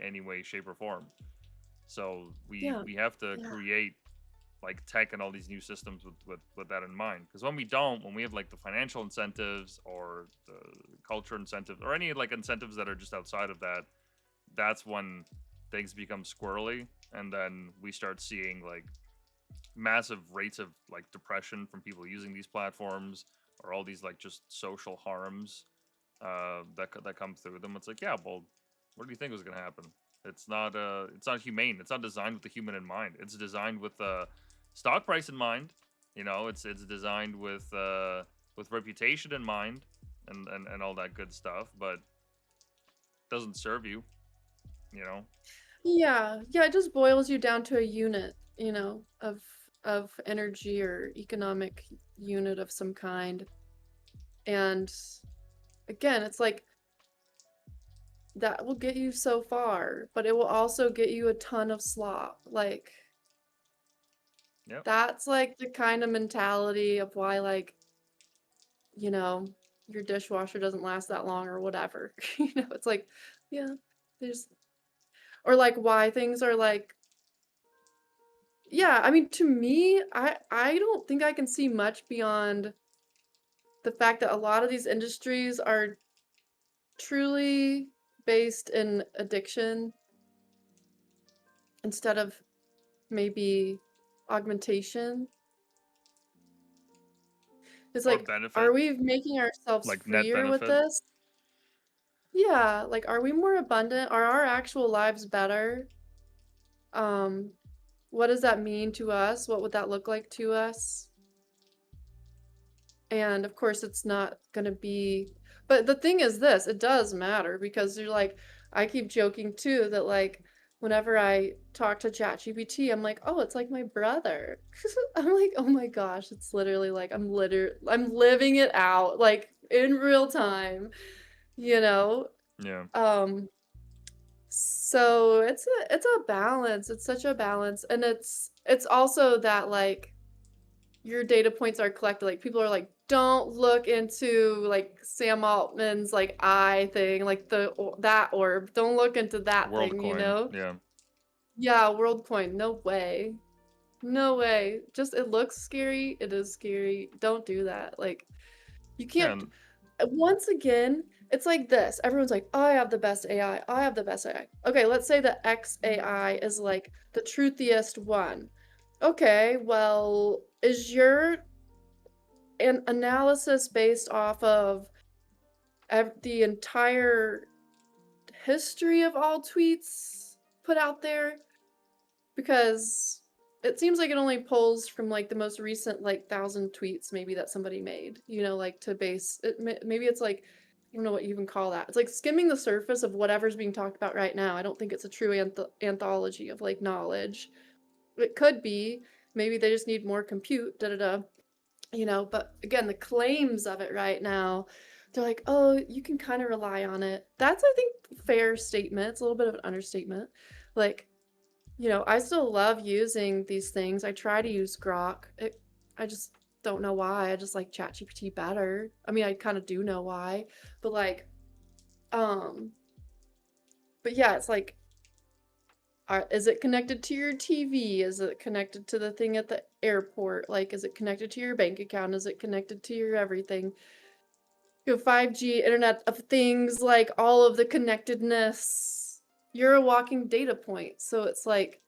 any way, shape, or form. So we yeah. we have to Yeah. create like tech and all these new systems with that in mind. Because when we have like the financial incentives or the culture incentives or any like incentives that are just outside of that, that's when things become squirrely, and then we start seeing like massive rates of like depression from people using these platforms, or all these like just social harms that come through them. It's like, yeah, well, what do you think was going to happen? It's not humane. It's not designed with the human in mind. It's designed with stock price in mind. It's designed with reputation in mind, and all that good stuff, but doesn't serve you. You know. Yeah. Yeah, it just boils you down to a unit, of energy or economic unit of some kind. And again, it's like that will get you so far, but it will also get you a ton of slop. Like Yep. That's, like, the kinda mentality of why, like, you know, your dishwasher doesn't last that long or whatever. It's like, yeah, there's or, like, why things are, like yeah, I mean, to me, I don't think I can see much beyond the fact that a lot of these industries are truly based in addiction instead of maybe augmentation. It's Or like, are benefit, we making ourselves like net freer with benefit. this? Yeah, like, are we more abundant? Are our actual lives better? Um, what does that mean to us? What would that look like to us? And of course, it's not gonna be but the thing is this, it does matter because you're like I keep joking too that like whenever I talk to ChatGPT, I'm like, "Oh, it's like my brother." I'm like, "Oh my gosh, it's literally like I'm living it out like in real time." You know? Yeah. Um so it's a balance. It's such a balance and it's also that like your data points are collected, like, people are like, "Don't look into, like, Sam Altman's, like, eye thing, like, that orb, don't look into that thing," you WorldCoin. know? Yeah. Yeah, WorldCoin, no way. No way. Just it looks scary, it is scary, don't do that, like, you can't And once again, it's like this, everyone's like, "I have the best AI, I have the best AI." Okay, let's say that X AI is, like, the truthiest one. Okay, well, is your an analysis based off of the entire history of all tweets put out there because it seems like it only pulls from like the most recent like 1,000 tweets maybe that somebody made, like to base it. Maybe it's like I don't know what you even call that. It's like skimming the surface of whatever's being talked about right now. I don't think it's a true anthology of like knowledge. It could be. Maybe they just need more compute. Da da da. But again, the claims of it right now, they're like, "Oh, you can kind of rely on it." That's, I think, fair statement. It's a little bit of an understatement. Like, I still love using these things. I try to use Grok. I just don't know why. I just like ChatGPT better. I mean, I kind of do know why, but like, um, but yeah, it's like, is it connected to your TV? Is it connected to the thing at the airport? Like, is it connected to your bank account? Is it connected to your everything? 5G, Internet of Things, like all of the connectedness. You're a walking data point. So it's like,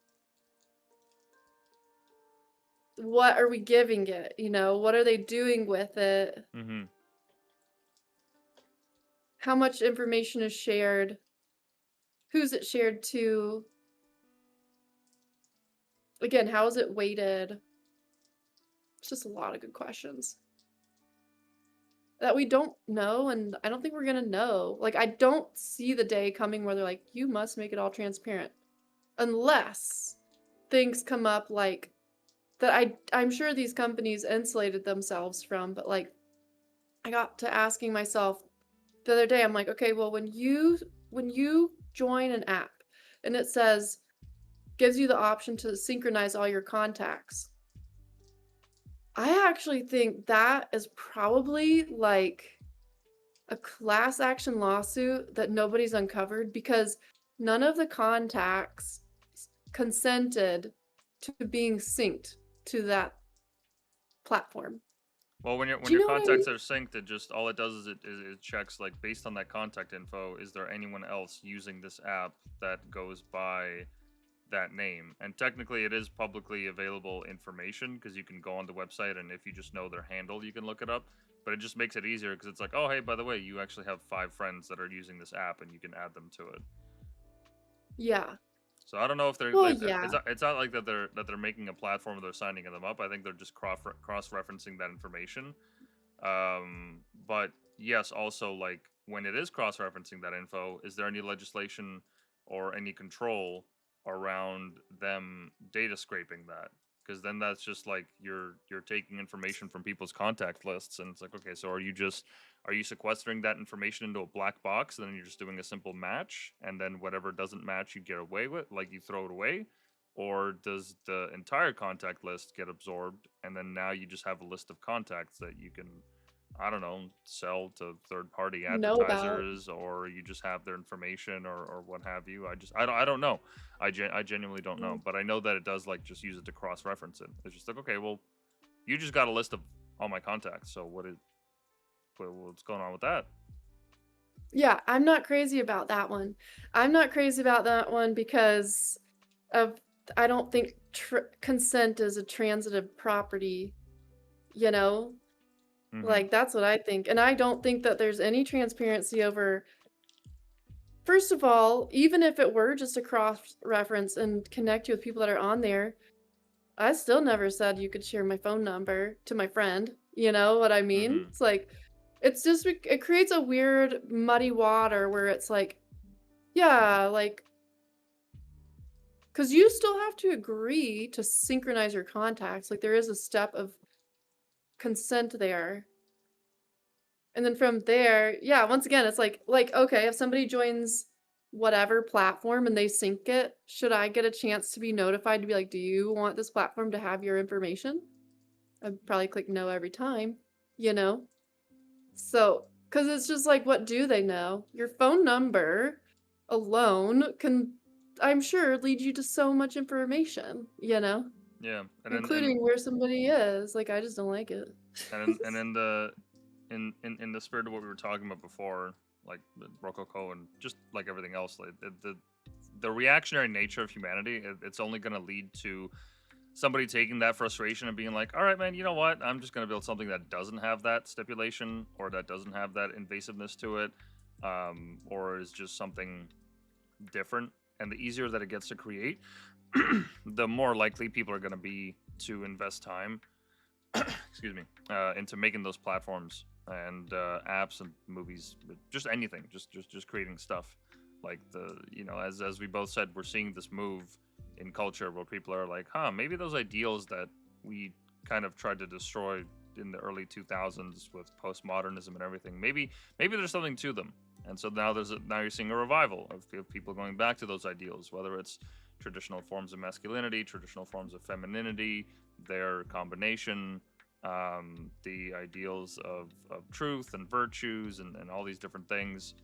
what are we giving it? What are they doing with it? mhm. How much information is shared? Who's it shared to? Again, how is it weighted? It's just a lot of good questions that we don't know, and I don't think we're gonna know. Like, I don't see the day coming where they're like, you must make it all transparent. Unless things come up like that I'm sure these companies insulated themselves from, but like I got to asking myself the other day, I'm like, okay, well when you join an app and it says gives you the option to synchronize all your contacts, I actually think that is probably like a class action lawsuit that nobody's uncovered because none of the contacts consented to being synced to that platform. Well, Do when you your know what I mean? contacts are synced, it just all it does is it checks like based on that contact info, is there anyone else using this app that goes by that name? And technically, it is publicly available information because you can go on the website and if you just know their handle, you can look it up. But it just makes it easier because it's like, oh hey, by the way, you actually have 5 friends that are using this app, and you can add them to it. Yeah. So I don't know if Well, yeah. it's not like that they're making a platform and they're signing them up. I think they're just cross referencing that information. But yes, also like when it is cross referencing that info, is there any legislation or any control around them data scraping that? Because then that's just like you're taking information from people's contact lists, and it's like, okay, so are you sequestering that information into a black box, and then you're just doing a simple match, and then whatever doesn't match, you get away with, like you throw it away, or does the entire contact list get absorbed and then now you just have a list of contacts that you can, I don't know, sell to third party Know about. advertisers, or you just have their information, or what have you. I don't know. I genuinely don't know, Mm. but I know that it does like just use it to cross reference it. It's just like, okay, well, you just got a list of all my contacts, so what's going on with that? Yeah, I'm not crazy about that one. I'm not crazy about that one because of I don't think consent is a transitive property, you know? Mm-hmm. Like, that's what I think, and I don't think that there's any transparency over first of all, even if it were just a cross-reference and connect you with people that are on there, I still never said you could share my phone number to my friend, you know what I mean? Mm-hmm. It's like it's just it creates a weird muddy water where it's like, yeah, like, because you still have to agree to synchronize your contacts. Like there is a step of consent there. And then from there, yeah, once again, it's like okay, if somebody joins whatever platform and they sync it, should I get a chance to be notified to be like, "Do you want this platform to have your information?" I'd probably click no every time, you know? So, because it's just like, what do they know? Your phone number alone can, I'm sure, lead you to so much information, you know? Yeah, Including where somebody is. Like, I just don't like it. and in the in the spirit of what we were talking about before, like the Rococo and just like everything else, like the reactionary nature of humanity, it's only going to lead to somebody taking that frustration and being like, all right, man, you know what? I'm just going to build something that doesn't have that stipulation or that doesn't have that invasiveness to it, or is just something different. And the easier that it gets to create, the more likely people are going to be to invest time, excuse me, into making those platforms and apps and movies, just anything, just creating stuff. Like as we both said, we're seeing this move in culture where people are like, huh, maybe those ideals that we kind of tried to destroy in the early 2000s with postmodernism and everything, maybe there's something to them. And so now you're seeing a revival of people going back to those ideals, whether it's traditional forms of masculinity, traditional forms of femininity, their combination, the ideals of truth and virtues and all these different things.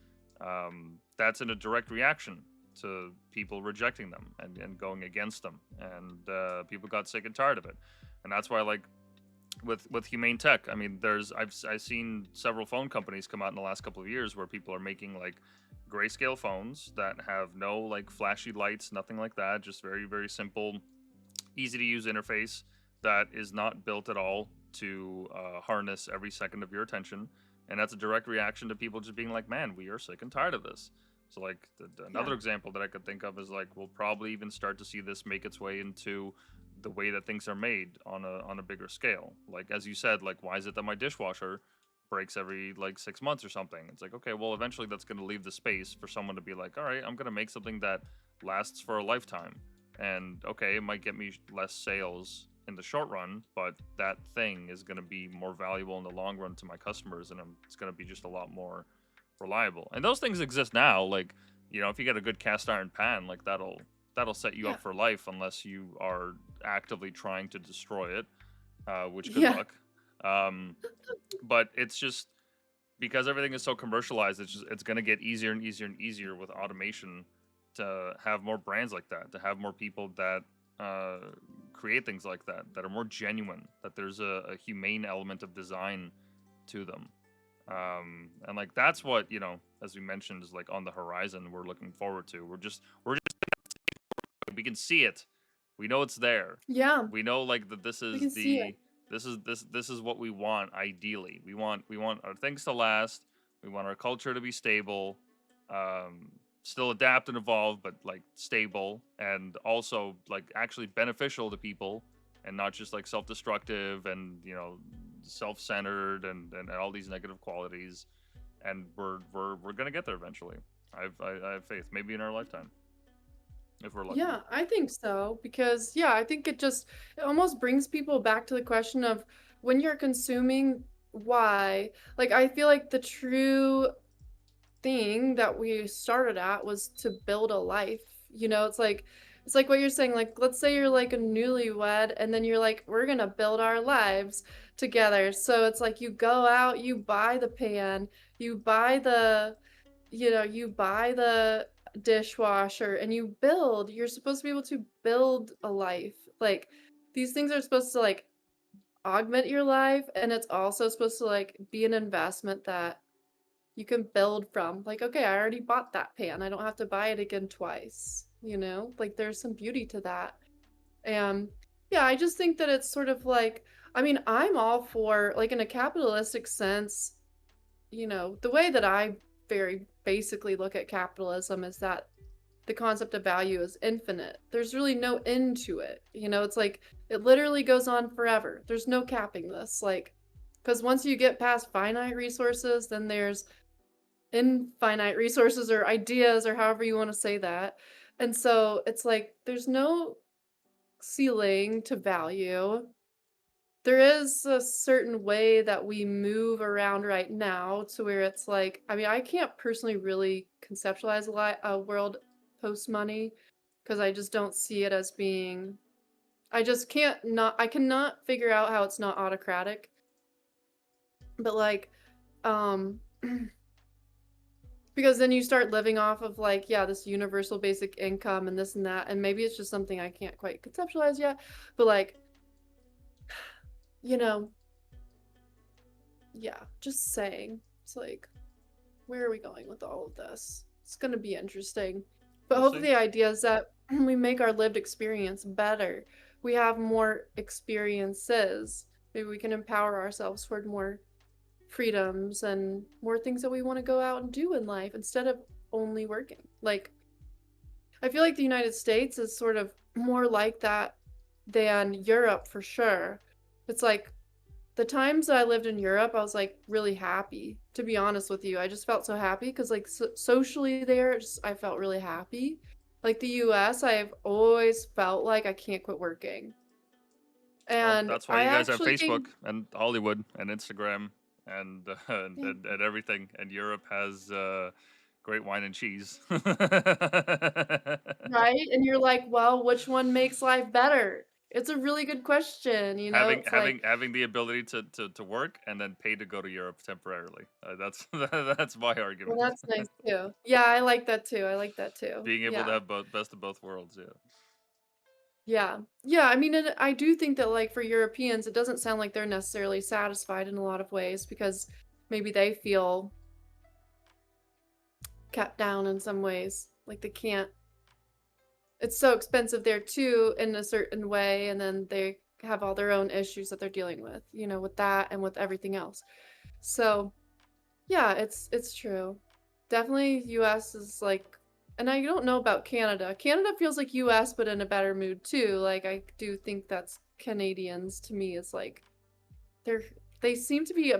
That's in a direct reaction to people rejecting them and going against them. And people got sick and tired of it. And that's why, like, with humane tech, I mean, I've seen several phone companies come out in the last couple of years where people are making like grayscale phones that have no like flashy lights, nothing like that, just very very simple, easy to use interface that is not built at all to harness every second of your attention. And that's a direct reaction to people just being like, man, we are sick and tired of this. So like Yeah. another example that I could think of is like we'll probably even start to see this make its way into the way that things are made on a bigger scale. Like as you said, like why is it that my dishwasher breaks every like 6 months or something? It's like, okay, well eventually that's going to leave the space for someone to be like, all right, I'm going to make something that lasts for a lifetime. And okay, it might get me less sales in the short run, but that thing is going to be more valuable in the long run to my customers, and it's going to be just a lot more reliable. And those things exist now. Like, if you get a good cast iron pan, like that'll set you Yeah. up for life unless you are actively trying to destroy it. Which good Yeah. luck. Um, but it's just because everything is so commercialized, it's going to get easier and easier and easier with automation to have more brands like that, to have more people that uh, create things like that are more genuine, that there's a humane element of design to them. And like that's what, as we mentioned, is like on the horizon. We're looking forward to. We're just we can see it. We know it's there. Yeah. We know like that this We is can see it. this is what we want ideally. We want our things to last. We want our culture to be stable. Um Still adapt and evolve, but like stable and also like actually beneficial to people and not just like self-destructive and self-centered and all these negative qualities. And we're gonna get there eventually. I have faith, maybe in our lifetime if we're lucky. Yeah, I think so because yeah, I think it almost brings people back to the question of when you're consuming why. Like I feel like the true thing that we started at was to build a life. You know, it's like It's like what you're saying, like, let's say you're like a newlywed, and then you're like, we're gonna build our lives together. So it's like you go out, you buy the pan, you buy the, you buy the dishwasher, and you build. You're supposed to be able to build a life. Like, these things are supposed to like augment your life, and it's also supposed to like be an investment that you can build from. Like, okay, I already bought that pan. I don't have to buy it again twice, you know? Like, there's some beauty to that. And yeah, I just think that it's sort of like, I mean, I'm all for, like, in a capitalistic sense, the way that I very basically look at capitalism is that the concept of value is infinite. There's really no end to it. It's like it literally goes on forever. There's no capping this. Like, because once you get past finite resources, then there's infinite resources or ideas or however you want to say that. And so it's like there's no ceiling to value. There is a certain way that we move around right now to where it's like, I mean, I can't personally really conceptualize a world post money because I just don't see it as being, I just can't not, I cannot figure out how it's not autocratic. But like, um, because then you start living off of like, yeah, this universal basic income and this and that, and maybe it's just something I can't quite conceptualize yet, but like, you know, yeah, just saying. It's like, where are we going with all of this? It's gonna be interesting. But We'll hopefully see. the idea is that we make our lived experience better. We have more experiences. Maybe we can empower ourselves toward more freedoms and more things that we want to go out and do in life instead of only working. Like, I feel like the United States is sort of more like that than Europe for sure. It's like the times that I lived in Europe, I was like really happy. To be honest with you, I just felt so happy because like socially there, I felt really happy. Like the US, I've always felt like I can't quit working. Well, And that's why I you guys have actually Facebook came, and Hollywood and Instagram and yeah, and everything. And Europe has great wine and cheese. right? And you're like, well, which one makes life better? It's a really good question, having It's having like, having the ability to work and then pay to go to Europe temporarily. That's that's my well, argument. that's nice too. Yeah, I like that too. I like that too. Being able to Yeah. have both best of both worlds. Yeah. Yeah. Yeah, I mean, and I do think that like for Europeans, it doesn't sound like they're necessarily satisfied in a lot of ways because maybe they feel kept down in some ways. Like they can't, it's so expensive there too in a certain way, and then they have all their own issues that they're dealing with, with that and with everything else. So, yeah, it's true. Definitely US is like, and I don't know about Canada. Canada feels like US but in a better mood too. Like I do think that's Canadians to me is like they're they seem to be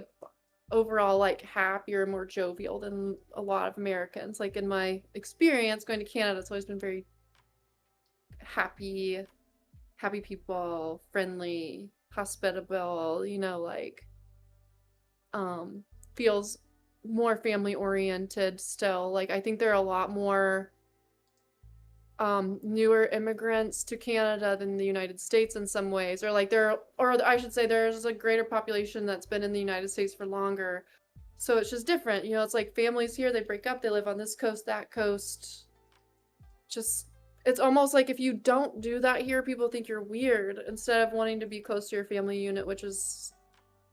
overall like happier, more jovial than a lot of Americans. Like in my experience going to Canada, it's always been very happy, happy people, friendly, hospitable, like um feels more family oriented still. Like I think there are a lot more newer immigrants to Canada than the United States in some ways, or like or I should say there's a greater population that's been in the United States for longer. So it's just different. It's like families here, they break up, they live on this coast, that coast. Just it's almost like if you don't do that here, people think you're weird instead of wanting to be close to your family unit, which is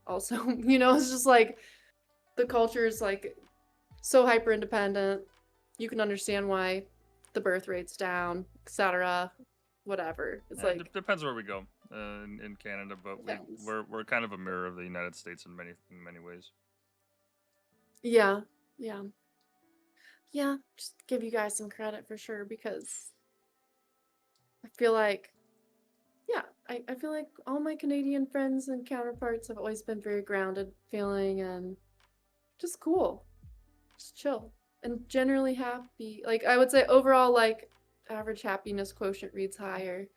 also, it's just like the culture is like so hyper independent. You can understand why the birth rate's down, etc. Whatever. It's And like depends where we go in Canada, but depends. we're kind of a mirror of the United States in many ways. Yeah, yeah, yeah. Just give you guys some credit for sure because I feel like, yeah, I feel like all my Canadian friends and counterparts have always been very grounded feeling and just cool, just chill and generally happy. Like I would say overall, like average happiness quotient reads higher,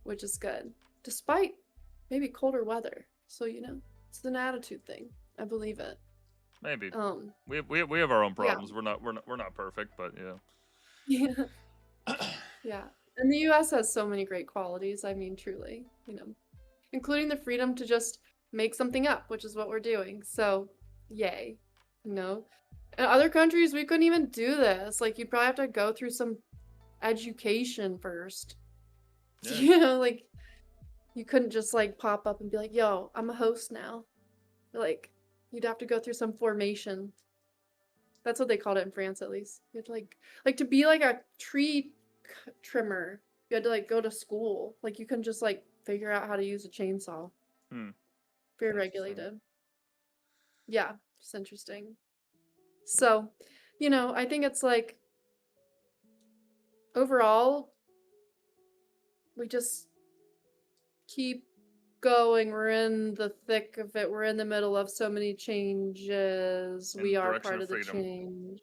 which is good, despite maybe colder weather. So, it's an attitude thing. I believe it. Maybe Um, we have our own yeah. problems. We're not perfect, but yeah. Yeah. Yeah. And the US has so many great qualities. I mean, truly, including the freedom to just make something up, which is what we're doing. So, yay. You know, in other countries, we couldn't even do this. Like, you'd probably have to go through some education first. Yeah. Like, you couldn't just like pop up and be like, yo, I'm a host now. Like, you'd have to go through some formation. That's what they called it in France, at least. You had to like to be like a tree trimmer. You had to like go to school. Like, you couldn't just like figure out how to use a chainsaw. Hmm. Very Interesting. regulated. Yeah, just interesting. So, I think it's like overall, we just keep going. We're in the thick of it. We're in the middle of so many changes. In We the are direction part of of the freedom. change.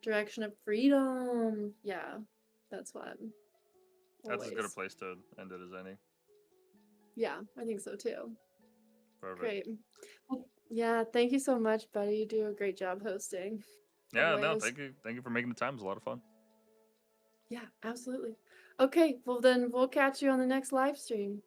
Direction of freedom. Yeah, that's what. That's as good a Always. place to end it as any. Yeah, I think so too. Perfect. Great. Well, yeah, thank you so much, buddy. You do a great job hosting. Yeah, no, Always. thank you. Thank you for making the time. It was a lot of fun. Yeah, absolutely. Okay, well then we'll catch you on the next live stream.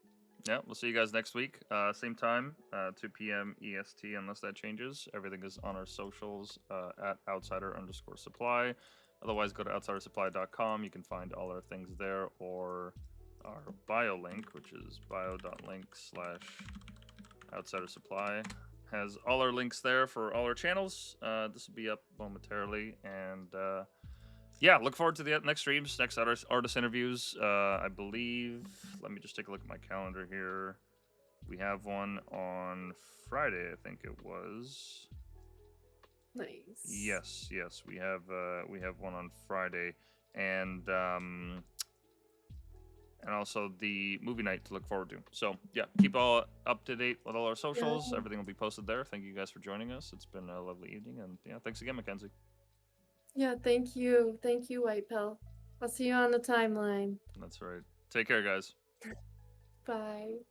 Yeah, we'll see you guys next week. Same time, 2 p.m. EST, unless that changes. Everything is on our socials at outsider_supply. Otherwise, go to outsidersupply.com. You can find all our things there, or our bio link, which is bio.link/outsidersupply. Has all our links there for all our channels. This will be up momentarily. And yeah, look forward to the next streams, next artist interviews. I believe. Let me just take a look at my calendar here. We have one on Friday, I think it was. Nice. Yes, we have one on Friday, and also the movie night to look forward to. So yeah, keep all up to date with all our Yeah. socials. Everything will be posted there. Thank you guys for joining us. It's been a lovely evening, and yeah, thanks again, McKenzie. Yeah, thank you. Thank you, White Pill. I'll see you on the timeline. That's right. Take care, guys. Bye.